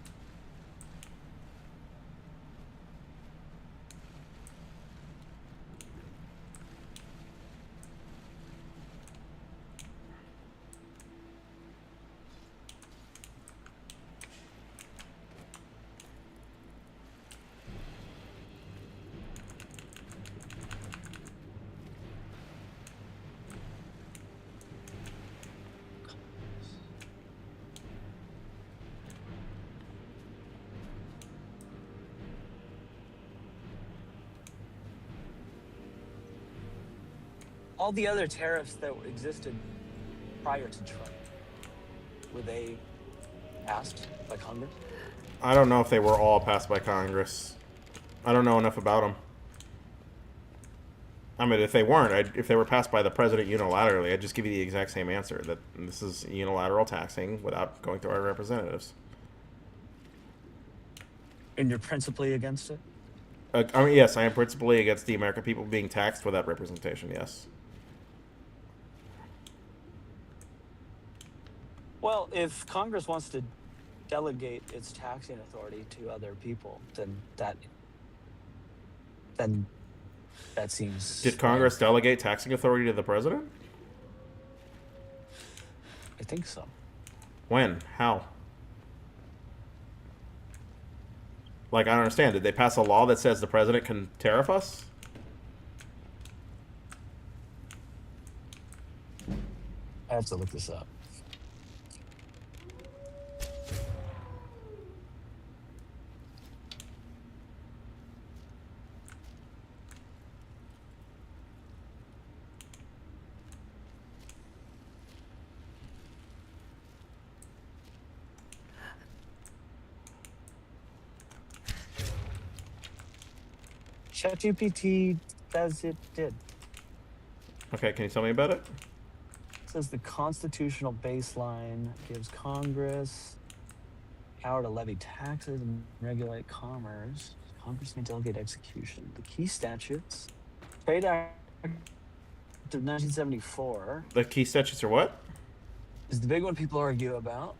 Speaker 3: All the other tariffs that existed prior to Trump, were they passed by Congress?
Speaker 8: I don't know if they were all passed by Congress. I don't know enough about them. I mean, if they weren't, if they were passed by the president unilaterally, I'd just give you the exact same answer, that this is unilateral taxing without going through our representatives.
Speaker 3: And you're principally against it?
Speaker 8: I mean, yes, I am principally against the American people being taxed without representation, yes.
Speaker 3: Well, if Congress wants to delegate its taxing authority to other people, then that seems.
Speaker 8: Did Congress delegate taxing authority to the president?
Speaker 3: I think so.
Speaker 8: When? How? Like, I don't understand. Did they pass a law that says the president can tariff us?
Speaker 3: I have to look this up. ChatGPT says it did.
Speaker 8: Okay, can you tell me about it?
Speaker 3: It says the constitutional baseline gives Congress power to levy taxes and regulate commerce. Congress may delegate execution. The key statutes, Trade Act of 1974
Speaker 8: The key statutes are what?
Speaker 3: is the big one people argue about.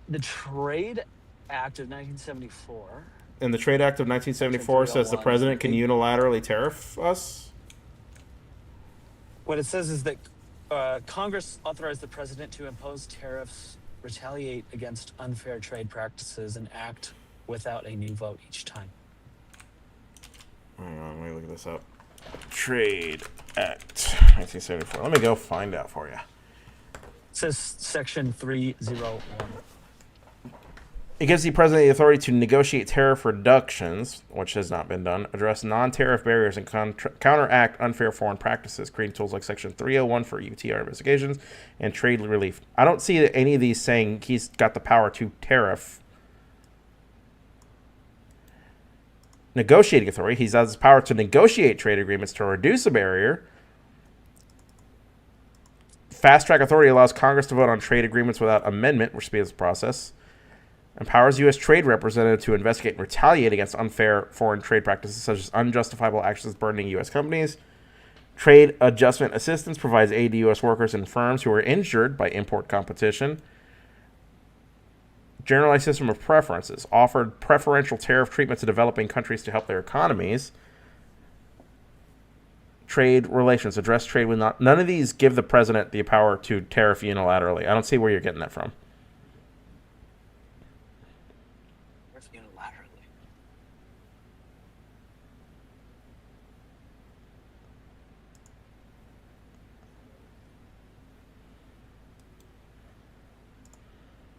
Speaker 3: The Trade Act of 1974.
Speaker 8: And the Trade Act of 1974 says the president can unilaterally tariff us?
Speaker 3: What it says is that Congress authorized the president to impose tariffs, retaliate against unfair trade practices, and act without a new vote each time.
Speaker 8: Hang on, let me look this up. Trade Act 1974. Let me go find out for you.
Speaker 3: It says section 301.
Speaker 8: It gives the president the authority to negotiate tariff reductions, which has not been done, address non-tariff barriers, and counteract unfair foreign practices, creating tools like Section 301 for UTR investigations and trade relief. I don't see any of these saying he's got the power to tariff. Negotiating authority. He has the power to negotiate trade agreements to reduce a barrier. Fast track authority allows Congress to vote on trade agreements without amendment, which speeds the process. Empowers U.S. Trade Representative to investigate and retaliate against unfair foreign trade practices such as unjustifiable actions burdening U.S. companies. Trade Adjustment Assistance provides aid to U.S. workers and firms who are injured by import competition. Generalized system of preferences. Offered preferential tariff treatment to developing countries to help their economies. Trade relations. Address trade with not. None of these give the president the power to tariff unilaterally. I don't see where you're getting that from.
Speaker 3: Unilaterally.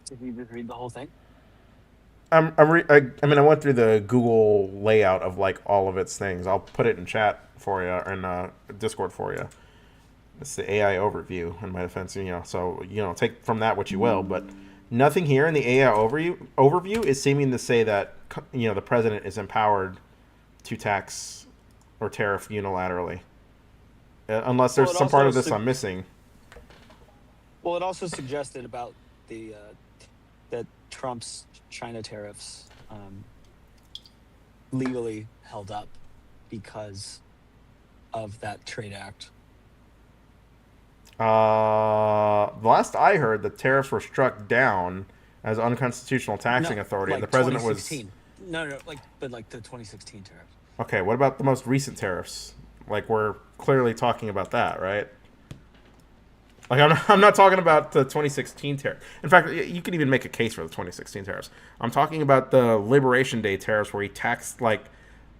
Speaker 3: Did you just read the whole thing?
Speaker 8: I mean, I went through the Google layout of like all of its things. I'll put it in chat for you, or in Discord for you. It's the AI overview in my defense, so take from that what you will, but nothing here in the AI overview is seeming to say that the president is empowered to tax or tariff unilaterally, unless there's some part of this I'm missing.
Speaker 3: Well, it also suggested about the that Trump's China tariffs legally held up because of that trade act.
Speaker 8: The last I heard, the tariffs were struck down as unconstitutional taxing authority, and the president was
Speaker 3: 2016. No, but like the 2016 tariffs.
Speaker 8: okay. What about the most recent tariffs? Like we're clearly talking about that, right? Like I'm not talking about the 2016 tariff. In fact, you could even make a case for the 2016 tariffs. I'm talking about the Liberation Day tariffs, where he taxed like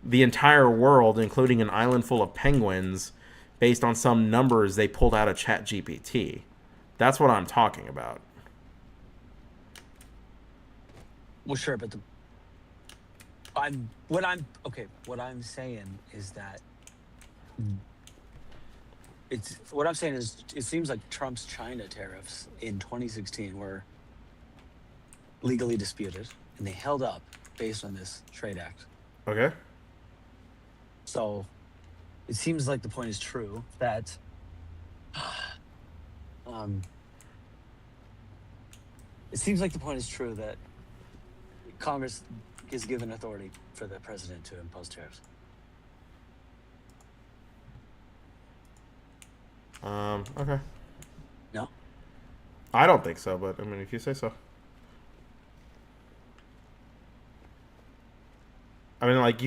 Speaker 8: the entire world, including an island full of penguins, based on some numbers they pulled out of ChatGPT. That's what I'm talking about.
Speaker 3: Well, sure, but what I'm saying is that what I'm saying is it seems like Trump's China tariffs in 2016 were legally disputed and they held up based on this trade act.
Speaker 8: Okay.
Speaker 3: So it seems like the point is true that it seems like the point is true that Congress is given authority for the president to impose tariffs.
Speaker 8: Okay.
Speaker 3: No?
Speaker 8: I don't think so, but I mean, if you say so. I mean, like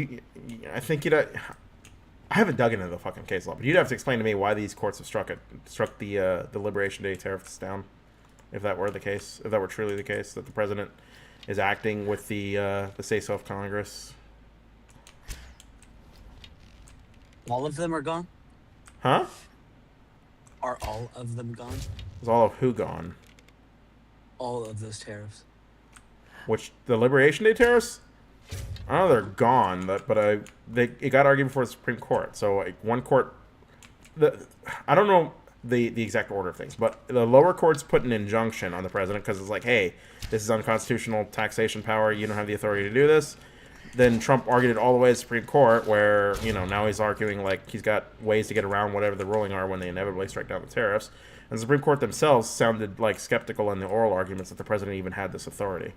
Speaker 8: I think I haven't dug into the fucking case law, but you'd have to explain to me why these courts have struck the Liberation Day tariffs down, if that were the case, if that were truly the case, that the president is acting with the say-so of Congress.
Speaker 3: All of them are gone?
Speaker 8: Huh?
Speaker 3: Are all of them gone?
Speaker 8: Is all of who gone?
Speaker 3: All of those tariffs.
Speaker 8: Which, the Liberation Day tariffs? I know they're gone, but it got argued before the Supreme Court. So like one court, I don't know the exact order of things, but the lower courts put an injunction on the president because it's like, hey, this is unconstitutional taxation power. You don't have the authority to do this. Then Trump argued it all the way to the Supreme Court, where now he's arguing like he's got ways to get around whatever the ruling are when they inevitably strike down the tariffs. And the Supreme Court themselves sounded like skeptical in the oral arguments that the president even had this authority.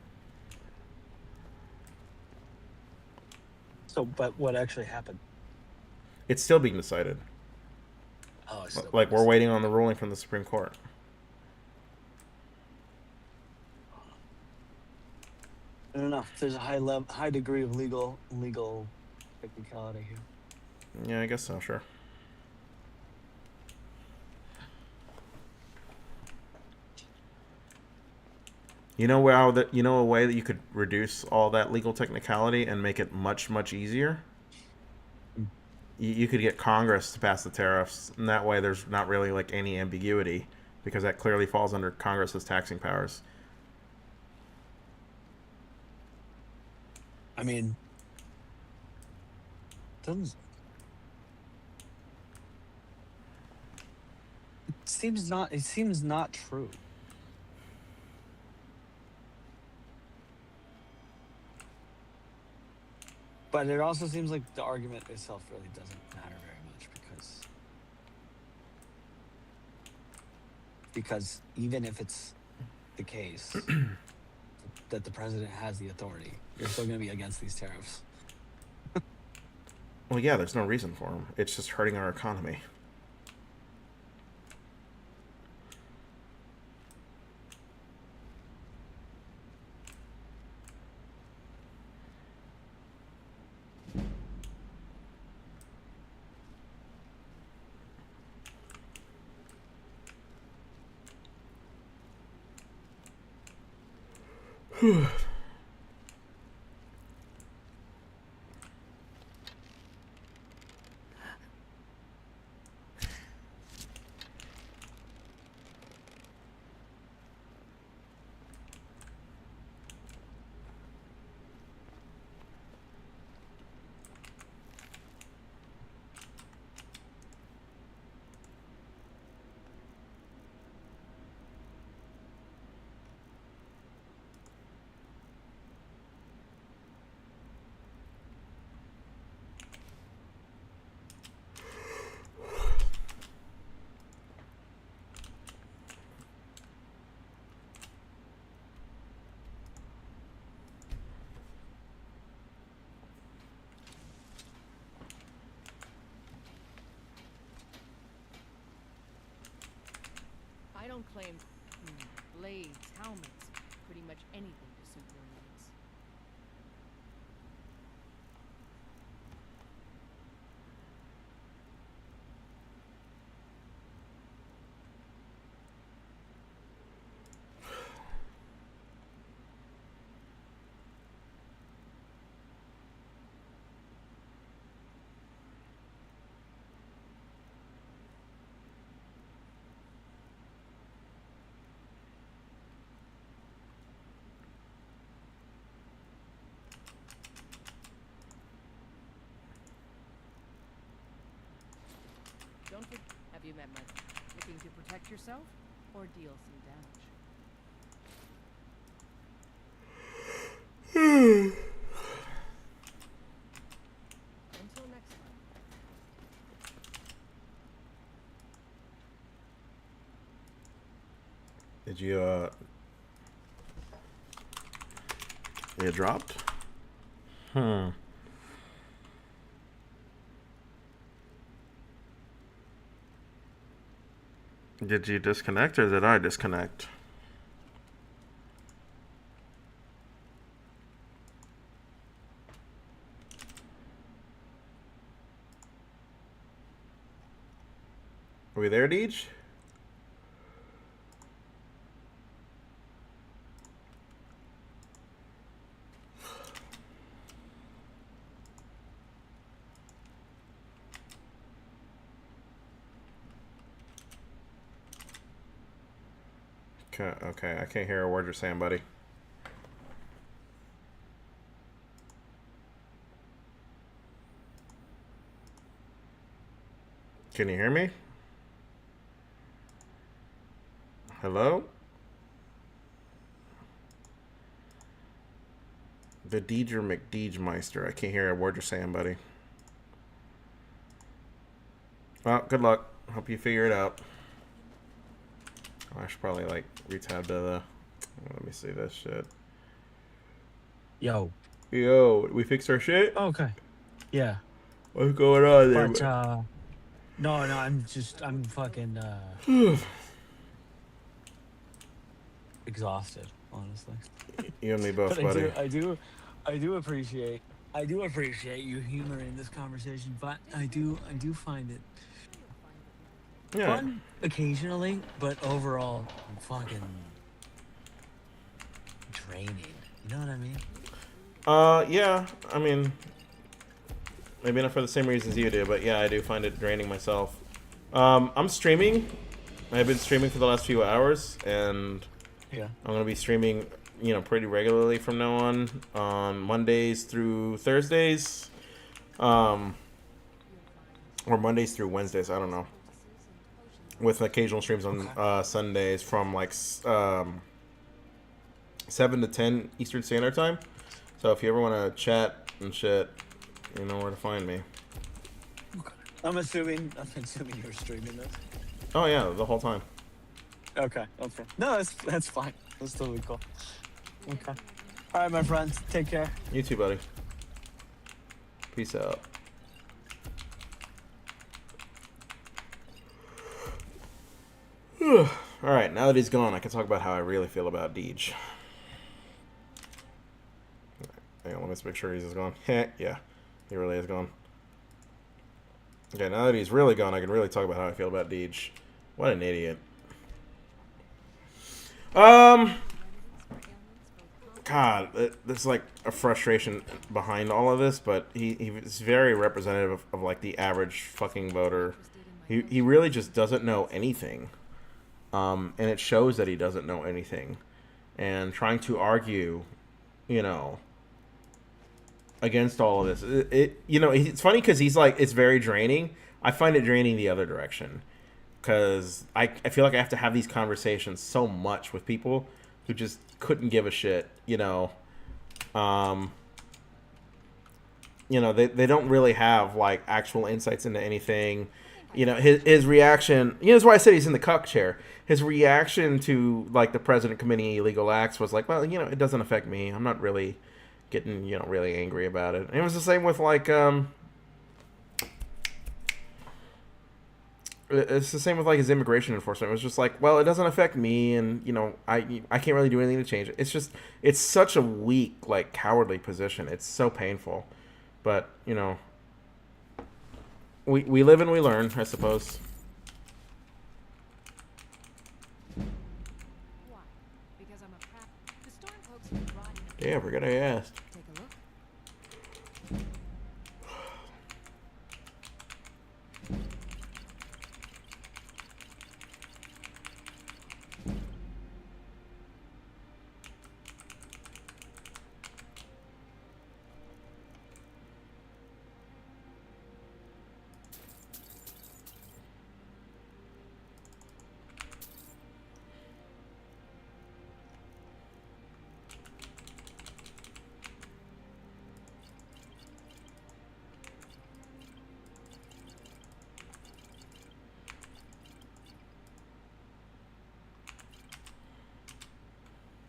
Speaker 3: So, but what actually happened?
Speaker 8: It's still being decided.
Speaker 3: Oh, it's still
Speaker 8: Like we're waiting on the ruling from the Supreme Court.
Speaker 3: I don't know. There's a high degree of legal technicality here.
Speaker 8: Yeah, I guess so. Sure. You know a way that you could reduce all that legal technicality and make it much, much easier? You could get Congress to pass the tariffs, and that way there's not really like any ambiguity, because that clearly falls under Congress's taxing powers.
Speaker 3: I mean, it seems not true. But it also seems like the argument itself really doesn't matter very much because even if it's the case that the president has the authority, you're still going to be against these tariffs.
Speaker 8: Well, yeah, there's no reason for them. It's just hurting our economy.
Speaker 10: claimed blades, helmets, pretty much anything to suit your needs. Don't think. Have you met much? Looking to protect yourself or deal some damage? Until next time.
Speaker 8: Did you it dropped? Did you disconnect or did I disconnect? Are we there, Deej? Okay, I can't hear a word you're saying, buddy. Can you hear me? Hello? The Deej or McDeejmeister. I can't hear a word you're saying, buddy. Well, good luck. Hope you figure it out. I should probably like retab to the. Let me see this shit.
Speaker 3: Yo.
Speaker 8: Yo, we fixed our shit?
Speaker 3: Okay. Yeah.
Speaker 8: What's going on there?
Speaker 3: But no, I'm fucking exhausted, honestly.
Speaker 8: You and me both,
Speaker 3: But
Speaker 8: buddy.
Speaker 3: I do appreciate you humoring this conversation, but I do find it fun occasionally, but overall fucking draining. You know what I mean?
Speaker 8: Yeah. I mean, maybe not for the same reasons you do, but yeah, I do find it draining myself. I'm streaming. I've been streaming for the last few hours, and
Speaker 3: yeah,
Speaker 8: I'm gonna be streaming, pretty regularly from now on Mondays through Thursdays, or Mondays through Wednesdays. I don't know. With occasional streams on Sundays from like 7 to 10 Eastern Standard Time. So if you ever want to chat and shit, you know where to find me.
Speaker 3: Okay. I'm assuming you're streaming this.
Speaker 8: Oh yeah, the whole time.
Speaker 3: Okay. No, that's fine. That's totally cool. Okay. All right, my friends. Take care.
Speaker 8: You too, buddy. Peace out. Alright, now that he's gone, I can talk about how I really feel about Deej. Hang on, let me just make sure he's gone. Yeah, he really is gone. Okay, now that he's really gone, I can really talk about how I feel about Deej. What an idiot. God, there's like a frustration behind all of this, but he's very representative of like the average fucking voter. He really just doesn't know anything. And it shows that he doesn't know anything. And trying to argue, against all of this. It's funny because he's like, it's very draining. I find it draining the other direction. Because I feel like I have to have these conversations so much with people who just couldn't give a shit, they don't really have like actual insights into anything. His reaction, that's why I said he's in the cuck chair. His reaction to like the president committing illegal acts was like, well, it doesn't affect me. I'm not really getting, really angry about it. And it was the same with like It's the same with like his immigration enforcement. It was just like, well, it doesn't affect me, and you know, I can't really do anything to change it. It's just it's such a weak, like cowardly position. It's so painful, but you know, we live and we learn, I suppose.
Speaker 10: Why? Because I'm a the storm folks have been rotting.
Speaker 8: Yeah, forget I asked.
Speaker 10: Take a look.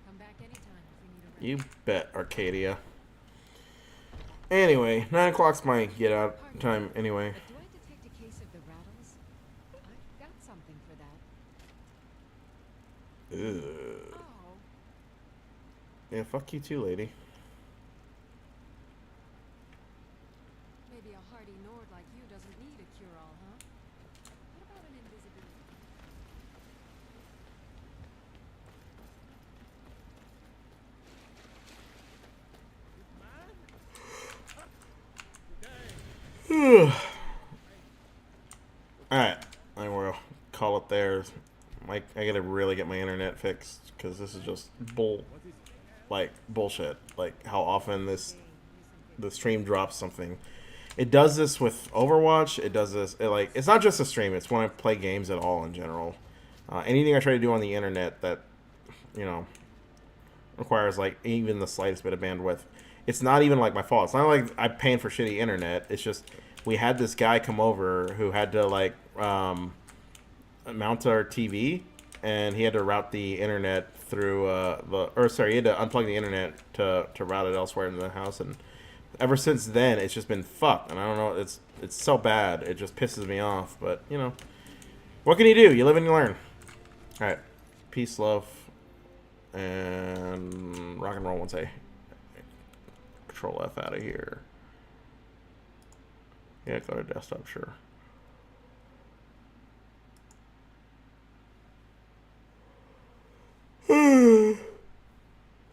Speaker 10: Come back anytime if we need a
Speaker 8: You bet, Arcadia. Anyway, 9 o'clock's my get out time. Anyway,
Speaker 10: But do I detect a case of the rattles? I've got something for that.
Speaker 8: ugh.
Speaker 10: Oh,
Speaker 8: Yeah, fuck you too, lady.
Speaker 10: maybe a hardy Nord like you doesn't need a cure-all, huh? What about an invisibility?
Speaker 8: Alright, I will call it there. Like, I gotta really get my internet fixed because this is just bullshit. Like how often the stream drops something. It does this with Overwatch. It does this. It's not just a stream. It's when I play games at all in general. Anything I try to do on the internet that you know requires like even the slightest bit of bandwidth. It's not even like my fault. It's not like I'm paying for shitty internet. It's just we had this guy come over who had to like mount our TV, and he had to route the internet through he had to unplug the internet to route it elsewhere in the house. And ever since then, it's just been fucked. And I don't know. It's so bad. It just pisses me off. But you know, what can you do? You live and you learn. All right, peace, love, and rock and roll. Once I Control F out of here. Yeah, go to desktop, sure.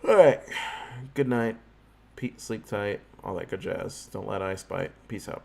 Speaker 8: Alright. Good night. Sleep tight. All that good jazz. Don't let ice bite. Peace out.